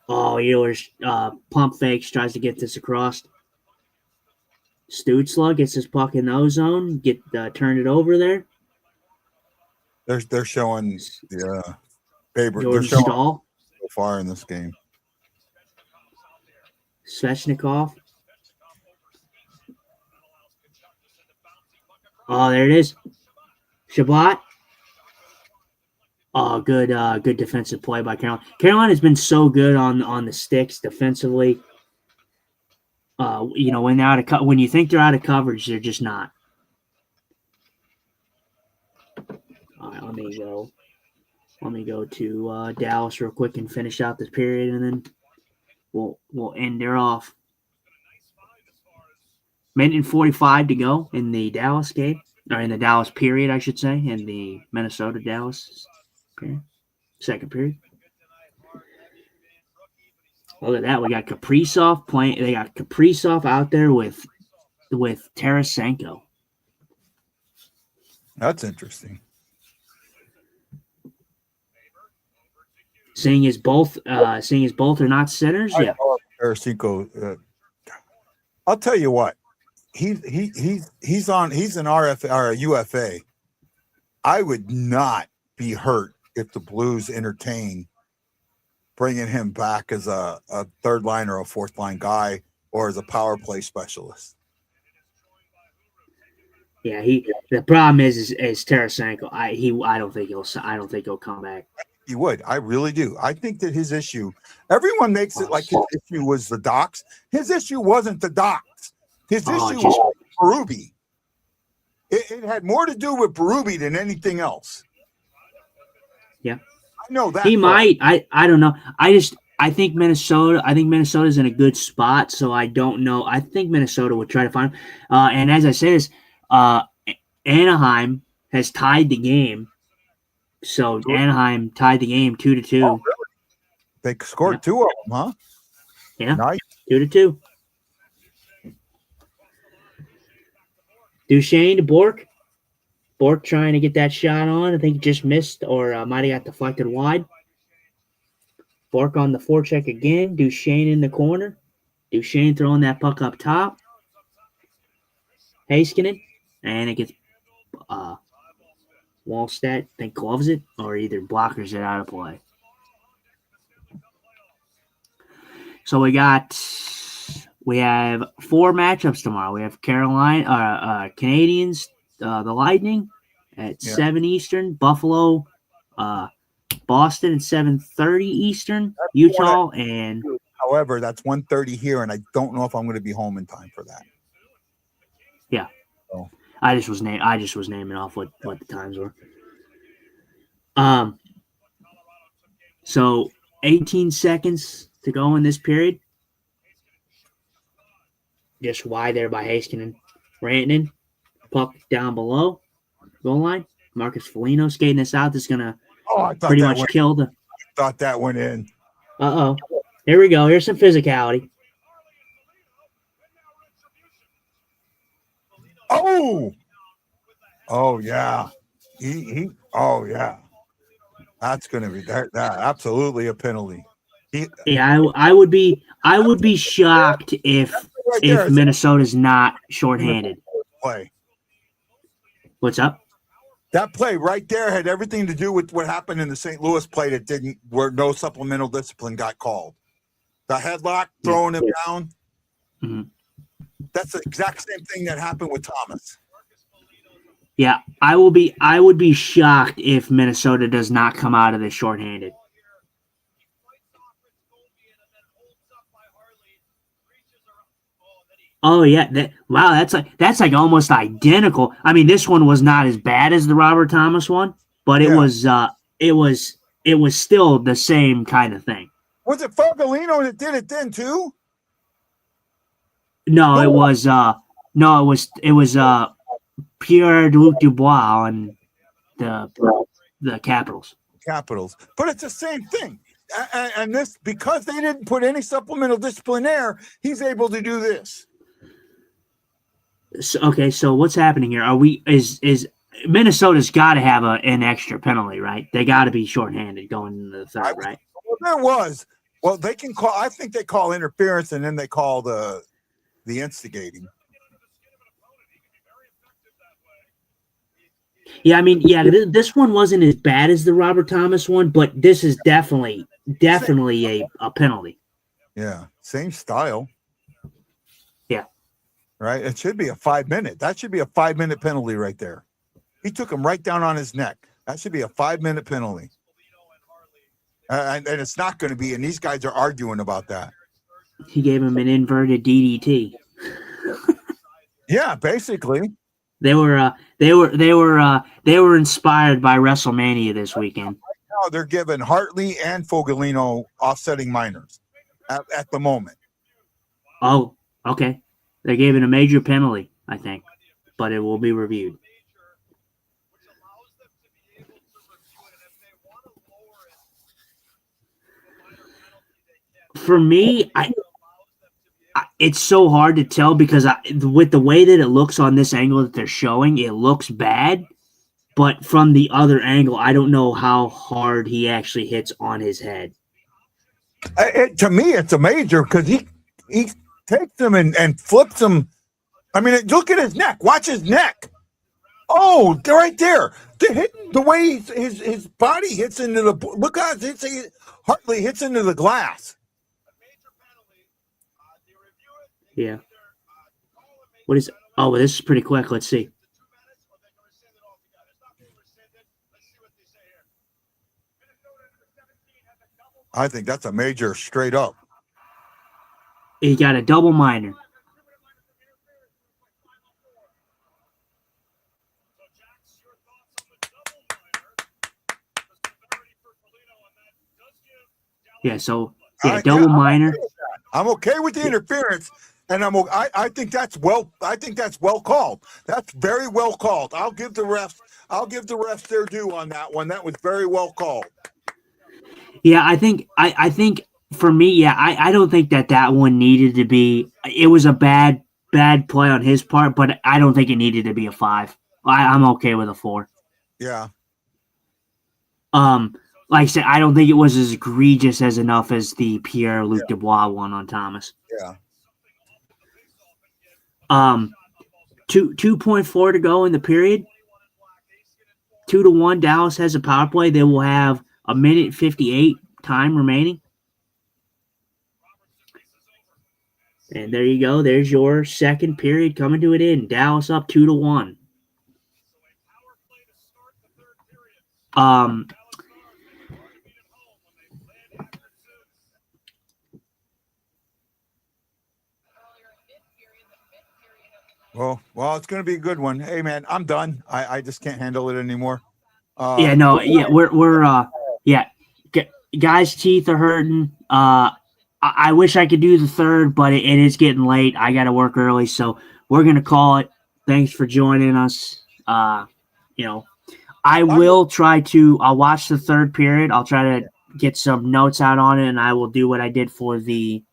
[SPEAKER 3] Oh, Ehlers pump fakes, tries to get this across. Stutzla gets his puck in the O-zone. Turn it over there.
[SPEAKER 1] They're showing Faber.
[SPEAKER 3] Jordan
[SPEAKER 1] They're showing
[SPEAKER 3] Stahl.
[SPEAKER 1] so far in this game.
[SPEAKER 3] Svechnikov. Oh, there it is. Shabbat. Oh, good defensive play by Carolina. Carolina's been so good on the sticks defensively. When they're out of when you think they're out of coverage, they're just not. All right, let me go to Dallas real quick and finish out this period, and then we'll end her off. Minute and 45 to go in the Dallas game, or in the Dallas period, I should say, in the Minnesota-Dallas period, second period. Look at that. We got Kaprizov playing. They got Kaprizov out there with Tarasenko.
[SPEAKER 1] That's interesting.
[SPEAKER 3] Seeing as both are not centers, yeah.
[SPEAKER 1] Tarasenko. I'll tell you what. He's an RFA or a UFA. I would not be hurt if the Blues entertain bringing him back as a third line or a fourth line guy or as a power play specialist.
[SPEAKER 3] Yeah, the problem is Tarasenko. I don't think he'll come back.
[SPEAKER 1] He would. I really do. I think that his issue, everyone makes it like his issue was the Docs. His issue wasn't the Docs. His issue was Berube. It had more to do with Berube than anything else.
[SPEAKER 3] Yeah.
[SPEAKER 1] I know that.
[SPEAKER 3] He might. I don't know. I think Minnesota's in a good spot, so I don't know. I think Minnesota would try to find him. And as I say this, Anaheim has tied the game. So Anaheim tied the game 2-2.
[SPEAKER 1] Oh, really? They scored 2 of them, huh?
[SPEAKER 3] Yeah.
[SPEAKER 1] Nice.
[SPEAKER 3] 2-2. Duchesne to Bork. Bork trying to get that shot on. I think he just missed or might have got deflected wide. Bork on the forecheck again. Duchesne in the corner. Duchesne throwing that puck up top. Heiskanen. And it gets Wallstedt, I think, gloves it or either blockers it out of play. So we have 4 matchups tomorrow. We have Canadians, the Lightning at 7 Eastern, Buffalo, Boston at 7:30 Eastern, Utah, and
[SPEAKER 1] however, that's 1:30 here, and I don't know if I'm going to be home in time for that.
[SPEAKER 3] Yeah.
[SPEAKER 1] So.
[SPEAKER 3] I just was naming off what the times were. So 18 seconds to go in this period. Just wide there by Heiskanen. Rantanen, puck down below. goal line. Marcus Foligno skating this out. That's going to
[SPEAKER 1] Oh, I thought
[SPEAKER 3] pretty
[SPEAKER 1] that
[SPEAKER 3] much
[SPEAKER 1] went,
[SPEAKER 3] kill the.
[SPEAKER 1] thought that went in.
[SPEAKER 3] Uh-oh. Here we go. Here's some physicality.
[SPEAKER 1] Oh, oh yeah, oh yeah, that's gonna be that absolutely a penalty.
[SPEAKER 3] Yeah, I would be shocked if
[SPEAKER 1] Right there, it's
[SPEAKER 3] Minnesota's not shorthanded.
[SPEAKER 1] play.
[SPEAKER 3] What's up?
[SPEAKER 1] That play right there had everything to do with what happened in the St. Louis play that didn't, where no supplemental discipline got called. The headlock throwing him down.
[SPEAKER 3] Mm-hmm.
[SPEAKER 1] That's the exact same thing that happened with Thomas.
[SPEAKER 3] Yeah, I would be shocked if Minnesota does not come out of this shorthanded. Oh yeah, that's like almost identical. I mean, this one was not as bad as the Robert Thomas one, but it was still the same kind of thing.
[SPEAKER 1] Was it Foglino that did it then too?
[SPEAKER 3] No, it was Pierre-Luc Dubois on the Capitals.
[SPEAKER 1] But it's the same thing. And this, because they didn't put any supplemental discipline there, he's able to do this.
[SPEAKER 3] So what's happening here? Is Minnesota's got to have an extra penalty, right? They got to be shorthanded going into the third, right?
[SPEAKER 1] Well, there was. Well, they can call. I think they call interference, and then they call the instigating.
[SPEAKER 3] Yeah, I mean, yeah, this one wasn't as bad as the Robert Thomas one, but this is definitely a penalty.
[SPEAKER 1] Yeah, same style.
[SPEAKER 3] Yeah.
[SPEAKER 1] Right? It should be a 5-minute. That should be a 5-minute penalty right there. He took him right down on his neck. That should be a 5-minute penalty. And it's not going to be, and these guys are arguing about that.
[SPEAKER 3] He gave him an inverted DDT.
[SPEAKER 1] Yeah, basically.
[SPEAKER 3] They were inspired by WrestleMania this weekend.
[SPEAKER 1] Now they're giving Hartley and Foglino offsetting minors at the moment.
[SPEAKER 3] Oh, okay. They gave it a major penalty, I think, but it will be reviewed. For me, it's so hard to tell because with the way that it looks on this angle that they're showing, it looks bad. But from the other angle, I don't know how hard he actually hits on his head.
[SPEAKER 1] To me, it's a major because he takes him and flips him. I mean, look at his neck. Watch his neck. Oh, they're right there. The way his body hits into the – look how Hartley hits into the glass.
[SPEAKER 3] Yeah. What is – oh, well, this is pretty quick. Let's see.
[SPEAKER 1] I think that's a major straight up.
[SPEAKER 3] He got a double minor. Yeah, so double minor.
[SPEAKER 1] I'm okay with the interference, and I think that's well called. That's very well called. I'll give the refs their due on that one. That was very well called.
[SPEAKER 3] Yeah, I think for me, yeah, I don't think that one needed to be. It was a bad play on his part, but I don't think it needed to be a 5. I'm okay with a 4.
[SPEAKER 1] Yeah.
[SPEAKER 3] Like I said, I don't think it was as egregious as enough as the Pierre-Luc Dubois one on Thomas.
[SPEAKER 1] Yeah.
[SPEAKER 3] 2.4 to go in the period. 2-1. Dallas has a power play. They will have 1:58 time remaining. And there you go. There's your second period coming to an end. Dallas up 2-1.
[SPEAKER 1] Well, it's going to be a good one. Hey, man, I'm done. I just can't handle it anymore.
[SPEAKER 3] Guys' teeth are hurting. I wish I could do the third, but it is getting late. I got to work early, so we're going to call it. Thanks for joining us. I will try to. I'll watch the third period. I'll try to get some notes out on it, and I will do what I did for the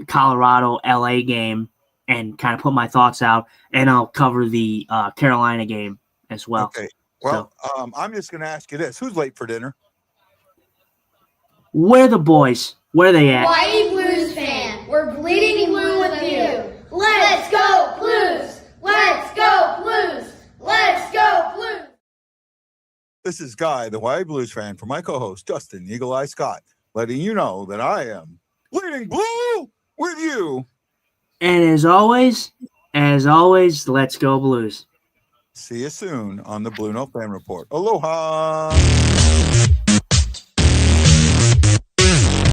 [SPEAKER 3] Colorado LA game and kind of put my thoughts out, and I'll cover the Carolina game as well.
[SPEAKER 1] Okay. Well, I'm just going to ask you this: who's late for dinner?
[SPEAKER 3] Where the boys? Where they at?
[SPEAKER 4] Hawaii Blues fan, we're bleeding blue with you. Let's go Blues! Let's go Blues! Let's go Blues!
[SPEAKER 1] This is Guy, the Hawaii Blues fan, for my co-host Justin Eagle Eye Scott, letting you know that I am bleeding blue with you.
[SPEAKER 3] And as always, let's go Blues.
[SPEAKER 1] See you soon on the Blue Note Fan Report. Aloha.